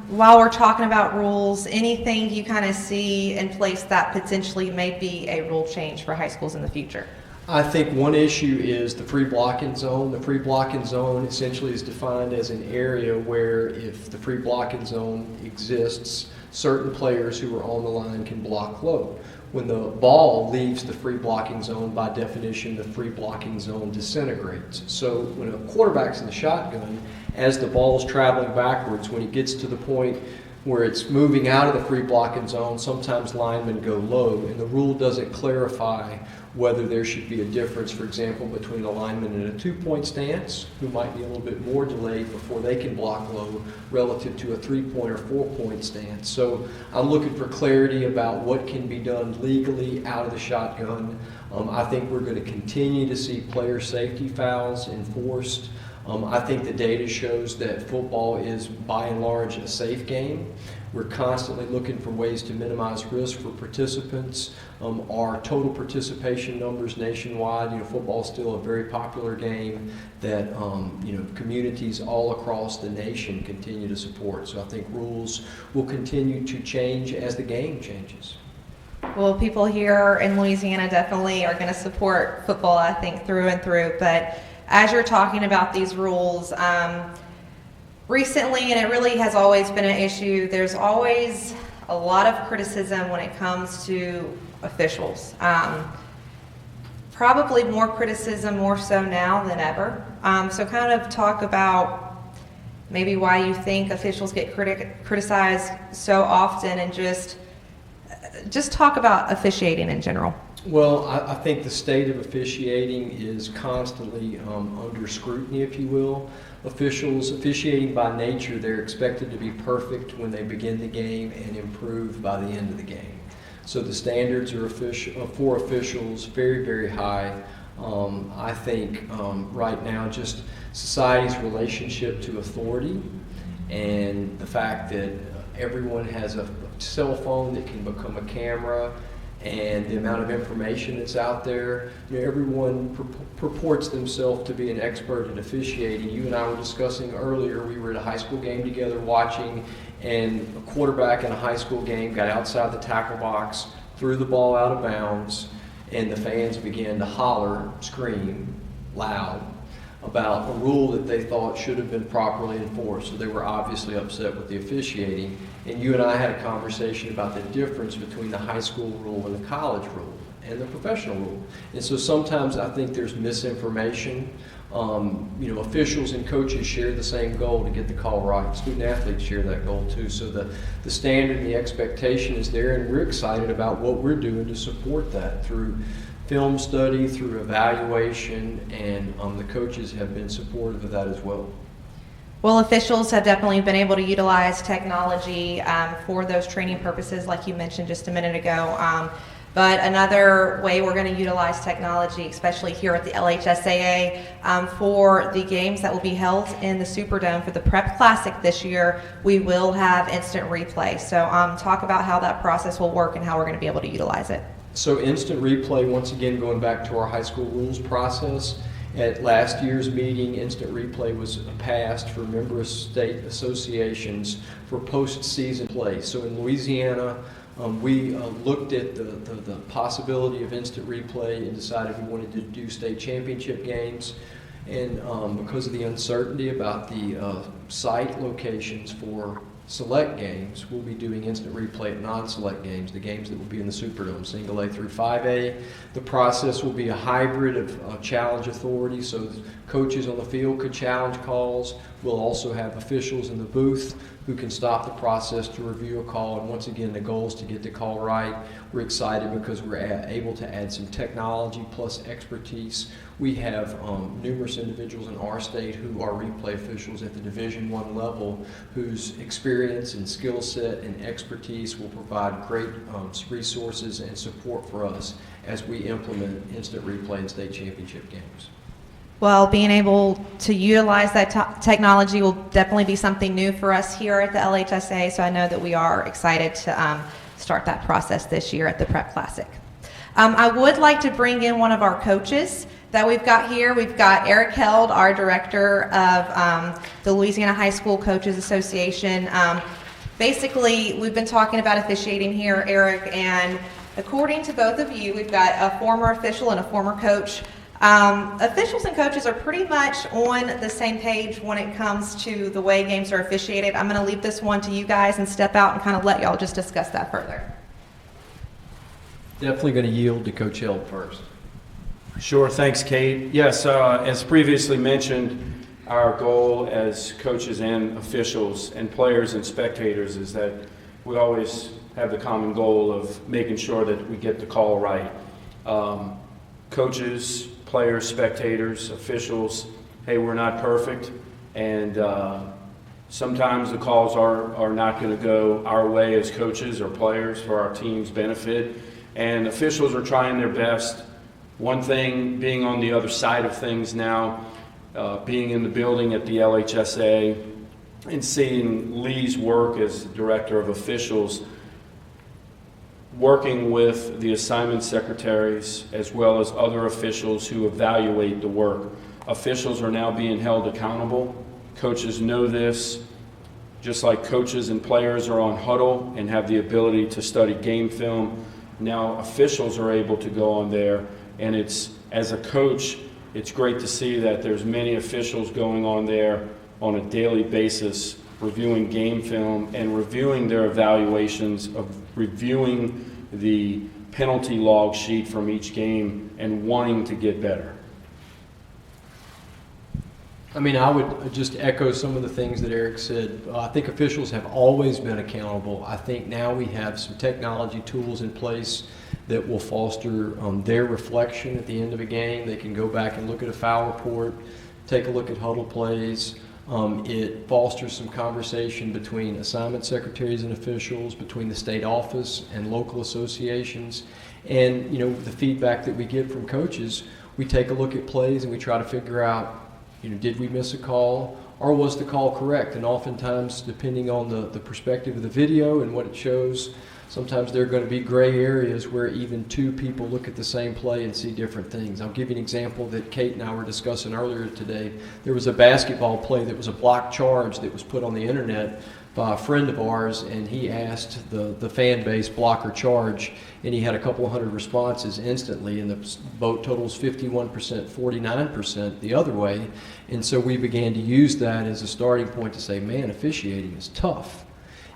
While we're talking about rules, anything you kind of see in place that potentially may be a rule change for high schools in the future? I think one issue is the free blocking zone. The free blocking zone essentially is defined as an area where if the free blocking zone exists, certain players who are on the line can block low. When the ball leaves the free blocking zone, by definition, the free blocking zone disintegrates. So when a quarterback's in the shotgun, as the ball is traveling backwards, when it gets to the point where it's moving out of the free blocking zone, sometimes linemen go low, and the rule doesn't clarify whether there should be a difference, for example, between a lineman in a 2-point stance, who might be a little bit more delayed before they can block low, relative to a 3-point or 4-point stance. So I'm looking for clarity about what can be done legally out of the shotgun. I think we're going to continue to see player safety fouls enforced. I think the data shows that football is, by and large, a safe game. We're constantly looking for ways to minimize risk for participants. Our total participation numbers nationwide, football is still a very popular game that, communities all across the nation continue to support. So I think rules will continue to change as the game changes. Well, people here in Louisiana definitely are going to support football, I think, through and through. But as you're talking about these rules, recently, and it really has always been an issue, there's always a lot of criticism when it comes to officials. Probably more criticism, more so now than ever. So kind of talk about maybe why you think officials get criticized so often, and just talk about officiating in general. Well, I think the state of officiating is constantly under scrutiny, if you will. Officials officiating by nature, they're expected to be perfect when they begin the game and improve by the end of the game. So the standards are for officials very, very high. I think right now just society's relationship to authority and the fact that everyone has a cell phone that can become a camera, and the amount of information that's out there. Everyone purports themselves to be an expert in officiating. You and I were discussing earlier, we were at a high school game together watching, and a quarterback in a high school game got outside the tackle box, threw the ball out of bounds, and the fans began to holler, scream loud about a rule that they thought should have been properly enforced. So they were obviously upset with the officiating. And you and I had a conversation about the difference between the high school rule and the college rule and the professional rule. And so sometimes I think there's misinformation. Officials and coaches share the same goal to get the call right. Student athletes share that goal too. So the standard and the expectation is there, and we're excited about what we're doing to support that through film study, through evaluation, and the coaches have been supportive of that as well. Well, officials have definitely been able to utilize technology for those training purposes, like you mentioned just a minute ago. But another way we're going to utilize technology, especially here at the LHSAA, for the games that will be held in the Superdome for the Prep Classic this year, we will have instant replay. So talk about how that process will work and how we're going to be able to utilize it. So instant replay, once again, going back to our high school rules process, at last year's meeting, instant replay was passed for member state associations for postseason play. So in Louisiana, we looked at the possibility of instant replay and decided we wanted to do state championship games. And because of the uncertainty about the site locations for select games, we'll be doing instant replay at non-select games, the games that will be in the Superdome, single A through 5A. The process will be a hybrid of challenge authority, so coaches on the field could challenge calls. We'll also have officials in the booth who can stop the process to review a call, and once again, the goal is to get the call right. We're excited because we're able to add some technology plus expertise. We have numerous individuals in our state who are replay officials at the Division I level whose experience and skill set and expertise will provide great resources and support for us as we implement instant replay in state championship games. Well, being able to utilize that technology will definitely be something new for us here at the LHSAA, so I know that we are excited to start that process this year at the Prep Classic. I would like to bring in one of our coaches that we've got here. We've got Eric Held, our director of the Louisiana High School Coaches Association. Basically, we've been talking about officiating here, Eric, and according to both of you, we've got a former official and a former coach. Officials and coaches are pretty much on the same page when it comes to the way games are officiated. I'm going to leave this one to you guys and step out and kind of let y'all just discuss that further. Definitely going to yield to Coach Held first. Sure, thanks, Kate. Yes, as previously mentioned, our goal as coaches and officials and players and spectators is that we always have the common goal of making sure that we get the call right. Coaches, players, spectators, officials, hey, we're not perfect, and sometimes the calls are not going to go our way as coaches or players for our team's benefit, and officials are trying their best. One thing, being on the other side of things now, being in the building at the LHSAA and seeing Lee's work as director of officials, working with the assignment secretaries as well as other officials who evaluate the work. Officials are now being held accountable. Coaches know this, just like coaches and players are on huddle and have the ability to study game film. Now officials are able to go on there, and it's, as a coach, it's great to see that there's many officials going on there on a daily basis, reviewing game film and reviewing their evaluations, of reviewing the penalty log sheet from each game and wanting to get better. I mean, I would just echo some of the things that Eric said. I think officials have always been accountable. I think now we have some technology tools in place that will foster their reflection at the end of a game. They can go back and look at a foul report, take a look at huddle plays. It fosters some conversation between assignment secretaries and officials, between the state office and local associations. And, you know, the feedback that we get from coaches, we take a look at plays and we try to figure out, you know, did we miss a call or was the call correct? And oftentimes, depending on the perspective of the video and what it shows, sometimes there are going to be gray areas where even two people look at the same play and see different things. I'll give you an example that Kate and I were discussing earlier today. There was a basketball play that was a block charge that was put on the internet by a friend of ours, and he asked the fan base block or charge, and he had a couple hundred responses instantly, and the vote totals 51%, 49% the other way. And so we began to use that as a starting point to say, man, officiating is tough.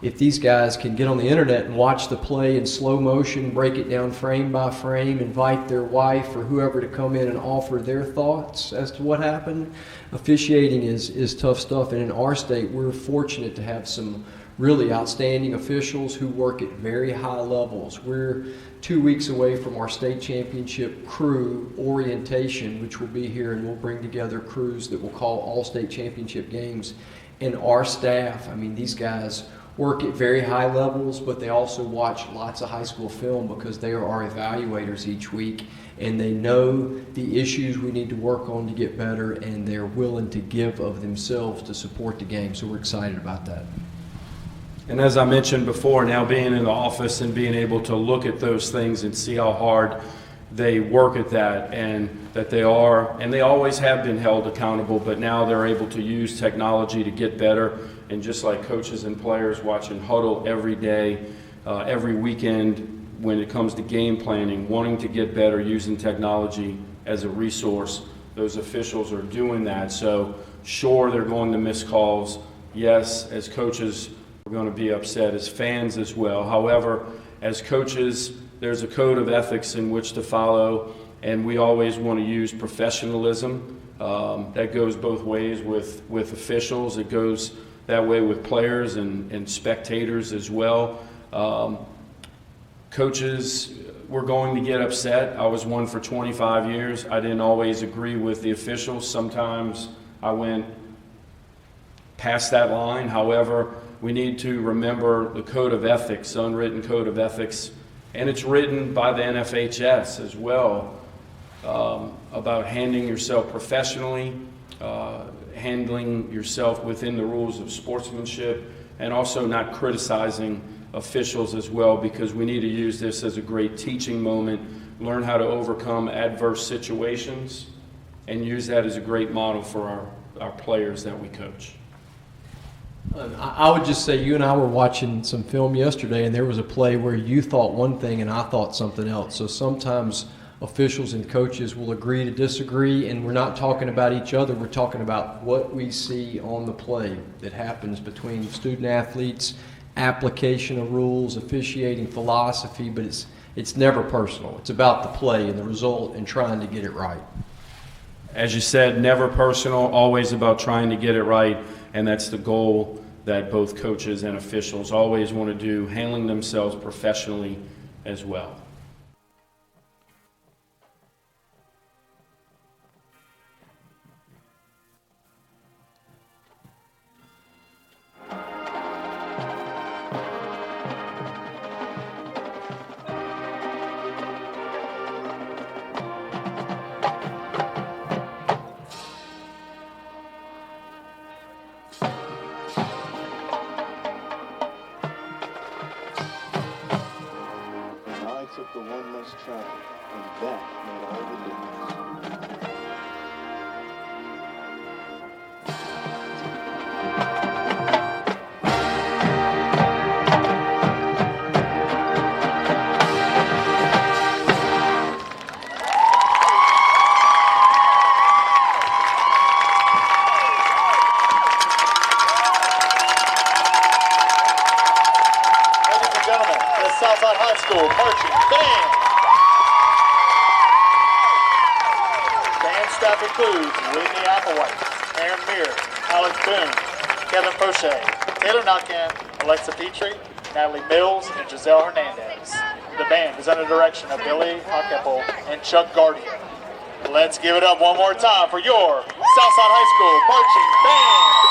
If these guys can get on the internet and watch the play in slow motion, break it down frame by frame, invite their wife or whoever to come in and offer their thoughts as to what happened, officiating is tough stuff. And in our state, we're fortunate to have some really outstanding officials who work at very high levels. We're 2 weeks away from our state championship crew orientation, which will be here, and we'll bring together crews that will call all state championship games. And our staff, I mean, these guys work at very high levels, but they also watch lots of high school film because they are our evaluators each week, and they know the issues we need to work on to get better, and they're willing to give of themselves to support the game. So we're excited about that. And as I mentioned before, now being in the office and being able to look at those things and see how hard they work at that, and that they are, and they always have been held accountable, but now they're able to use technology to get better. And just like coaches and players watching huddle every day, every weekend when it comes to game planning, wanting to get better using technology as a resource, those officials are doing that. So sure, they're going to miss calls. Yes, as coaches, we're going to be upset, as fans as well. However, as coaches, there's a code of ethics in which to follow, and we always want to use professionalism. That goes both ways with officials. It goes that way with players and spectators as well. Coaches, we're going to get upset. I was one for 25 years. I didn't always agree with the officials. Sometimes I went past that line. However, we need to remember the code of ethics, unwritten code of ethics, and it's written by the NFHS as well, about handling yourself professionally, handling yourself within the rules of sportsmanship, and also not criticizing officials as well, because we need to use this as a great teaching moment, learn how to overcome adverse situations, and use that as a great model for our players that we coach. I would just say you and I were watching some film yesterday, and there was a play where you thought one thing and I thought something else. So sometimes officials and coaches will agree to disagree, and we're not talking about each other. We're talking about what we see on the play that happens between student athletes, application of rules, officiating philosophy, but it's never personal. It's about the play and the result and trying to get it right. As you said, never personal, always about trying to get it right, and that's the goal that both coaches and officials always want to do, handling themselves professionally as well. Took the one less travel, and that made all the difference. Ladies and gentlemen, the Southside High School marching band. Band staff includes Whitney Applewhite, Aaron Meir, Alex Boone, Kevin Poche, Taylor Knockan, Alexa Petrie, Natalie Mills, and Giselle Hernandez. The band is under the direction of Billy Hockeppel and Chuck Guardian. Let's give it up one more time for your Southside High School marching band.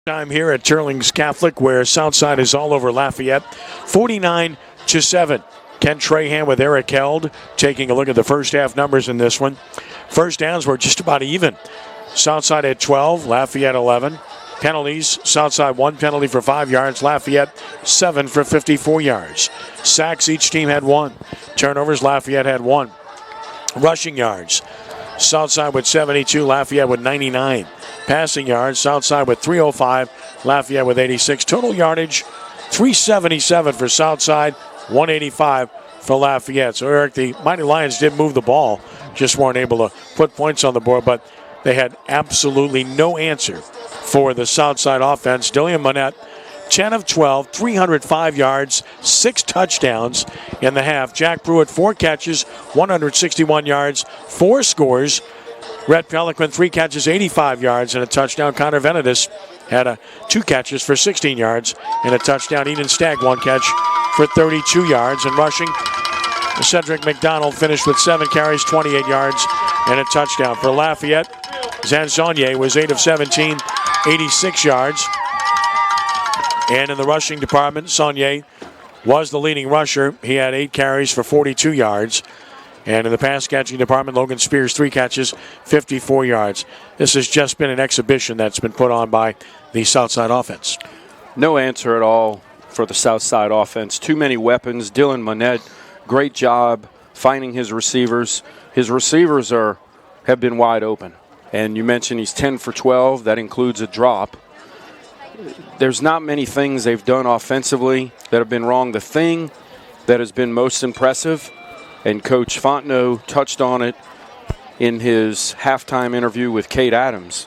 Time here at Turling's Catholic, where Southside is all over Lafayette, 49-7. Ken Trahan with Eric Held taking a look at the first half numbers in this one. First downs were just about even. Southside had 12, Lafayette 11. Penalties, Southside 1 penalty for 5 yards, Lafayette 7 for 54 yards. Sacks, each team had 1. Turnovers, Lafayette had 1. Rushing yards, Southside with 72, Lafayette with 99. Passing yards, Southside with 305, Lafayette with 86. Total yardage, 377 for Southside, 185 for Lafayette. So, Eric, the Mighty Lions did move the ball, just weren't able to put points on the board, but they had absolutely no answer for the Southside offense. Dillian Monette, 10 of 12, 305 yards, 6 touchdowns in the half. Jack Pruitt, 4 catches, 161 yards, 4 scores. Rhett Pelican, 3 catches, 85 yards, and a touchdown. Connor Venedis had 2 catches for 16 yards and a touchdown. Eden Stagg, 1 catch for 32 yards. And rushing, Cedric McDonald finished with 7 carries, 28 yards, and a touchdown. For Lafayette, Zanzonier was 8 of 17, 86 yards. And in the rushing department, Saunier was the leading rusher. He had 8 carries for 42 yards. And in the pass-catching department, Logan Spears, 3 catches, 54 yards. This has just been an exhibition that's been put on by the Southside offense. No answer at all for the Southside offense. Too many weapons. Dylan Monette, great job finding his receivers. His receivers have been wide open. And you mentioned he's 10 for 12. That includes a drop. There's not many things they've done offensively that have been wrong. The thing that has been most impressive, and Coach Fontenot touched on it in his halftime interview with Kate Adams,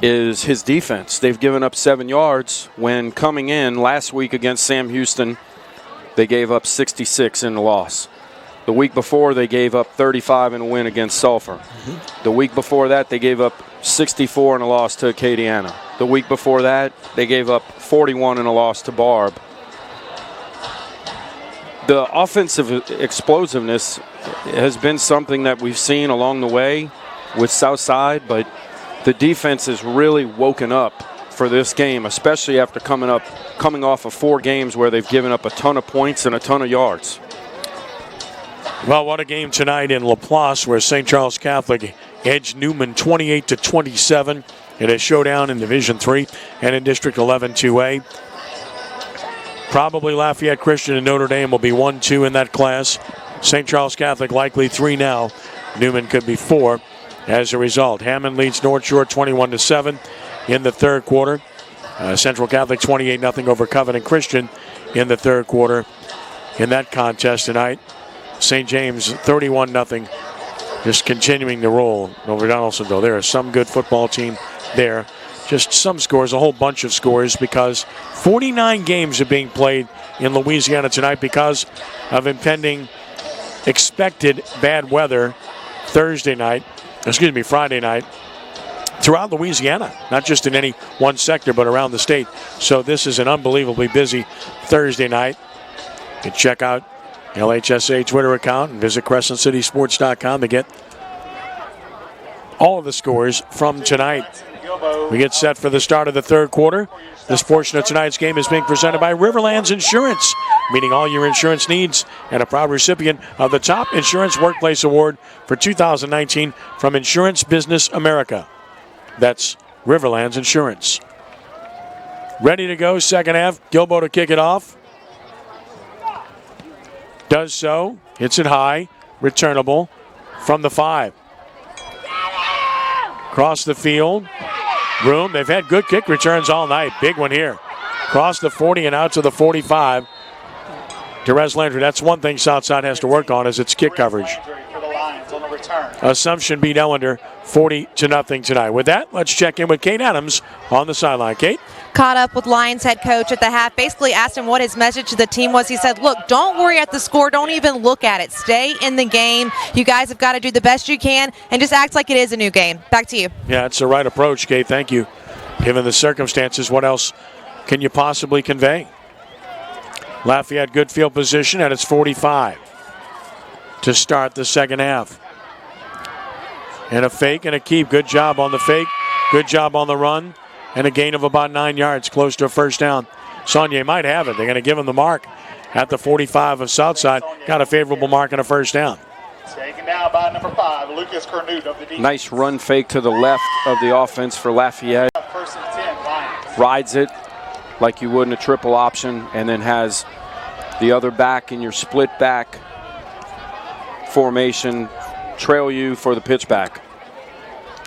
is his defense. They've given up 7 yards when coming in last week against Sam Houston, they gave up 66 in the loss. The week before, they gave up 35 in a win against Sulphur. The week before that, they gave up 64 in a loss to Acadiana. The week before that, they gave up 41 in a loss to Barb. The offensive explosiveness has been something that we've seen along the way with Southside, but the defense has really woken up for this game, especially after coming off of 4 games where they've given up a ton of points and a ton of yards. Well, what a game tonight in Laplace, where St. Charles Catholic edged Newman 28-27 in a showdown in Division III and in District 11 2A. Probably Lafayette Christian and Notre Dame will be 1-2 in that class. St. Charles Catholic likely 3 now. Newman could be 4 as a result. Hammond leads North Shore 21-7 in the third quarter. Central Catholic 28-0 over Covenant Christian in the third quarter in that contest tonight. St. James 31-0, just continuing to roll over Donaldsonville. There is some good football team there. Just some scores, a whole bunch of scores, because 49 games are being played in Louisiana tonight because of impending expected bad weather Friday night, throughout Louisiana, not just in any one sector, but around the state. So this is an unbelievably busy Thursday night. You can check out LHSAA Twitter account and visit CrescentCitySports.com to get all of the scores from tonight. We get set for the start of the third quarter. This portion of tonight's game is being presented by Riverlands Insurance, meeting all your insurance needs, and a proud recipient of the Top Insurance Workplace Award for 2019 from Insurance Business America. That's Riverlands Insurance. Ready to go, second half. Gilbo to kick it off. Does so. Hits it high. Returnable from the 5. Across the field. Room. They've had good kick returns all night. Big one here. Across the 40 and out to the 45. Therese Landry. That's one thing Southside has to work on, is its kick coverage. Assumption beat Ellender 40-0 tonight. With that, let's check in with Kate Adams on the sideline. Kate? Caught up with Lions head coach at the half, basically asked him what his message to the team was. He said, look, don't worry at the score. Don't even look at it. Stay in the game. You guys have got to do the best you can and just act like it is a new game. Back to you. Yeah, it's the right approach, Kate. Thank you. Given the circumstances, what else can you possibly convey? Lafayette good field position at its 45 to start the second half. And a fake and a keep. Good job on the fake. Good job on the run. and a gain of about 9 yards, close to a first down. Saunier might have it. They're going to give him the mark at the 45 of Southside. Got a favorable mark and a first down. Taken down by number 5, Lucas Cornute of the defense. Nice run fake to the left of the offense for Lafayette. First and 10, Lions. Rides it like you would in a triple option, and then has the other back in your split back formation trail you for the pitch back.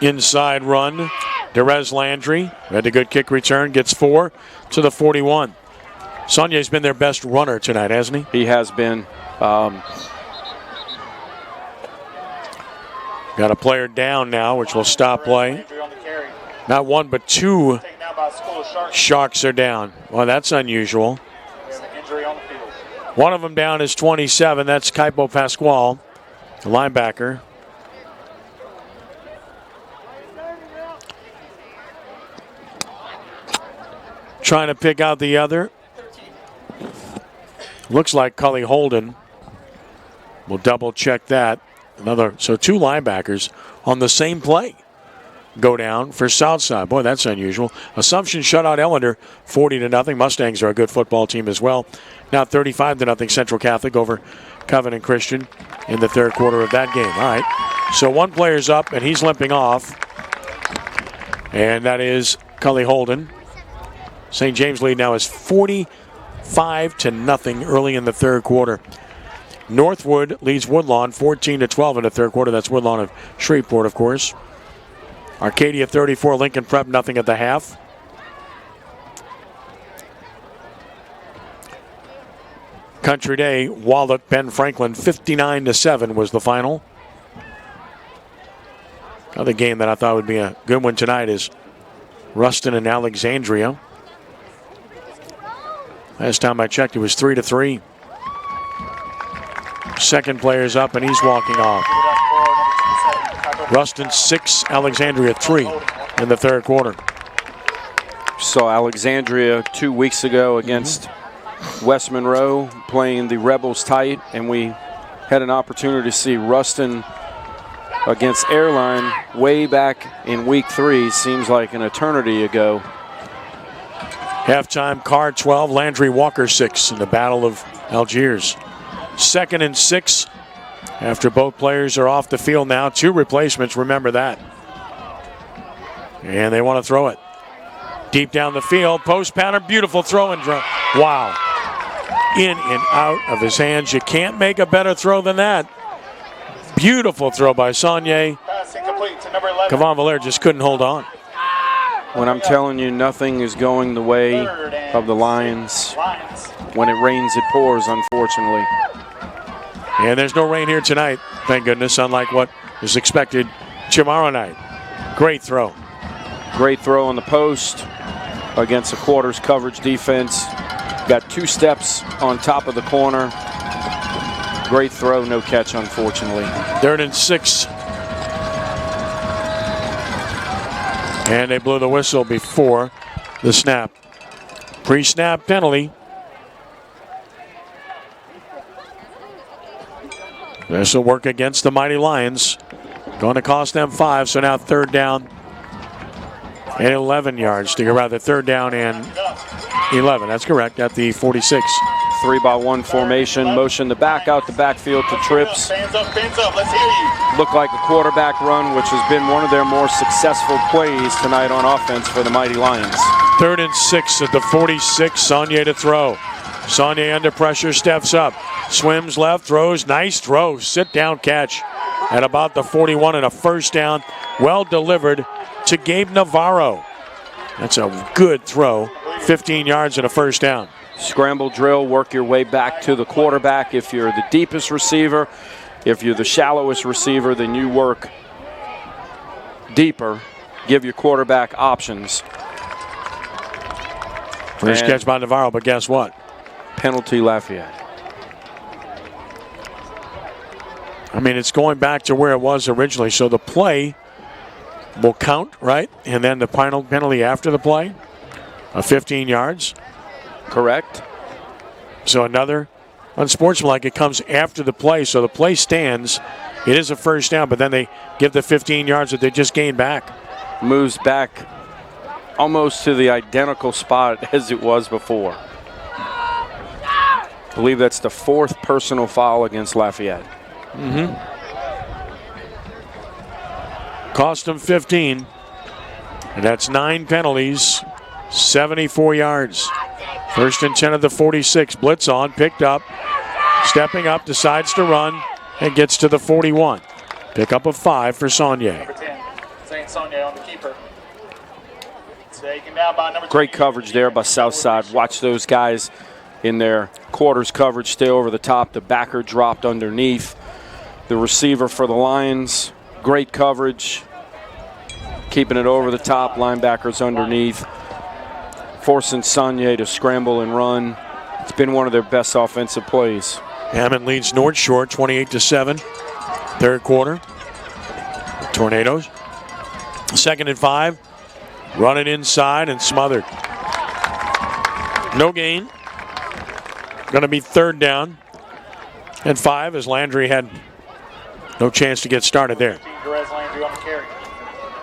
Inside run. Derez Landry had a good kick return, gets 4 to the 41. Saunier's been their best runner tonight, hasn't he? He has been. Got a player down now, which will stop play. Landry on the carry. Not one, but 2 Taken down by School of Sharks. Sharks are down. Well, that's unusual. We have an injury on the field. One of them down is 27. That's Kaipo Pasquale, the linebacker. Trying to pick out the other. Looks like Cully Holden. We'll double check that. So 2 linebackers on the same play go down for Southside. Boy, that's unusual. Assumption shut out Ellender 40-0. Mustangs are a good football team as well. Now 35-0 Central Catholic over Covenant Christian in the third quarter of that game. All right. So one player's up and he's limping off. And that is Cully Holden. St. James lead now is 45-0 early in the third quarter. Northwood leads Woodlawn 14-12 in the third quarter. That's Woodlawn of Shreveport, of course. Arcadia 34, Lincoln Prep nothing at the half. Country Day, Wallet, Ben Franklin 59-7 was the final. Another game that I thought would be a good one tonight is Ruston and Alexandria. Last time I checked, it was 3-3. Second player's up, and he's walking off. Ruston 6, Alexandria 3 in the third quarter. Saw Alexandria 2 weeks ago against West Monroe playing the Rebels tight, and we had an opportunity to see Ruston against Airline way back in week 3. Seems like an eternity ago. Halftime, Carr 12, Landry Walker 6 in the Battle of Algiers. 2nd and 6 after both players are off the field now. 2 replacements, remember that. And they want to throw it. Deep down the field, post pattern, beautiful throw and draw. Wow. In and out of his hands. You can't make a better throw than that. Beautiful throw by Saunier. Pass incomplete to number 11. Kavon Valère just couldn't hold on. When I'm telling you nothing is going the way of the Lions, when it rains, it pours, unfortunately. And there's no rain here tonight, thank goodness, unlike what is expected tomorrow night. Great throw. Great throw on the post against the quarters coverage defense. Got 2 steps on top of the corner. Great throw, no catch, unfortunately. 3rd and 6. And they blew the whistle before the snap. Pre-snap penalty. This will work against the Mighty Lions. Going to cost them 5, so now 3rd down and 11 yards. Or rather, 3rd down and 11. That's correct, at the 46. 3-by-1 formation, motion the back out the backfield to trips. Fans up, let's hear you. Looked like a quarterback run, which has been one of their more successful plays tonight on offense for the Mighty Lions. 3rd and 6 at the 46. Saunier to throw. Saunier under pressure, steps up. Swims left, throws, nice throw. Sit down catch at about the 41 and a first down. Well delivered to Gabe Navarro. That's a good throw. 15 yards and a first down. Scramble drill, work your way back to the quarterback. If you're the deepest receiver, if you're the shallowest receiver, then you work deeper. Give your quarterback options. First catch by Navarro, but guess what? Penalty Lafayette. I mean, it's going back to where it was originally, so the play will count, right? And then the final penalty after the play of 15 yards. Correct. So another unsportsmanlike. It comes after the play, so the play stands. It is a first down, but then they give the 15 yards that they just gained back. Moves back almost to the identical spot as it was before. I believe that's the 4th personal foul against Lafayette. Cost them 15. And that's 9 penalties, 74 yards. 1st and 10 of the 46. Blitz on, picked up. Stepping up, decides to run, and gets to the 41. Pick up of 5 for Saunier. Number 10, Zane Saunier on the keeper. Taken down by number Great coverage there by Southside. Watch those guys in their quarters coverage stay over the top. The backer dropped underneath. The receiver for the Lions, great coverage. Keeping it over the top, linebackers underneath. Forcing Saunier to scramble and run. It's been one of their best offensive plays. Hammond leads North Shore 28-7. 3rd quarter. Tornadoes. 2nd and 5. Running inside and smothered. No gain. Going to be 3rd down and 5 as Landry had no chance to get started there. Landry on the carry.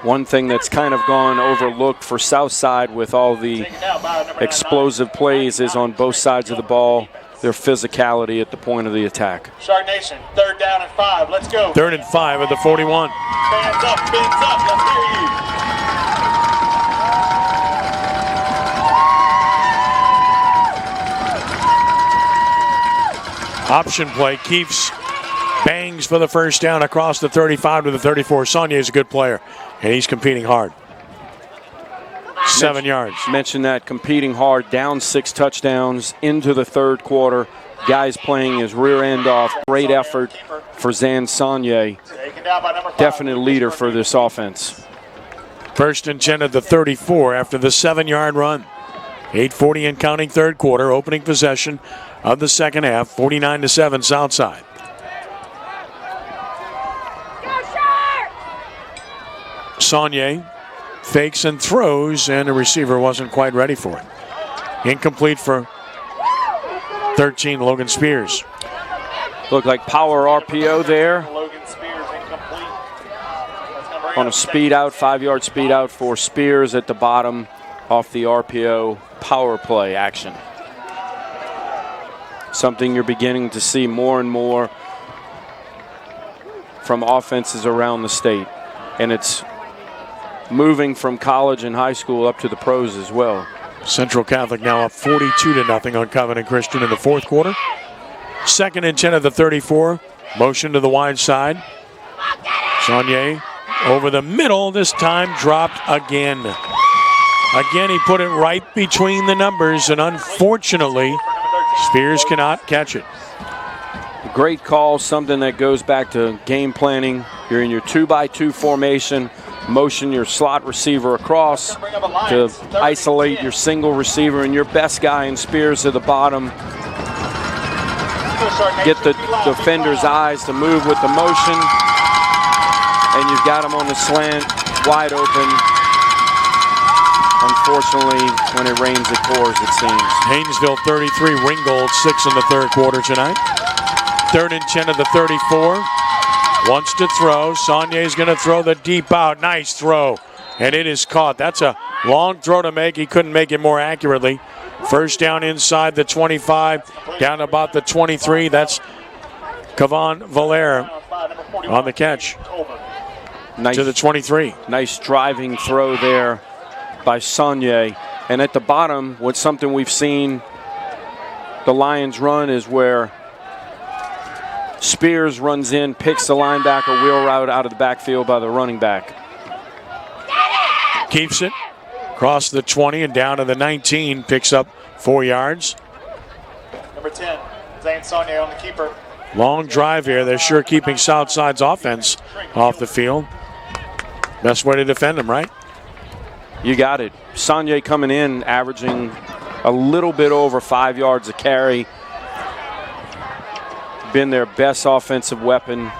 One thing that's kind of gone overlooked for Southside with all the explosive plays is on both sides of the ball, their physicality at the point of the attack. Shark Nation, 3rd down and 5. Let's go. 3rd and 5 at the 41. Fans up, fins up. Let's hear you. Option play. Keeps bangs for the 1st down across the 35 to the 34. Saunier is a good player, and he's competing hard. 7 yards. Mentioned that, competing hard, down 6 touchdowns into the 3rd quarter. Guys playing his rear end off. Great effort for Zane Saunier. Definite leader for this offense. 1st and 10 at the 34 after the 7-yard run. 8:40 and counting 3rd quarter. Opening possession of the 2nd half. 49-7 Southside. Saunier fakes and throws, and the receiver wasn't quite ready for it. Incomplete for 13, Logan Spears. Looked like power RPO there. Logan Spears incomplete. On a speed out, 5-yard speed out for Spears at the bottom off the RPO power play action. Something you're beginning to see more and more from offenses around the state. And it's moving from college and high school up to the pros as well. Central Catholic now up 42-0 on Covenant Christian in the 4th quarter. 2nd and 10 of the 34. Motion to the wide side. Saunier over the middle, this time dropped again. Again, he put it right between the numbers, and unfortunately, Spears cannot catch it. Great call, something that goes back to game planning. You're in your 2-by-2 formation. Motion your slot receiver across to isolate your single receiver and your best guy in Spears at the bottom. Get the defender's eyes to move with the motion, and you've got him on the slant, wide open. Unfortunately, when it rains, it pours, it seems. Haynesville 33, Ringgold 6 in the 3rd quarter tonight. 3rd and 10 of the 34. Wants to throw. Saunier's going to throw the deep out. Nice throw. And it is caught. That's a long throw to make. He couldn't make it more accurately. 1st down inside the 25, down about the 23. That's Kavan Valera on the catch Nice, to the 23. Nice driving throw there by Saunier. And at the bottom, what's something we've seen the Lions run is where Spears runs in, picks the linebacker wheel route out of the backfield by the running back. Keeps it across the 20 and down to the 19. Picks up 4 yards. Number 10, Zane Saunier on the keeper. Long drive here. They're sure keeping Southside's offense off the field. Best way to defend them, right? You got it. Saunier coming in, averaging a little bit over 5 yards a carry. Been their best offensive weapon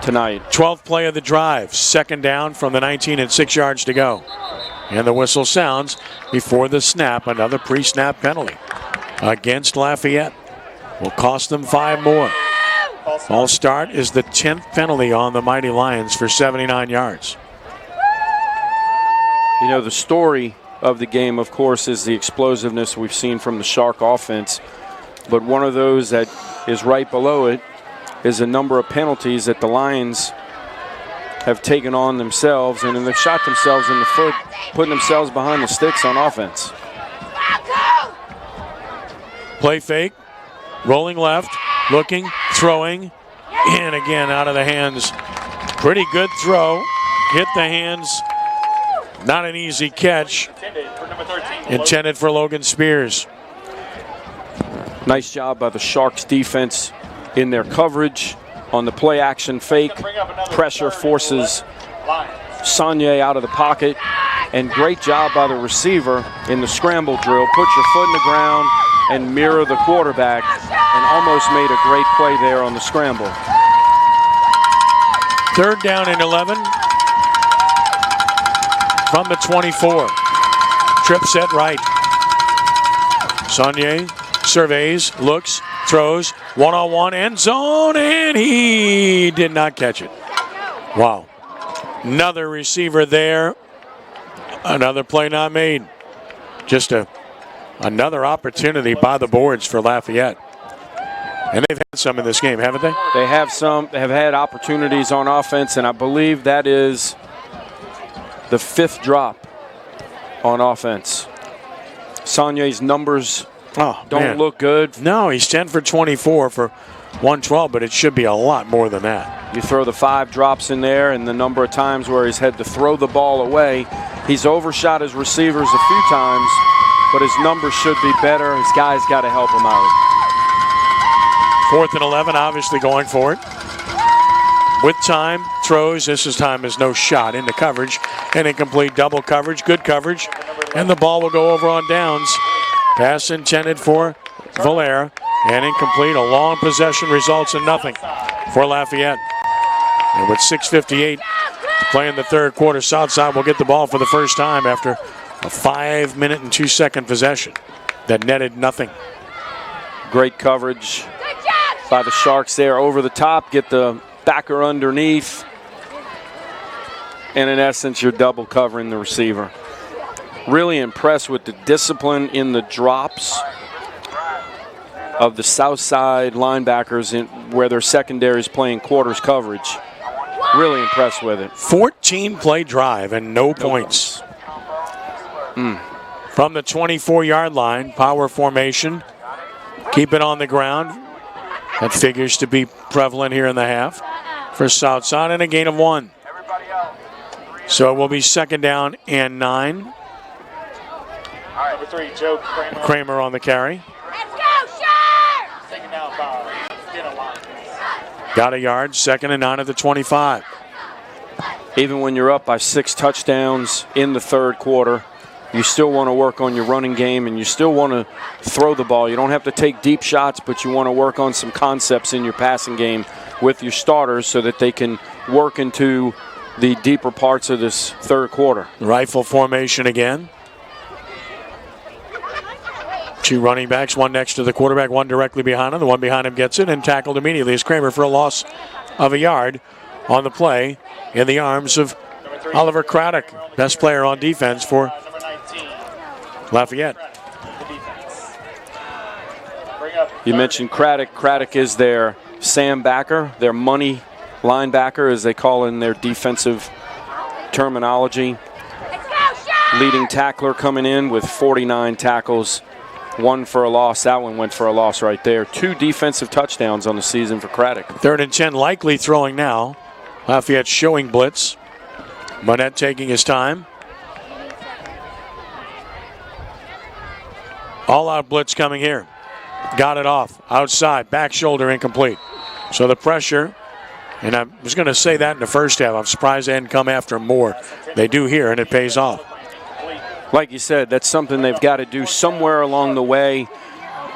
tonight. 12th play of the drive. 2nd down from the 19 and 6 yards to go. And the whistle sounds before the snap. Another pre-snap penalty against Lafayette. Will cost them 5 more. False start is the 10th penalty on the Mighty Lions for 79 yards. You know, the story of the game, of course, is the explosiveness we've seen from the Shark offense. But one of those that is right below it is a number of penalties that the Lions have taken on themselves, and then they've shot themselves in the foot, putting themselves behind the sticks on offense. Play fake, rolling left, looking, throwing, and again out of the hands. Pretty good throw, hit the hands. Not an easy catch. Intended for Logan Spears. Nice job by the Sharks defense in their coverage on the play action fake. Pressure forces Saunier out of the pocket. And great job by the receiver in the scramble drill. Put your foot in the ground and mirror the quarterback, and almost made a great play there on the scramble. 3rd down and 11 from the 24. Trip set right. Saunier surveys, looks, throws, one-on-one end zone, and he did not catch it. Wow. Another receiver there. Another play not made. Just another opportunity by the boards for Lafayette. And they've had some in this game, haven't they? They have some. They have had opportunities on offense, and I believe that is the 5th drop on offense. Saunier's numbers don't look good. No, he's 10 for 24 for 112, but it should be a lot more than that. You throw the 5 drops in there and the number of times where he's had to throw the ball away. He's overshot his receivers a few times, but his numbers should be better. His guys got to help him out. 4th and 11, obviously going for it. With time, throws. This time is no shot into coverage. And incomplete, double coverage, good coverage. And the ball will go over on downs. Pass intended for Valera. And incomplete, a long possession results in nothing for Lafayette. And with 6:58 to play in the 3rd quarter, Southside will get the ball for the first time after a 5-minute and 2-second possession that netted nothing. Great coverage by the Sharks there over the top, get the backer underneath, and in essence you're double covering the receiver. Really impressed with the discipline in the drops of the Southside linebackers where their secondary is playing quarters coverage. Really impressed with it. 14-play drive and no points. From the 24-yard line, power formation. Keep it on the ground. That figures to be prevalent here in the half for Southside, and a gain of 1. So it will be 2nd down and 9. Number 3, Joe Kramer. Kramer on the carry. Let's go, Sharks! Taken down by Dino Lyons. Got a yard, 2nd and 9 at the 25. Even when you're up by 6 touchdowns in the 3rd quarter, you still want to work on your running game, and you still want to throw the ball. You don't have to take deep shots, but you want to work on some concepts in your passing game with your starters so that they can work into the deeper parts of this 3rd quarter. Rifle formation again. 2 running backs, one next to the quarterback, one directly behind him. The one behind him gets it and tackled immediately as Kramer for a loss of a yard on the play in the arms of Oliver Craddock, best player on defense for Lafayette. You mentioned Craddock. Craddock is their Sam backer, their money linebacker, as they call in their defensive terminology. Leading tackler coming in with 49 tackles, 1 for a loss. That one went for a loss right there. 2 defensive touchdowns on the season for Craddock. 3rd and 10, likely throwing now. Lafayette showing blitz. Monette taking his time. All-out blitz coming here. Got it off. Outside. Back shoulder incomplete. So the pressure, and I was going to say that in the first half. I'm surprised they hadn't come after him more. They do here, and it pays off. Like you said, that's something they've got to do somewhere along the way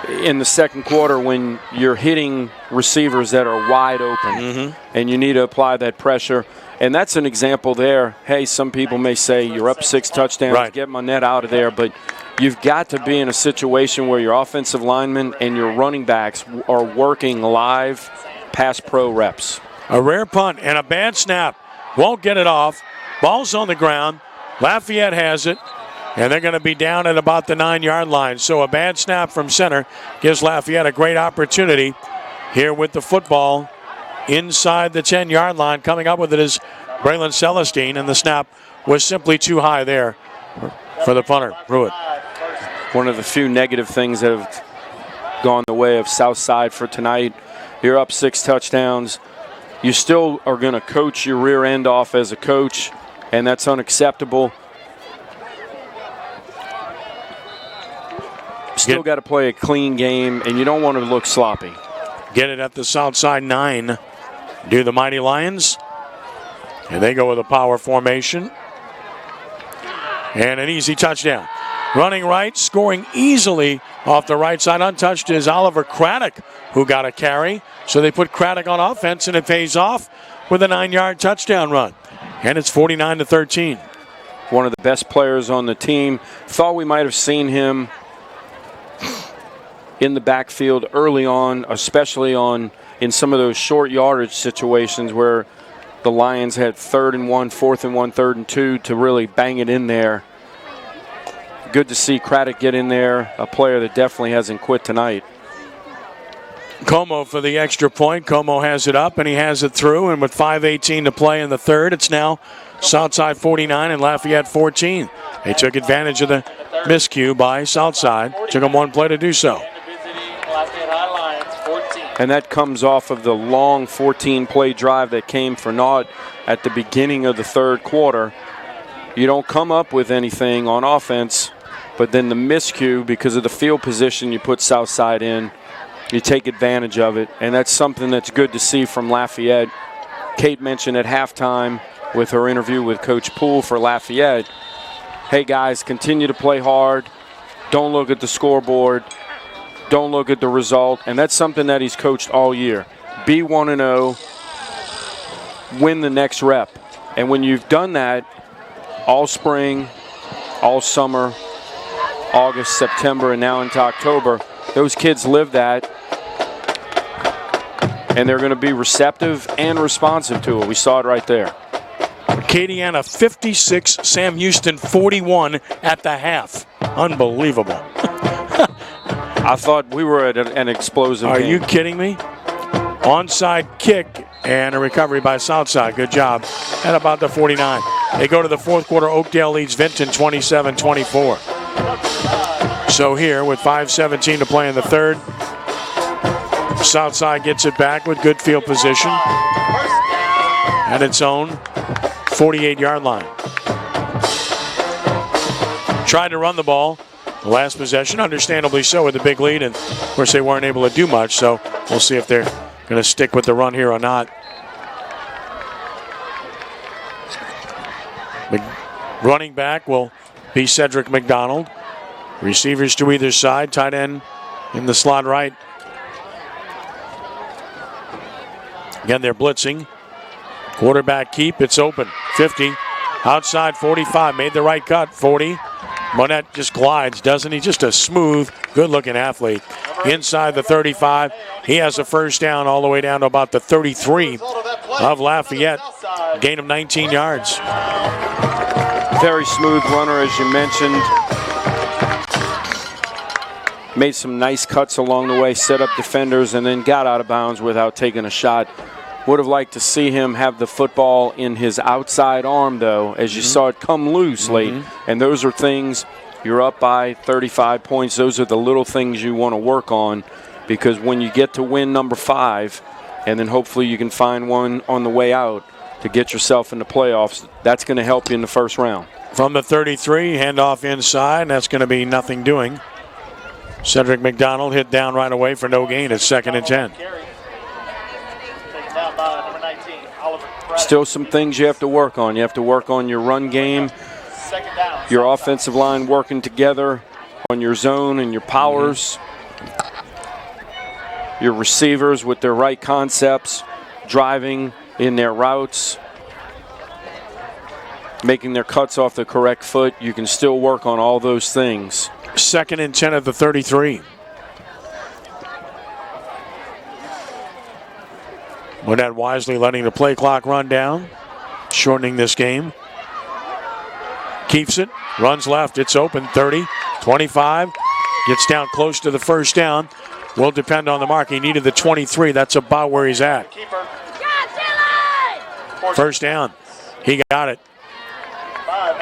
in the 2nd quarter when you're hitting receivers that are wide open, and you need to apply that pressure. And that's an example there. Hey, some people may say you're up 6 touchdowns, get Monette out of there, but you've got to be in a situation where your offensive linemen and your running backs are working live pass pro reps. A rare punt and a bad snap. Won't get it off. Ball's on the ground. Lafayette has it, and they're going to be down at about the 9-yard line. So a bad snap from center gives Lafayette a great opportunity here with the football inside the 10-yard line. Coming up with it is Braylon Celestine, and the snap was simply too high there for the punter, Pruitt. One of the few negative things that have gone the way of Southside for tonight. You're up 6 touchdowns. You still are going to coach your rear end off as a coach, and that's unacceptable. Still got to play a clean game, and you don't want to look sloppy. Get it at the Southside 9. Do the Mighty Lions. And they go with a power formation. And an easy touchdown. Running right, scoring easily off the right side. Untouched is Oliver Craddock, who got a carry. So they put Craddock on offense, and it pays off with a 9-yard touchdown run. And it's 49-13. One of the best players on the team. Thought we might have seen him in the backfield early on, especially in some of those short yardage situations where the Lions had 3rd and 1, 4th and 1, 3rd and 2 to really bang it in there. Good to see Craddock get in there, a player that definitely hasn't quit tonight. Como for the extra point. Como has it up, and he has it through. And with 5:18 to play in the third, it's now Southside 49 and Lafayette 14. They took advantage of the miscue by Southside. Took them one play to do so. And that comes off of the long 14-play drive that came for naught at the beginning of the third quarter. You don't come up with anything on offense, but then the miscue, because of the field position you put Southside in, you take advantage of it, and that's something that's good to see from Lafayette. Kate mentioned at halftime with her interview with Coach Poole for Lafayette, hey guys, continue to play hard. Don't look at the scoreboard. Don't look at the result. And that's something that he's coached all year. Be 1-0, win the next rep. And when you've done that all spring, all summer, August, September, and now into October, those kids live that. And they're going to be receptive and responsive to it. We saw it right there. Acadiana 56, Sam Houston 41 at the half. Unbelievable. I thought we were at an explosive Are game. you kidding me? Onside kick and a recovery by Southside. Good job. At about the 49. They go to the fourth quarter. Oakdale leads Vinton 27-24. So here with 5:17 to play in the third, Southside gets it back with good field position at its own 48-yard line. Tried to run the ball. The last possession, understandably so, with the big lead, and of course they weren't able to do much, so we'll see if they're going to stick with the run here or not. Running back will be Cedric McDonald. Receivers to either side, tight end in the slot right. Again, they're blitzing. Quarterback keep, it's open. 50, outside 45, made the right cut, 40. Monette just glides, doesn't he? Just a smooth, good-looking athlete. Inside the 35, he has a first down all the way down to about the 33 of Lafayette. Gain of 19 yards. Very smooth runner, as you mentioned. Made some nice cuts along the way, set up defenders, and then got out of bounds without taking a shot. Would have liked to see him have the football in his outside arm, though, as you saw it come loose late. And those are things, you're up by 35 points. Those are the little things you want to work on, because when you get to win number 5, and then hopefully you can find one on the way out to get yourself in the playoffs, that's going to help you in the first round. From the 33, handoff inside, and that's going to be nothing doing. Cedric McDonald hit down right away for no gain. It's 2nd and 10. Still some things you have to work on. You have to work on your run game, your offensive line working together on your zone and your powers, your receivers with their right concepts, driving in their routes, making their cuts off the correct foot. You can still work on all those things. 2nd and 10 at the 33. Monette wisely letting the play clock run down, shortening this game. Keeps it, runs left, it's open, 30, 25, gets down close to the first down. Will depend on the mark. He needed the 23. That's about where he's at. First down. He got it.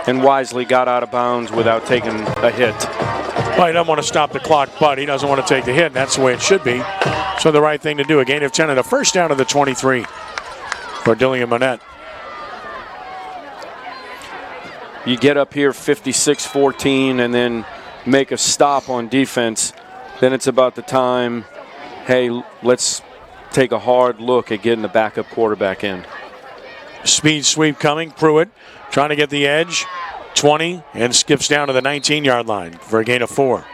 And wisely got out of bounds without taking a hit. Well, he doesn't want to stop the clock, but he doesn't want to take the hit, and that's the way it should be. So the right thing to do. A gain of 10 and a first down to the 23 for Dillian Monette. You get up here 56-14 and then make a stop on defense. Then it's about the time, hey, let's take a hard look at getting the backup quarterback in. Speed sweep coming. Pruitt trying to get the edge. 20 and skips down to the 19-yard line for a gain of 4.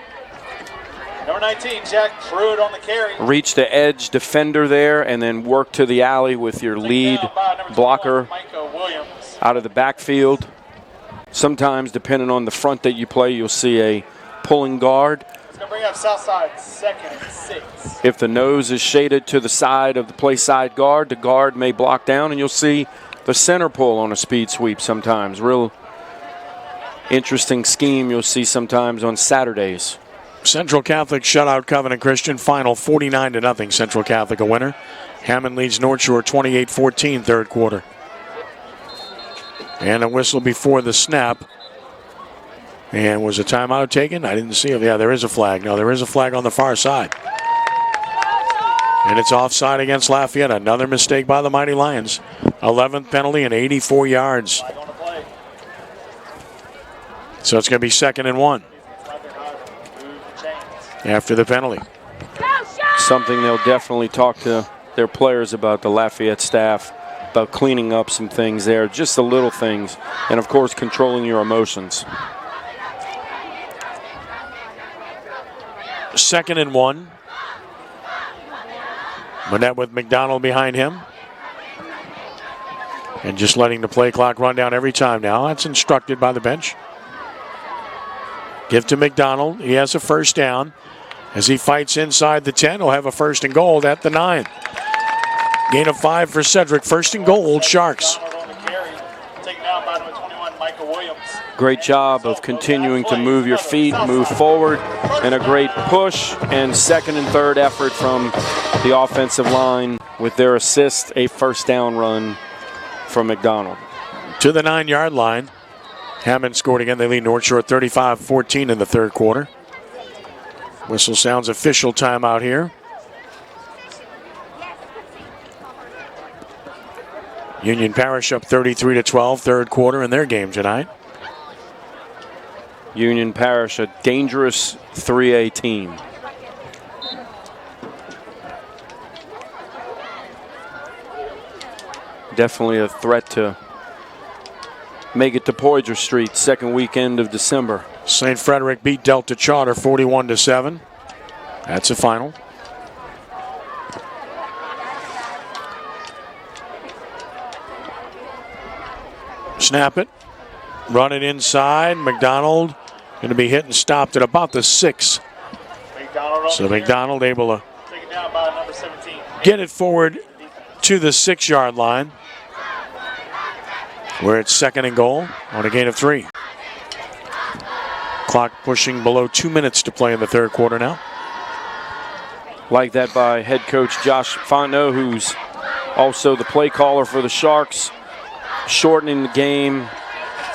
Number 19, Jack Pruitt on the carry. Reach the edge defender there and then work to the alley with your lead blocker out of the backfield. Sometimes, depending on the front that you play, you'll see a pulling guard. It's going to bring up Southside, 2nd and 6. If the nose is shaded to the side of the play side guard, the guard may block down, and you'll see the center pull on a speed sweep sometimes. Real interesting scheme you'll see sometimes on Saturdays. Central Catholic shut out Covenant Christian. Final 49-0. Central Catholic a winner. Hammond leads North Shore 28-14 third quarter. And a whistle before the snap. And was a timeout taken? I didn't see it. Yeah, there is a flag. No, there is a flag on the far side. And it's offside against Lafayette. Another mistake by the Mighty Lions. 11th penalty and 84 yards. So it's going to be 2nd and 1 after the penalty. Something they'll definitely talk to their players about, the Lafayette staff, about cleaning up some things there, just the little things, and of course controlling your emotions. 2nd and 1. Monette with McDonald behind him. And just letting the play clock run down every time now. That's instructed by the bench. Give to McDonald. He has a first down. As he fights inside the 10, he'll have a 1st and goal at the 9. Gain of 5 for Cedric. 1st and goal, Sharks. Great job of continuing to move your feet, move forward, and a great push and 2nd and 3rd effort from the offensive line with their assist, a first down run from McDonald. To the 9-yard line. Hammond scored again. They lead North Shore 35-14 in the third quarter. Whistle sounds official timeout here. Union Parish up 33-12 third quarter in their game tonight. Union Parish, a dangerous 3A team. Definitely a threat to make it to Poydras Street, second weekend of December. St. Frederick beat Delta Charter 41-7. That's a final. Snap it. Run it inside. McDonald going to be hit and stopped at about the 6. So McDonald able to get it forward to the 6-yard line, where it's 2nd and goal on a gain of 3. Clock pushing below 2 minutes to play in the third quarter now. Like that by head coach Josh Fontenot, who's also the play caller for the Sharks, shortening the game,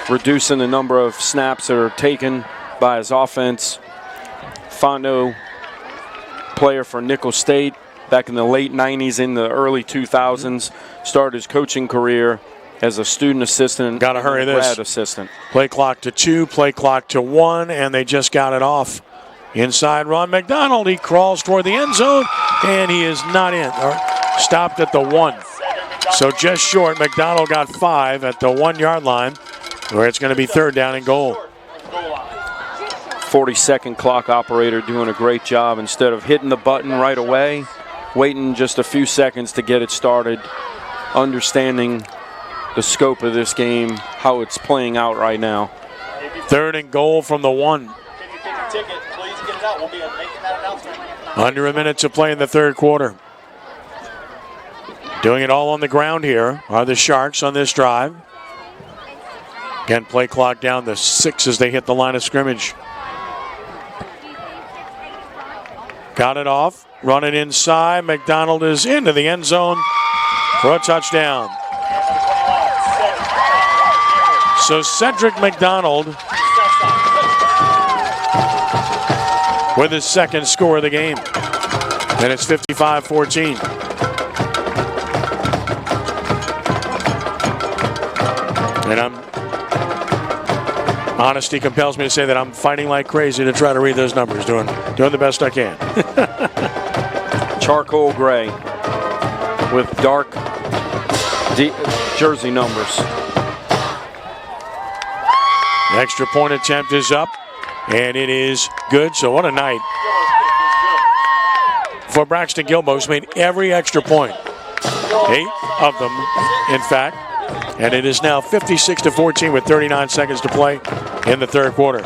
reducing the number of snaps that are taken by his offense. Fontenot, player for Nickel State back in the late 90s, in the early 2000s, started his coaching career as a student assistant. Got to hurry this. Grad assistant. Play clock to 2, play clock to 1, and they just got it off. Inside run, McDonald, he crawls toward the end zone, and he is not in, or stopped at the 1. So just short, McDonald got 5 at the 1-yard line, where it's going to be 3rd down and goal. 40-second clock operator doing a great job. Instead of hitting the button right away, waiting just a few seconds to get it started, understanding the scope of this game, how it's playing out right now. 3rd and goal from the 1. Under a minute to play in the third quarter. Doing it all on the ground here are the Sharks on this drive. Again, play clock down to 6 as they hit the line of scrimmage. Got it off, running inside. McDonald is into the end zone for a touchdown. So Cedric McDonald with his second score of the game. And it's 55-14. And honesty compels me to say that I'm fighting like crazy to try to read those numbers, doing the best I can. Charcoal gray with dark jersey numbers. The extra point attempt is up, and it is good. So what a night for Braxton Gilbo, who's made every extra point. 8 of them, in fact. And it is now 56-14 with 39 seconds to play in the third quarter.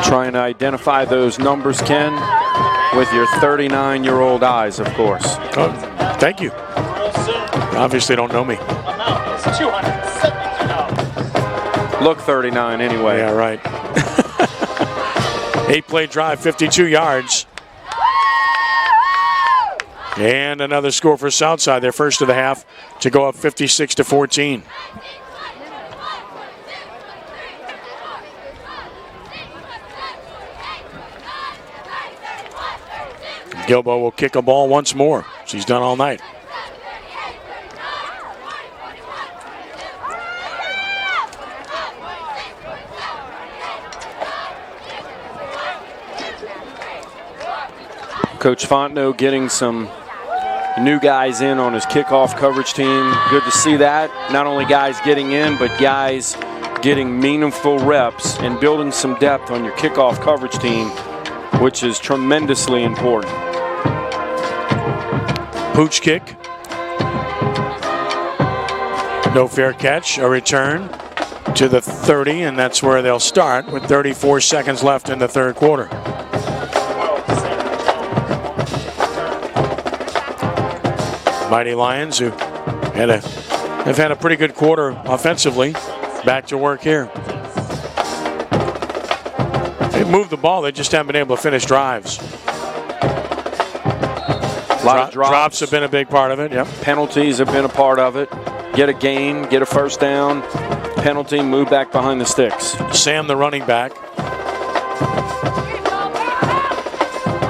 Trying to identify those numbers, Ken, with your 39-year-old eyes, of course. Oh, thank you. You obviously don't know me. Look 39 anyway. Yeah, right. 8-play drive, 52 yards. And another score for Southside, their first of the half, to go up 56-14. Gilbo will kick a ball once more. She's done all night. Coach Fontenot getting some new guys in on his kickoff coverage team. Good to see that. Not only guys getting in, but guys getting meaningful reps and building some depth on your kickoff coverage team, which is tremendously important. Pooch kick. No fair catch. A return to the 30, and that's where they'll start with 34 seconds left in the third quarter. Mighty Lions, who have had a pretty good quarter offensively, back to work here. They moved the ball, they just haven't been able to finish drives. A lot of drops have been a big part of it, yep. Penalties have been a part of it. Get a gain, get a first down, penalty, move back behind the sticks. Sam, the running back.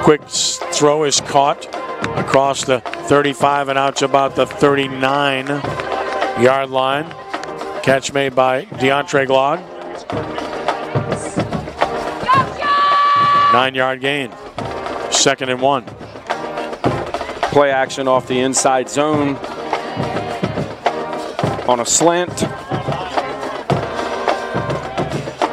Quick throw is caught across the 35 and out to about the 39-yard line. Catch made by DeAndre Glog. 9-yard gain. 2nd and 1. Play action off the inside zone on a slant.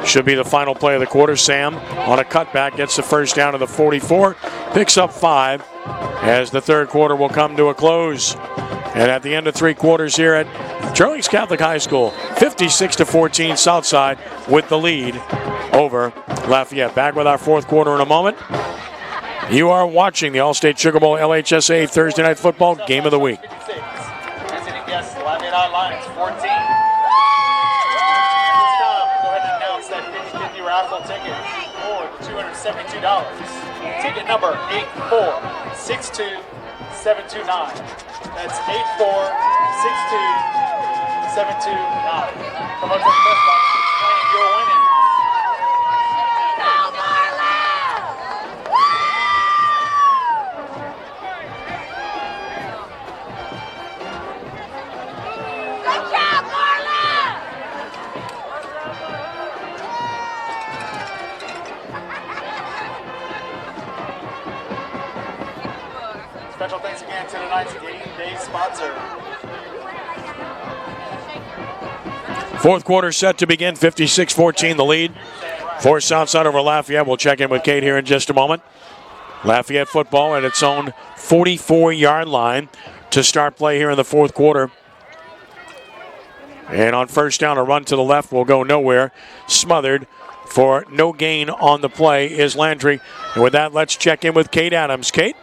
Should be the final play of the quarter. Sam on a cutback gets the first down to the 44. Picks up 5 as the third quarter will come to a close. And at the end of 3 quarters here at Sterling Catholic High School, 56-14 Southside with the lead over Lafayette. Back with our fourth quarter in a moment. You are watching the Allstate Sugar Bowl LHSAA Thursday Night Football Game of the Week. Visiting guests, Lafayette Lions 14. This time, go ahead and announce that 50-50 raffle ticket for the $272. Ticket number 8462729. That's 8462729. Come up to the press box to claim your winning. Special thanks again to tonight's game day sponsor. Fourth quarter set to begin, 56-14 the lead for Southside over Lafayette. We'll check in with Kate here in just a moment. Lafayette football at its own 44-yard line to start play here in the fourth quarter. And on first down, a run to the left will go nowhere. Smothered for no gain on the play is Landry. And with that, let's check in with Kate Adams. Kate?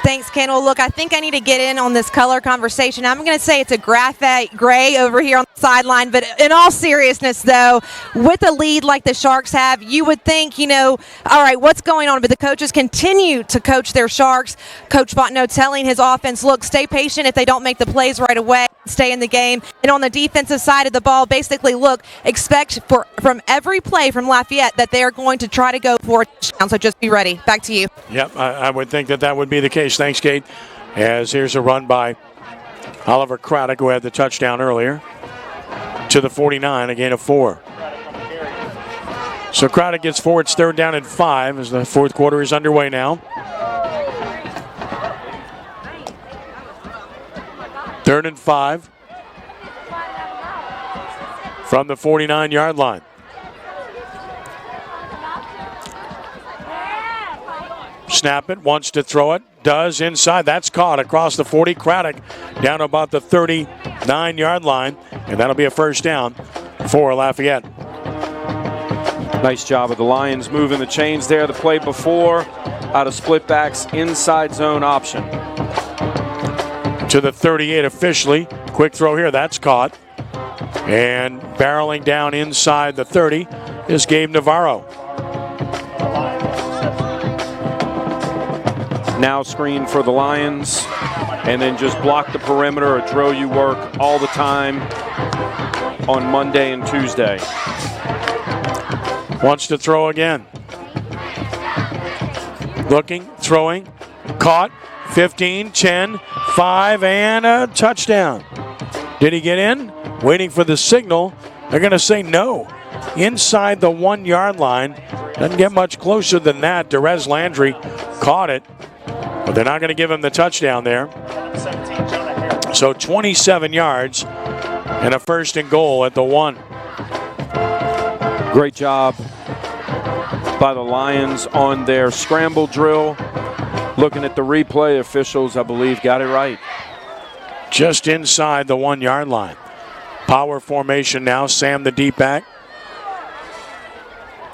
Thanks, Ken. Well, look, I think I need to get in on this color conversation. I'm going to say it's a graphite gray over here on the sideline, but in all seriousness, though, with a lead like the Sharks have, you would think, all right, what's going on? But the coaches continue to coach their Sharks. Coach Fontenot telling his offense, look, stay patient if they don't make the plays right away, stay in the game. And on the defensive side of the ball, basically, look, expect from every play from Lafayette that they are going to try to go for a touchdown, so just be ready. Back to you. Yep, I would think that would be the case. Thanks, Kate. As here's a run by Oliver Craddock, who had the touchdown earlier, to the 49, a gain of 4. So Craddock gets 4. It's 3rd down and 5 as the fourth quarter is underway now. 3rd and 5 from the 49-yard line. Snap it, wants to throw it, does inside. That's caught across the 40. Craddock down about the 39-yard line, and that'll be a first down for Lafayette. Nice job of the Lions moving the chains there. The play before, out of split backs, inside zone option. To the 38 officially. Quick throw here, that's caught. And barreling down inside the 30 is Gabe Navarro. Now screen for the Lions, and then just block the perimeter, a drill you work all the time on Monday and Tuesday. Wants to throw again. Looking, throwing, caught, 15, 10, 5, and a touchdown. Did he get in? Waiting for the signal. They're going to say no. Inside the 1-yard line. Doesn't get much closer than that. Derez Landry caught it. But they're not going to give him the touchdown there. So 27 yards and a 1st and goal at the 1. Great job by the Lions on their scramble drill. Looking at the replay, officials, I believe, got it right. Just inside the 1-yard line. Power formation now. Sam the deep back.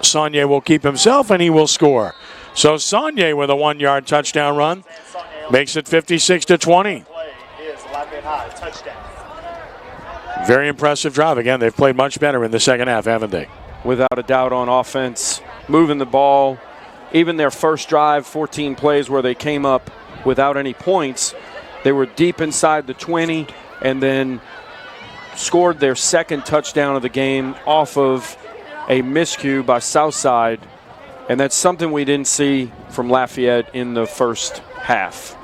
Saunier will keep himself and he will score. So Saunier with a 1-yard touchdown run makes it 56-20. Very impressive drive. Again, they've played much better in the second half, haven't they? Without a doubt on offense, moving the ball. Even their first drive, 14 plays where they came up without any points, they were deep inside the 20 and then scored their second touchdown of the game off of a miscue by Southside. And that's something we didn't see from Lafayette in the first half.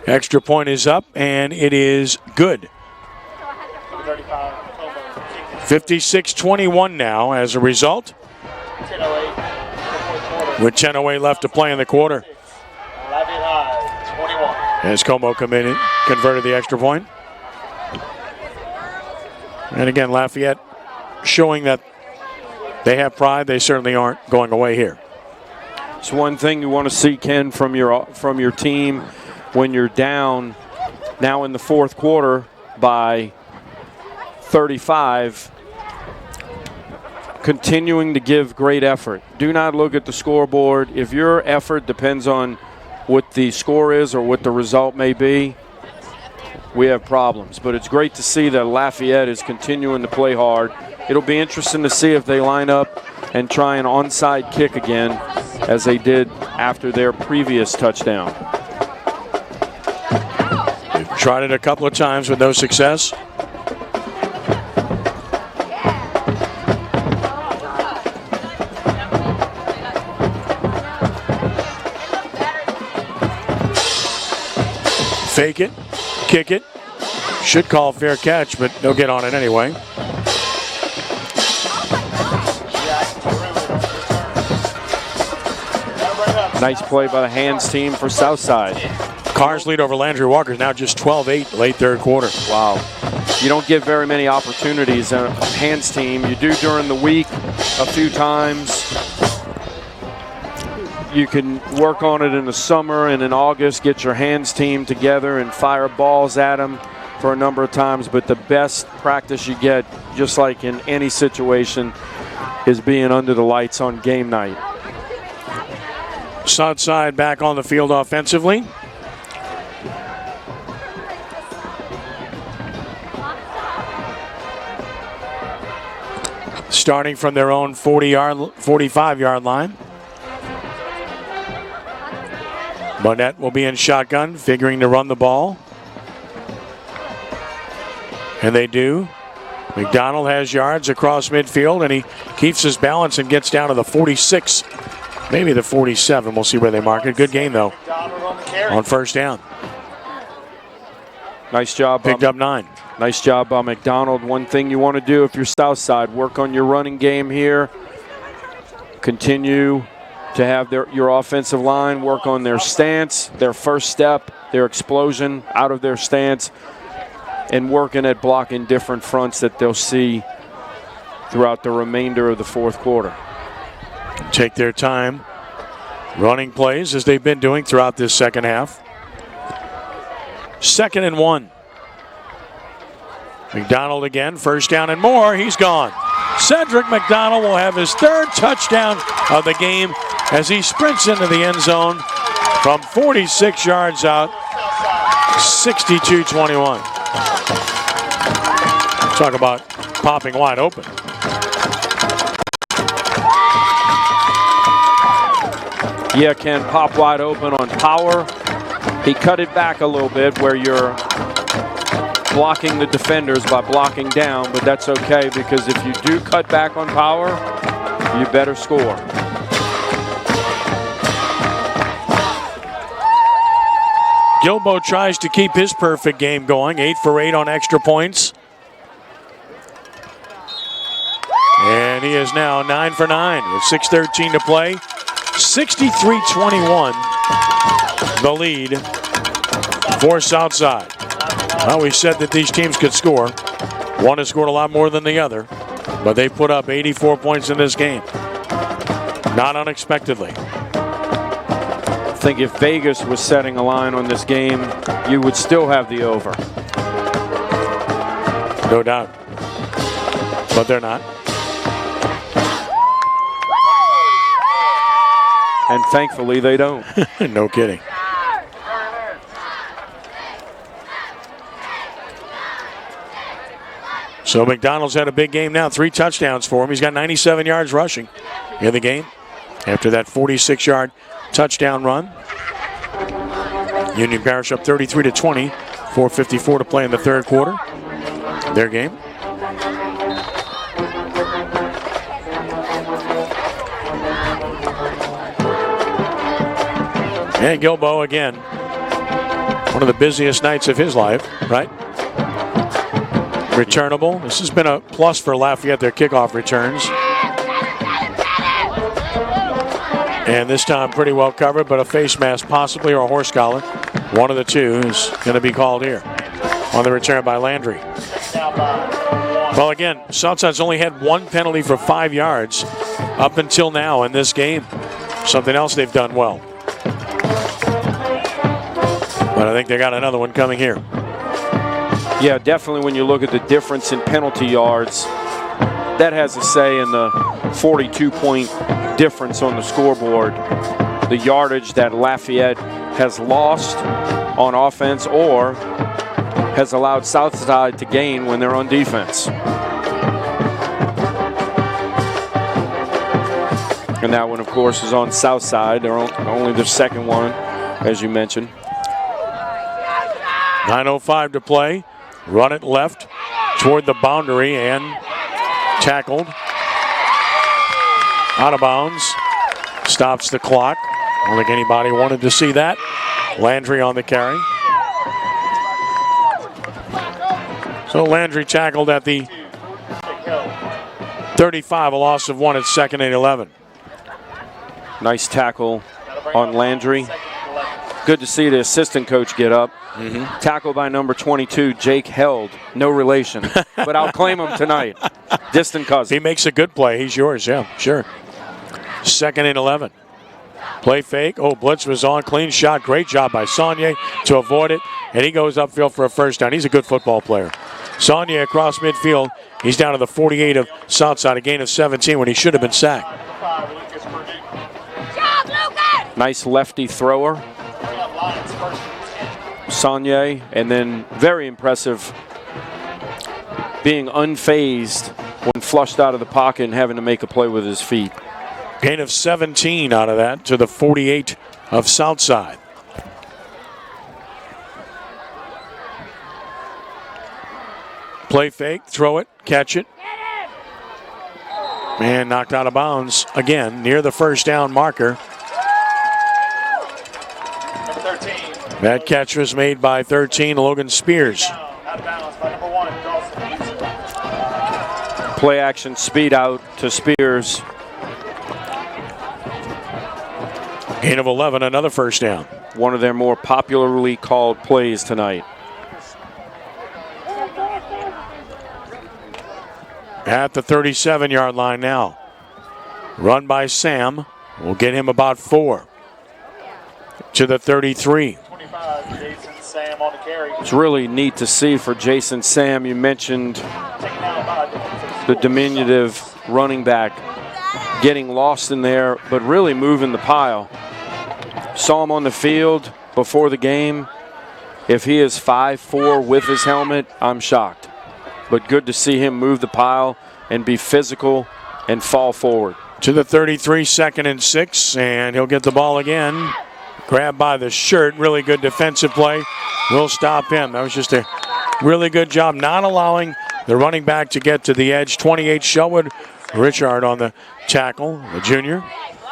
Extra point is up, and it is good. 56-21 now as a result. With 10:08 left to play in the quarter. As Como come in and converted the extra point. And again, Lafayette showing that they have pride. They certainly aren't going away here. It's one thing you want to see, Ken, from your team when you're down now in the fourth quarter by 35, continuing to give great effort. Do not look at the scoreboard. If your effort depends on what the score is or what the result may be, we have problems. But it's great to see that Lafayette is continuing to play hard. It'll be interesting to see if they line up and try an onside kick again as they did after their previous touchdown. They've tried it a couple of times with no success. Fake it, kick it. Should call fair catch, but they'll get on it anyway. Nice play by the hands team for Southside. Carr's lead over Landry Walker is now just 12-8 late third quarter. Wow. You don't get very many opportunities on a hands team. You do during the week a few times. You can work on it in the summer and in August, get your hands team together and fire balls at them for a number of times. But the best practice you get, just like in any situation, is being under the lights on game night. Southside back on the field offensively. Starting from their own 45-yard line. Barnett will be in shotgun, figuring to run the ball. And they do. McDonald has yards across midfield, and he keeps his balance and gets down to the 46, maybe the 47. We'll see where they mark it. Good game, though, on first down. Nice job. Picked up 9. Nice job by McDonald. One thing you want to do if you're Southside, work on your running game here. Continue to have your offensive line work on their stance, their first step, their explosion out of their stance, and working at blocking different fronts that they'll see throughout the remainder of the fourth quarter. Take their time running plays as they've been doing throughout this second half. 2nd and 1. McDonald again, first down and more. He's gone. Cedric McDonald will have his 3rd touchdown of the game as he sprints into the end zone from 46 yards out, 62-21. Talk about popping wide open. Yeah, can pop wide open on power. He cut it back a little bit where you're blocking the defenders by blocking down, but that's okay because if you do cut back on power, you better score. Gilbo tries to keep his perfect game going, 8 for 8 on extra points. And he is now 9 for 9 with 6:13 to play. 63-21, the lead for Southside. Well, we said that these teams could score. One has scored a lot more than the other, but they put up 84 points in this game. Not unexpectedly. I think if Vegas was setting a line on this game, you would still have the over. No doubt. But they're not. And thankfully they don't. No kidding. So McDonald's had a big game now. 3 touchdowns for him. He's got 97 yards rushing in the game after that 46-yard touchdown run. Union Parish up 33-20. 4:54 to play in the third quarter. Their game. And Gilbo again. One of the busiest nights of his life, right? Returnable. This has been a plus for Lafayette, their kickoff returns. And this time pretty well covered, but a face mask possibly or a horse collar. One of the two is going to be called here on the return by Landry. Well, again, Southside's only had 1 penalty for 5 yards up until now in this game. Something else they've done well. But I think they got another one coming here. Yeah, definitely when you look at the difference in penalty yards, that has a say in the 42-point difference on the scoreboard. The yardage that Lafayette has lost on offense or has allowed Southside to gain when they're on defense. And that one, of course, is on Southside. They're only the second one, as you mentioned. 9:05 to play. Run it left toward the boundary and tackled. Out of bounds. Stops the clock. I don't think anybody wanted to see that. Landry on the carry. So Landry tackled at the 35, a loss of 1 at 2nd and 11. Nice tackle on Landry. Good to see the assistant coach get up. Tackle by number 22, Jake Held. No relation, but I'll claim him tonight. Distant cousin. He makes a good play. He's yours, yeah, sure. 2nd and 11. Play fake. Oh, blitz was on. Clean shot. Great job by Saunier to avoid it. And he goes upfield for a first down. He's a good football player. Saunier across midfield. He's down to the 48 of Southside, a gain of 17 when he should have been sacked. Nice lefty thrower. Saunier, and then very impressive being unfazed when flushed out of the pocket and having to make a play with his feet. Gain of 17 out of that to the 48 of Southside. Play fake, throw it, catch it. And knocked out of bounds again near the first down marker. That catch was made by 13, Logan Spears. Play action speed out to Spears. Gain of 11, another first down. One of their more popularly called plays tonight. At the 37-yard line now. Run by Sam. Will get him about 4. To the 33. Jason Sam on the carry. It's really neat to see for Jason Sam. You mentioned the diminutive running back getting lost in there, but really moving the pile. Saw him on the field before the game. If he is 5'4" with his helmet, I'm shocked. But good to see him move the pile and be physical and fall forward. To the 33, 2nd and 6, and he'll get the ball again. Grabbed by the shirt, really good defensive play. We'll stop him. That was just a really good job not allowing the running back to get to the edge. 28, Shelwood. Richard on the tackle, the junior.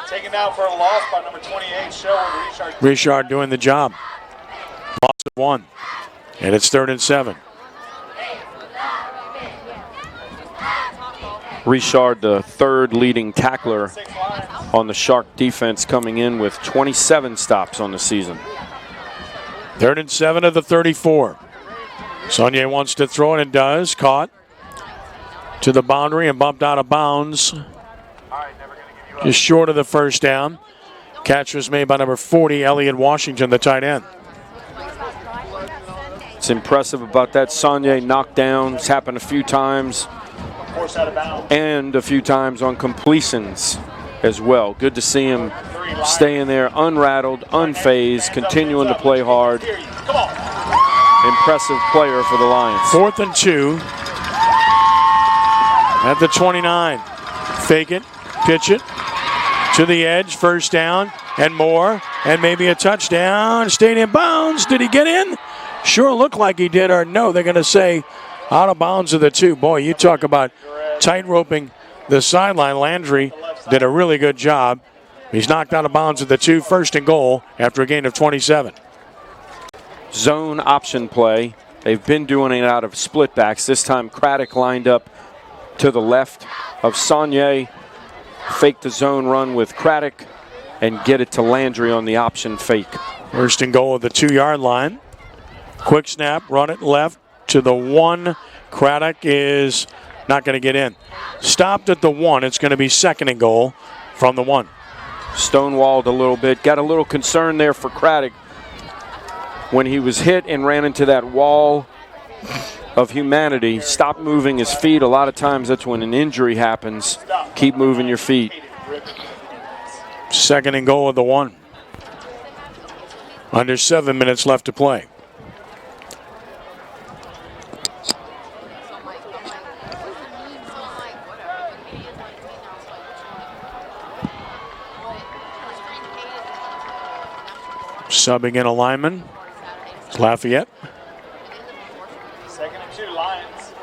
Taken down for a loss by number 28, Shelwood. Richard doing the job. Loss of 1, and it's 3rd and 7. Richard, the 3rd leading tackler on the Shark defense, coming in with 27 stops on the season. 3rd and 7 of the 34. Saunier wants to throw it and does. Caught to the boundary and bumped out of bounds. Just short of the first down. Catch was made by number 40, Elliott Washington, the tight end. It's impressive about that Saunier knockdown. It's happened a few times. And a few times on completions as well. Good to see him staying there unrattled, unfazed, continuing to play hard. Impressive player for the Lions. 4th and 2 at the 29. Fake it, pitch it to the edge, first down and more, and maybe a touchdown. Stayed in bounds. Did he get in? Sure looked like he did, or no, they're going to say out of bounds of the 2. Boy, you talk about tight-roping the sideline. Landry did a really good job. He's knocked out of bounds of the 2, 1st and goal after a gain of 27. Zone option play. They've been doing it out of split backs. This time Craddock lined up to the left of Saunier. Fake the zone run with Craddock and get it to Landry on the option fake. 1st and goal at the 2-yard line. Quick snap, run it left to the 1. Craddock is not going to get in. Stopped at the 1. It's going to be 2nd and goal from the 1. Stonewalled a little bit. Got a little concern there for Craddock when he was hit and ran into that wall of humanity. Stopped moving his feet. A lot of times that's when an injury happens. Keep moving your feet. 2nd and goal of the 1. Under 7 minutes left to play. Subbing in a lineman. It's Lafayette. 2nd and 2, Lions.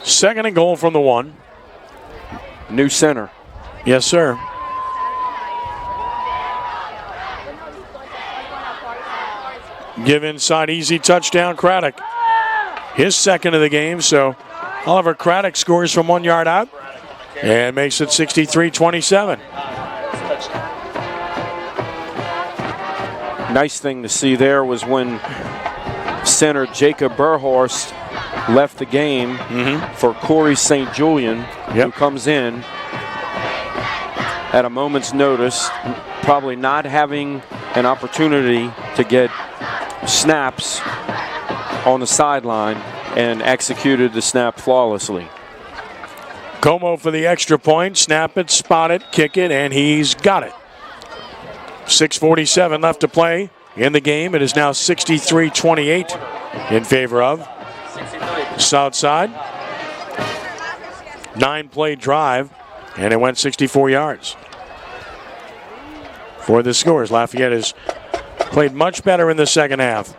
2nd and goal from the 1. New center. Yes, sir. Give inside, easy touchdown, Craddock. His 2nd of the game, so Oliver Craddock scores from 1 yard out and makes it 63-27. Nice thing to see there was when center Jacob Burhorst left the game for Corey St. Julian, who comes in at a moment's notice, probably not having an opportunity to get snaps on the sideline, and executed the snap flawlessly. Como for the extra point. Snap it, spot it, kick it, and he's got it. 6:47 left to play in the game. It is now 63-28 in favor of Southside. 9-play drive, and it went 64 yards. For the scores, Lafayette has played much better in the second half.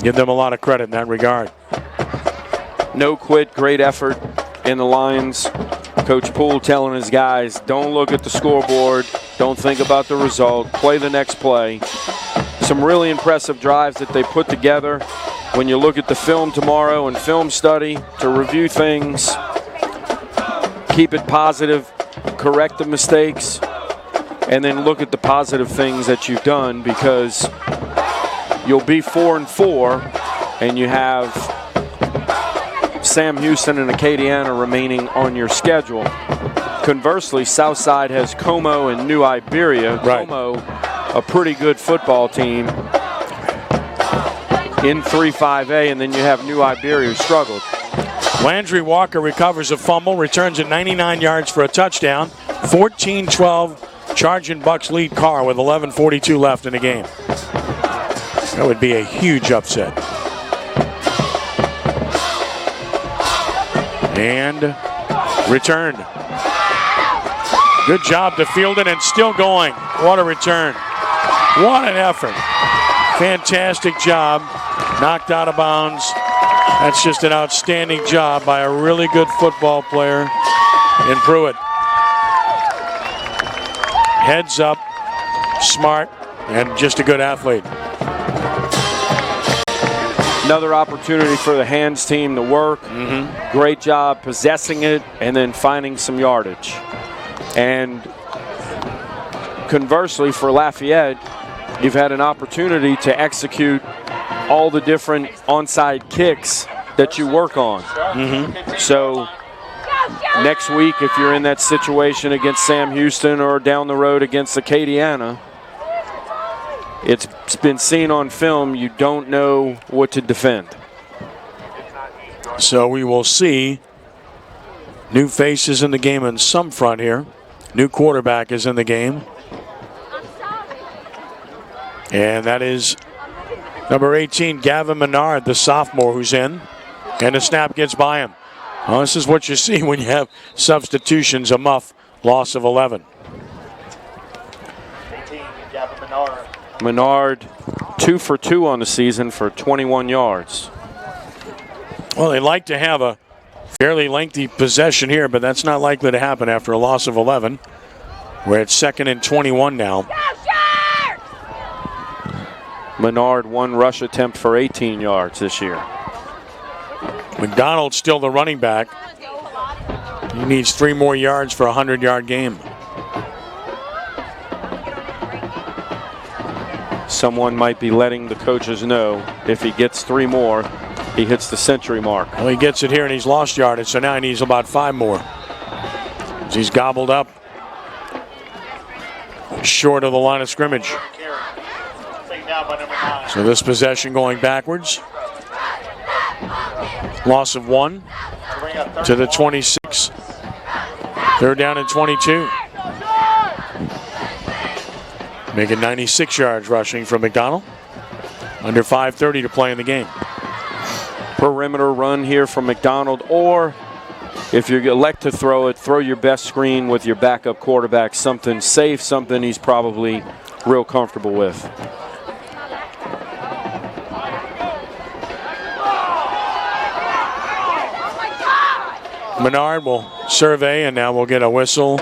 Give them a lot of credit in that regard. No quit, great effort in the Lions. Coach Poole telling his guys, don't look at the scoreboard, don't think about the result, play the next play. Some really impressive drives that they put together. When you look at the film tomorrow and film study to review things, keep it positive, correct the mistakes, and then look at the positive things that you've done, because you'll be 4-4 and you have Sam Houston and Acadiana remaining on your schedule. Conversely, Southside has Como and New Iberia. Right. Como, a pretty good football team in 3-5A, and then you have New Iberia who struggled. Landry Walker recovers a fumble, returns it 99 yards for a touchdown. 14-12, Charging Bucks lead Carr with 11:42 left in the game. That would be a huge upset. And returned. Good job to field it, and still going. What a return. What an effort. Fantastic job. Knocked out of bounds. That's just an outstanding job by a really good football player in Pruitt. Heads up, smart, and just a good athlete. Another opportunity for the hands team to work. Great job possessing it and then finding some yardage. And conversely for Lafayette, you've had an opportunity to execute all the different onside kicks that you work on. So next week, if you're in that situation against Sam Houston or down the road against Acadiana, it's been seen on film, you don't know what to defend. So we will see new faces in the game in some front here. New quarterback is in the game. And that is number 18, Gavin Menard, the sophomore who's in. And the snap gets by him. Well, this is what you see when you have substitutions, a muff, loss of 11. 18, Gavin Menard. Menard, 2 for 2 on the season for 21 yards. Well, they like to have a fairly lengthy possession here, but that's not likely to happen after a loss of 11. We're at 2nd and 21 now. Menard, 1 rush attempt for 18 yards this year. McDonald's still the running back. He needs 3 more yards for a 100-yard game. Someone might be letting the coaches know if he gets 3 more, he hits the century mark. Well, he gets it here and he's lost yardage, so now he needs about 5 more. He's gobbled up short of the line of scrimmage. So this possession going backwards. Loss of 1 to the 26. 3rd down and 22. Making 96 yards rushing from McDonald. Under 5:30 to play in the game. Perimeter run here from McDonald, or if you elect to throw it, throw your best screen with your backup quarterback, something safe, something he's probably real comfortable with. Menard will survey, and now we'll get a whistle,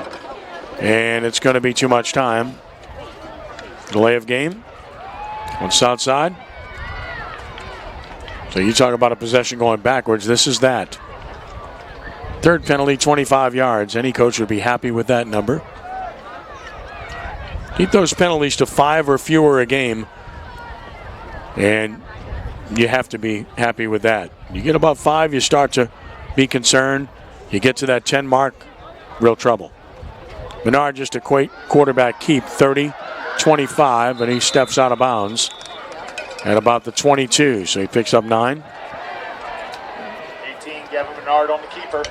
and it's going to be too much time. Delay of game on Southside. So you talk about a possession going backwards. This is that. 3rd penalty, 25 yards. Any coach would be happy with that number. Keep those penalties to 5 or fewer a game, and you have to be happy with that. You get about 5, you start to be concerned. You get to that 10 mark, real trouble. Menard just a quarterback keep, 30-25, and he steps out of bounds at about the 22, so he picks up 9. 18, Gavin Menard on the keeper.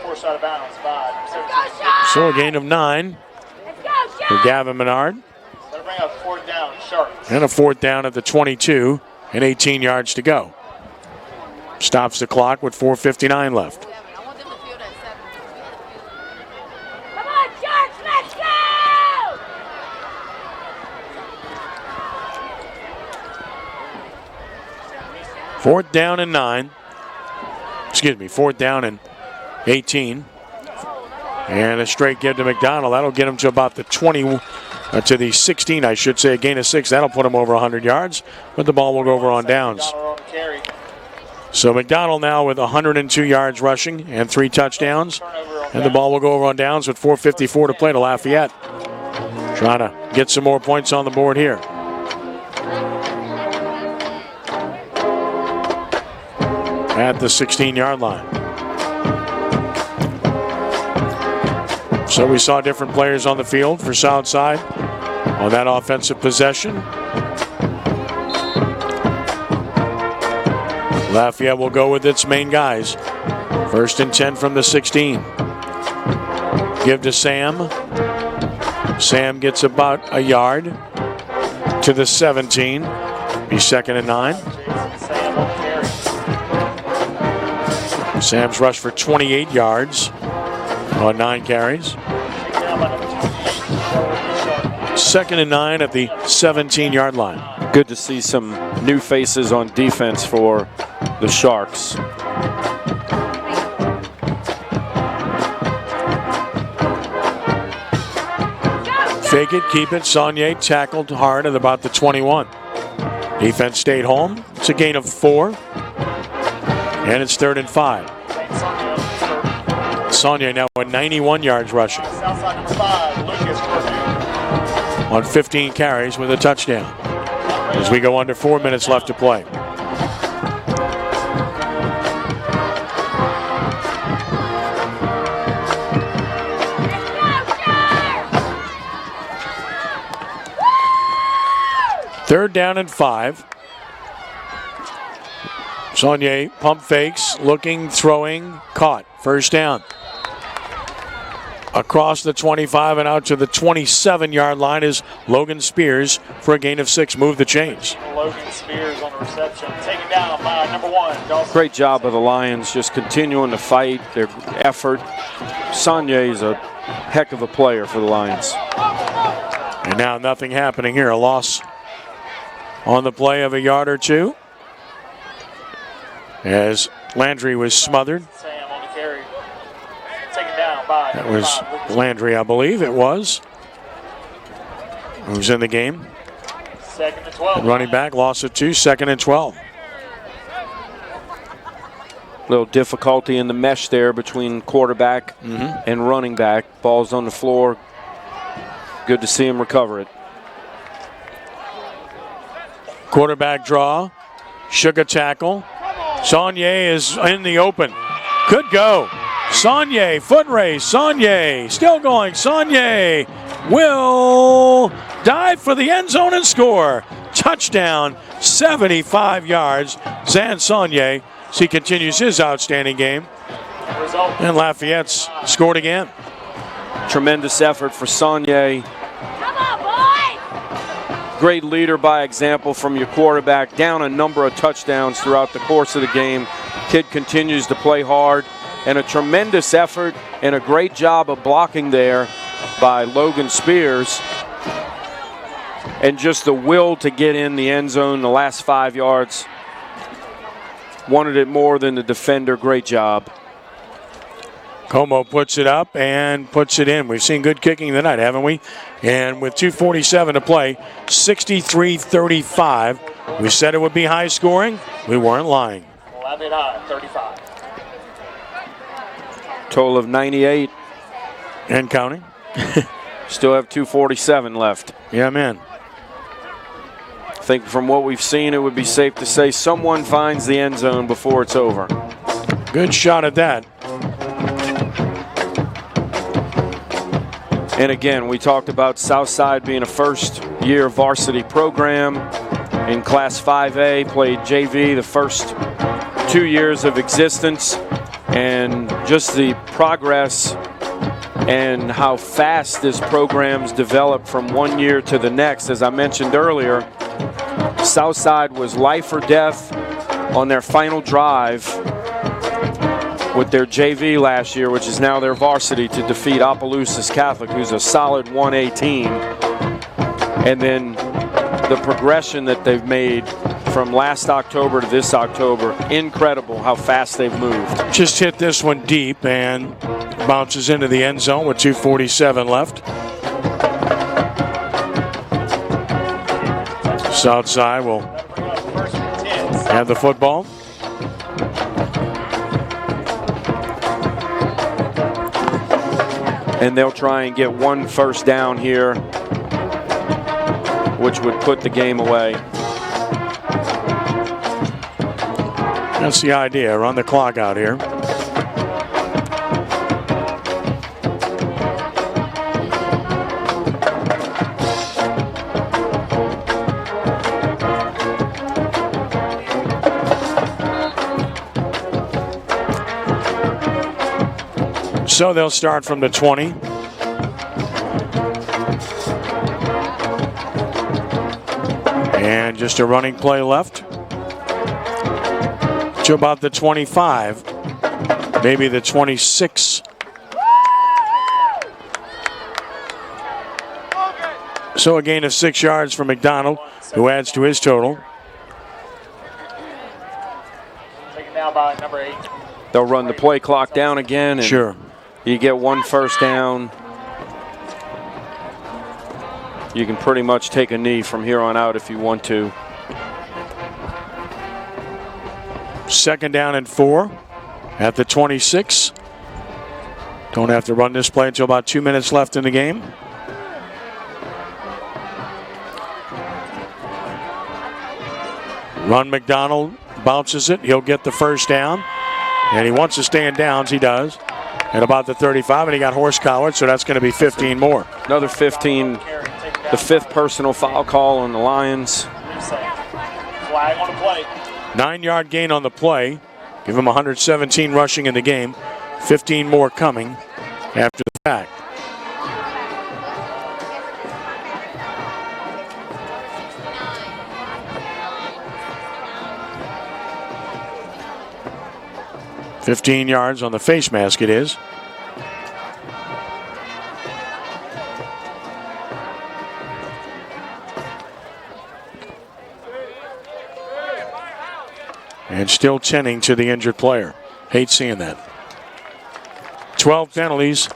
forced out of bounds by number 17. So a gain of 9 for Gavin Menard. That'll bring up 4th down, Sharks. And a 4th down at the 22 and 18 yards to go. Stops the clock with 4:59 left. Come on, Sharks, let's go! 4th down and 9. Excuse me, 4th down and 18. And a straight give to McDonald. That'll get him to about the 20, to the 16, I should say. A gain of 6. That'll put him over 100 yards. But the ball will go over on downs. So McDonald now with 102 yards rushing and 3 touchdowns. And the ball will go over on downs with 4:54 to play to Lafayette. Trying to get some more points on the board here. At the 16-yard line. So we saw different players on the field for Southside on that offensive possession. Lafayette will go with its main guys. 1st and 10 from the 16. Give to Sam. Sam gets about a yard to the 17. Be 2nd and 9. Sam's rushed for 28 yards on 9 carries. 2nd and 9 at the 17-yard line. Good to see some new faces on defense for the Sharks. Fake it, keep it. Saunier tackled hard at about the 21. Defense stayed home. It's a gain of 4. And it's 3rd and 5. Saunier now at 91 yards rushing. Southside number 5, Lucas Purdue. On 15 carries with a touchdown. As we go under 4 minutes left to play. Third down and 5. Saunier pump fakes, looking, throwing, caught. 1st down. Across the 25 and out to the 27-yard line is Logan Spears for a gain of 6. Move the chains. Logan Spears on the reception. Taken down by number 1, Dawson. Great job of the Lions just continuing to fight, their effort. Saunier is a heck of a player for the Lions. And now nothing happening here. A loss on the play of a yard or 2. As Landry was smothered. Sam on the carry. Taken down by That was 5, Landry, I believe it was. Who's in the game? 2nd and 12. Running back, loss of 2, 2nd and 12. Little difficulty in the mesh there between quarterback and running back. Ball's on the floor. Good to see him recover it. Quarterback draw. Sugar tackle. Saunier is in the open. Could go. Saunier, foot race. Saunier still going. Saunier will dive for the end zone and score. Touchdown, 75 yards. Zan Saunier, as he continues his outstanding game. And Lafayette's scored again. Tremendous effort for Saunier. Come on, boys! Great leader by example from your quarterback. Down a number of touchdowns throughout the course of the game. Kid continues to play hard. And a tremendous effort and a great job of blocking there by Logan Spears. And just the will to get in the end zone the last 5 yards. Wanted it more than the defender. Great job. Como puts it up and puts it in. We've seen good kicking tonight, haven't we? And with 2:47 to play, 63-35. We said it would be high scoring. We weren't lying. Lafayette High, 35. Total of 98. And counting. Still have 2:47 left. Yeah, man. I think from what we've seen, it would be safe to say someone finds the end zone before it's over. Good shot at that. And again, we talked about Southside being a first-year varsity program in Class 5A, played JV the first 2 years of existence and just the progress and how fast this program's developed from one year to the next. As I mentioned earlier, Southside was life or death on their final drive with their JV last year, which is now their varsity, to defeat Opelousas Catholic, who's a solid 1A team. And then the progression that they've made from last October to this October, incredible how fast they've moved. Just hit this one deep and bounces into the end zone with 2:47 left. Southside will have the football. And they'll try and get one first down here, which would put the game away. That's the idea. Run the clock out here. So they'll start from the 20. And just a running play left to about the 25, maybe the 26. So a gain of 6 yards for McDonald, who adds to his total. Taken down by number 8. They'll run the play clock down again. And sure. You get one first down. You can pretty much take a knee from here on out if you want to. 2nd down and 4 at the 26. Don't have to run this play until about 2 minutes left in the game. Run McDonald bounces it. He'll get the first down. And he wants to stay in downs. He does. At about the 35, and he got horse collared, so that's going to be 15 more. Another 15. The 5th personal foul call on the Lions. Flag on the play. 9-yard gain on the play. Give him 117 rushing in the game. 15 more coming after the fact. $15 yards on the face mask it is. And still tending to the injured player. Hate seeing that. 12 penalties,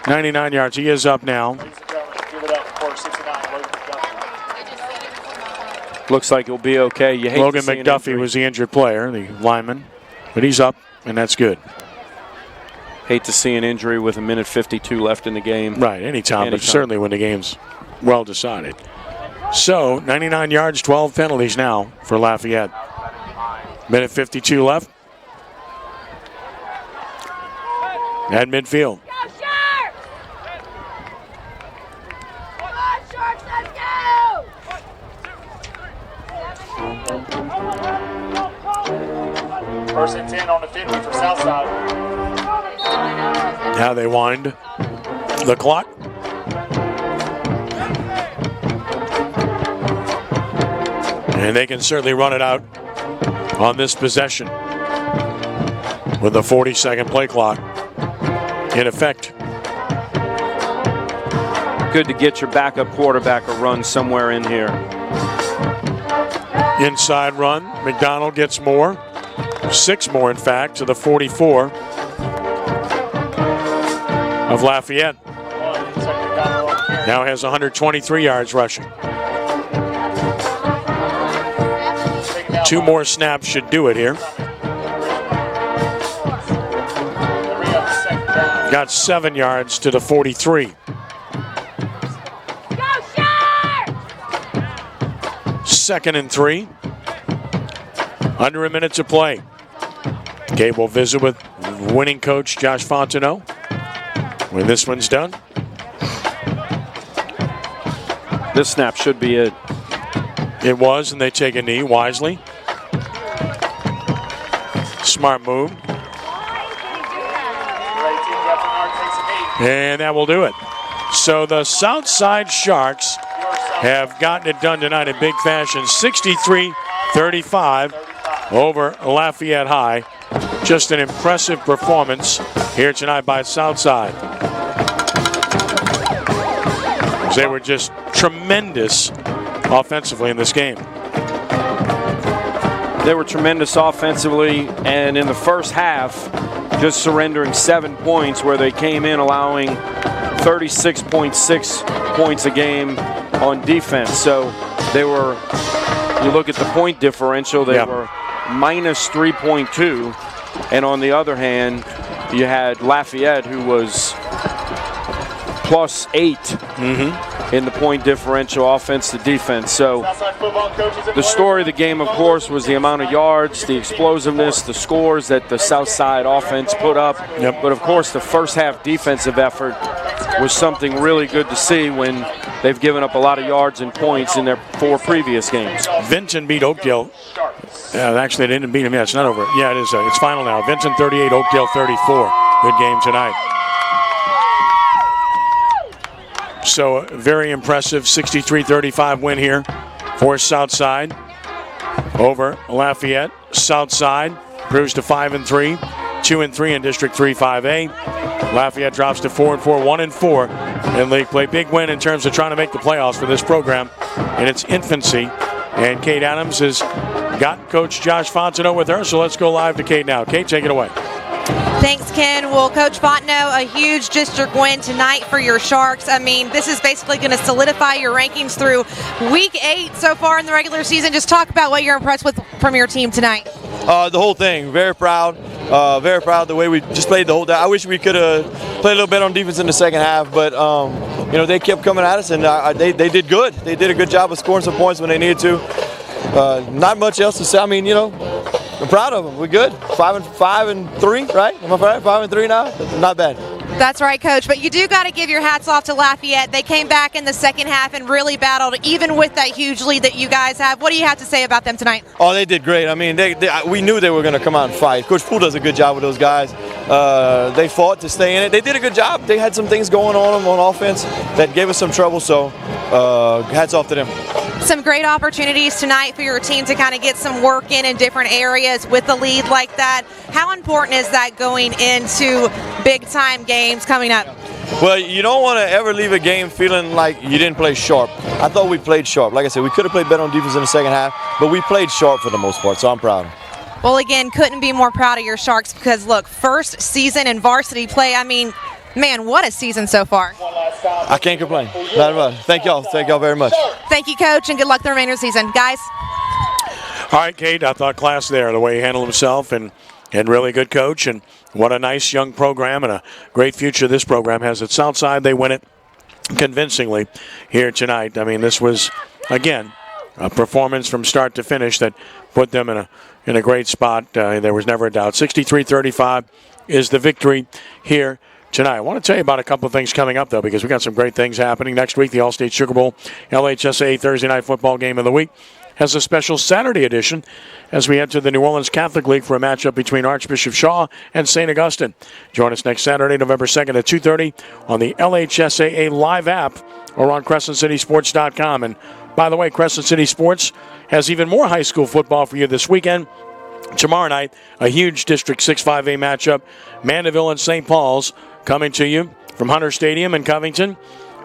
99 yards. He is up now. Looks like he'll be okay. You hate Logan to see McDuffie was the injured player, the lineman. But he's up, and that's good. Hate to see an injury with 1:52 left in the game. Right, anytime, but certainly when the game's well decided. So, 99 yards, 12 penalties now for Lafayette. 1:52 left. At midfield. First and 10 on the 50 for Southside. Now they wind the clock. And they can certainly run it out on this possession with the 40-second play clock in effect. Good to get your backup quarterback a run somewhere in here. Inside run. McDonald gets more. 6 more, in fact, to the 44 of Lafayette. Now has 123 yards rushing. 2 more snaps should do it here. Got 7 yards to the 43. Second and 3. Under a minute to play. Gabe will visit with winning coach Josh Fontenot when this one's done. This snap should be it. It was, and they take a knee wisely. smart move. Number 18, Captain Hart takes a knee. And that will do it. So the Southside Sharks have gotten it done tonight in big fashion. 63-35 over Lafayette High. Just an impressive performance here tonight by Southside. They were just tremendous offensively in this game. They were tremendous offensively, and in the first half, just surrendering 7 points, where they came in allowing 36.6 points a game on defense. So they were, you look at the point differential, they were minus 3.2. And on the other hand, you had Lafayette, who was plus 8 in the point differential, offense to defense. So the story of the game, of course, was the amount of yards, the explosiveness, the scores that the Southside offense put up. But of course, the first half defensive effort was something really good to see when they've given up a lot of yards and points in their 4 previous games. Vinton beat Oakdale. Actually, they didn't beat him yet. It's not over. Yeah, it is. It's final now. Vinton 38, Oakdale 34. Good game tonight. So very impressive 63-35 win here for Southside over Lafayette. Southside proves to 5-3, 2-3 in District 3 5A. Lafayette drops to 4-4, 1-4 in league play. Big win in terms of trying to make the playoffs for this program in its infancy. And Kate Adams has got Coach Josh Fontenot with her, so let's go live to Kate now. Kate, take it away. Thanks, Ken. Well, Coach Fontenot, a huge district win tonight for your Sharks. I mean, this is basically going to solidify your rankings through Week 8 so far in the regular season. Just talk about what you're impressed with from your team tonight. The whole thing. Very proud. Very proud of the way we just played the whole day. I wish we could have played a little bit on defense in the second half, but they kept coming at us, and they did good. They did a good job of scoring some points when they needed to. Not much else to say. I mean, I'm proud of them. We're good. 5-3, right? Am I right? 5-3 now? Not bad. That's right, Coach. But you do got to give your hats off to Lafayette. They came back in the second half and really battled, even with that huge lead that you guys have. What do you have to say about them tonight? Oh, they did great. I mean, we knew they were going to come out and fight. Coach Poole does a good job with those guys. They fought to stay in it. They did a good job. They had some things going on offense that gave us some trouble, so hats off to them. Some great opportunities tonight for your team to kind of get some work in different areas with a lead like that. How important is that going into big-time games coming up? Well, you don't want to ever leave a game feeling like you didn't play sharp. I thought we played sharp. Like I said, we could have played better on defense in the second half, but we played sharp for the most part, so I'm proud. Well, again, couldn't be more proud of your Sharks because, look, first season in varsity play, I mean, man, what a season so far. I can't complain. Not much. Thank y'all. Thank y'all very much. Thank you, Coach, and good luck the remainder of the season. Guys? All right, Kate, I thought class there, the way he handled himself, and really good coach, and what a nice young program and a great future this program has at Southside. They win it convincingly here tonight. I mean, this was, again, a performance from start to finish that put them in a great spot. There was never a doubt. 63-35 is the victory here tonight. I want to tell you about a couple of things coming up, though, because we got some great things happening. Next week, the Allstate Sugar Bowl LHSAA Thursday night football game of the week has a special Saturday edition as we head to the New Orleans Catholic League for a matchup between Archbishop Shaw and St. Augustine. Join us next Saturday, November 2nd at 2:30 on the LHSAA live app or on CrescentCitySports.com. And by the way, Crescent City Sports has even more high school football for you this weekend. Tomorrow night, a huge District 6 5A matchup, Mandeville and St. Paul's, coming to you from Hunter Stadium in Covington.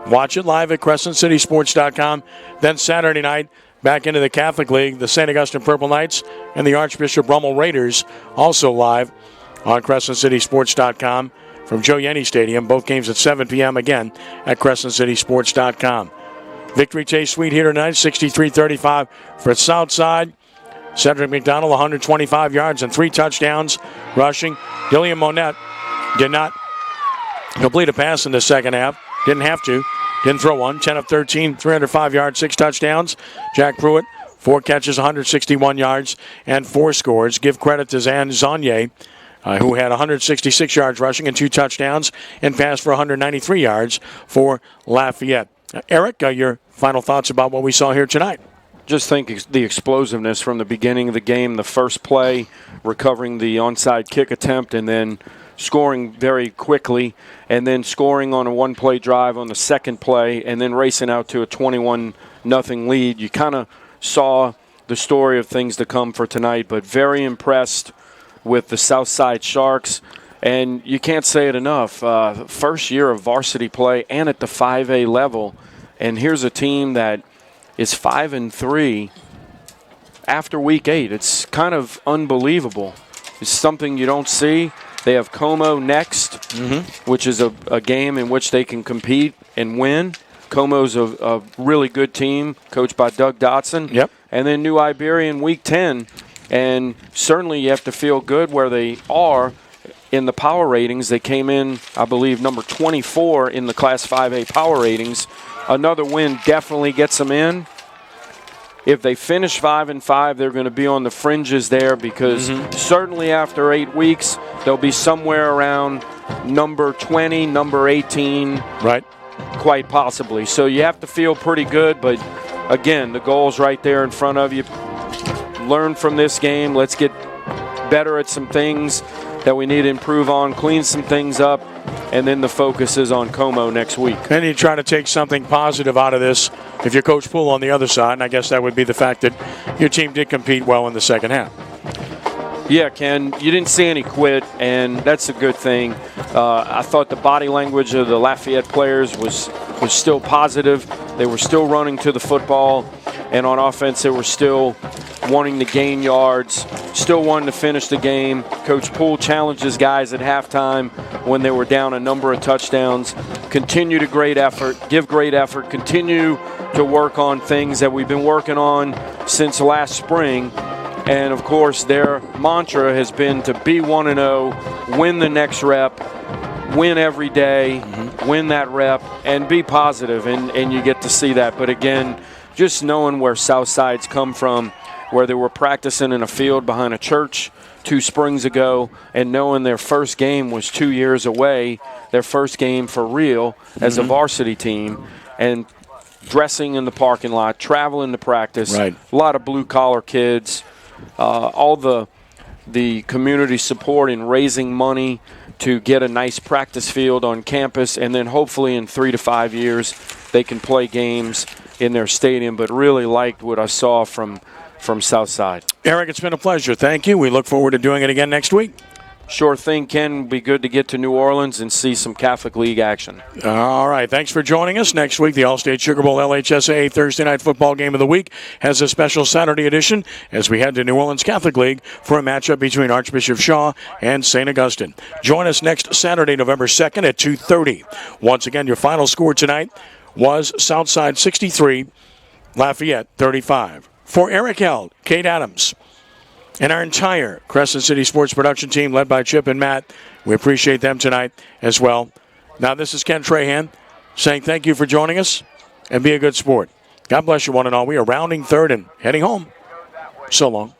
Watch it live at CrescentCitySports.com. Then Saturday night, back into the Catholic League, the St. Augustine Purple Knights and the Archbishop Rummel Raiders, also live on CrescentCitySports.com from Joe Yenny Stadium. Both games at 7 p.m. again at CrescentCitySports.com. Victory tastes sweet here tonight, 63-35 for Southside. Cedric McDonald, 125 yards and 3 touchdowns rushing. Dillian Monette did not complete a pass in the second half. Didn't have to. Didn't throw one. 10 of 13, 305 yards, 6 touchdowns. Jack Pruitt, 4 catches, 161 yards, and 4 scores. Give credit to Zan Zonye, who had 166 yards rushing and 2 touchdowns and passed for 193 yards for Lafayette. Eric, your final thoughts about what we saw here tonight? just think the explosiveness from the beginning of the game, the first play, recovering the onside kick attempt, and then scoring very quickly, and then scoring on a one-play drive on the second play, and then racing out to a 21-0 lead. You kind of saw the story of things to come for tonight, but very impressed with the Southside Sharks. And you can't say it enough. First year of varsity play and at the 5A level. And here's a team that is 5-3 after week 8. It's kind of unbelievable. It's something you don't see. They have Como next, which is a game in which they can compete and win. Como's a really good team, coached by Doug Dotson. Yep. And then New Iberia in week 10. And certainly you have to feel good where they are in the power ratings. They came in, I believe, number 24 in the Class 5A power ratings. Another win definitely gets them in. If they finish 5-5, they're going to be on the fringes there because certainly after 8 weeks, they'll be somewhere around number 20, number 18. Right. Quite possibly. So you have to feel pretty good, but again, the goal's right there in front of you. Learn from this game. Let's get better at some things that we need to improve on, clean some things up, and then the focus is on Como next week. And you try to take something positive out of this if you're Coach Poole on the other side, and I guess that would be the fact that your team did compete well in the second half. Yeah, Ken, you didn't see any quit, and that's a good thing. I thought the body language of the Lafayette players was still positive. They were still running to the football, and on offense they were still wanting to gain yards, still wanting to finish the game. Coach Poole challenged his guys at halftime when they were down a number of touchdowns. Continue to great effort, give great effort, continue to work on things that we've been working on since last spring. And, of course, their mantra has been to be 1-0, win the next rep, win every day, win that rep, and be positive, and you get to see that. But, again, just knowing where Southside's come from, where they were practicing in a field behind a church 2 springs ago, and knowing their first game was 2 years away, their first game for real as a varsity team, and dressing in the parking lot, traveling to practice, right. A lot of blue-collar kids, all the community support in raising money to get a nice practice field on campus, and then hopefully in 3 to 5 years they can play games in their stadium. But really liked what I saw from Southside. Eric, it's been a pleasure. Thank you. We look forward to doing it again next week. Sure thing, Ken. Be good to get to New Orleans and see some Catholic League action. All right. Thanks for joining us. Next week, the Allstate Sugar Bowl LHSAA Thursday Night Football Game of the Week has a special Saturday edition as we head to New Orleans Catholic League for a matchup between Archbishop Shaw and St. Augustine. Join us next Saturday, November 2nd at 2:30. Once again, your final score tonight was Southside 63, Lafayette 35. For Eric Held, Kate Adams, and our entire Crescent City Sports production team led by Chip and Matt, we appreciate them tonight as well. Now this is Ken Trahan saying thank you for joining us and be a good sport. God bless you one and all. We are rounding third and heading home. So long.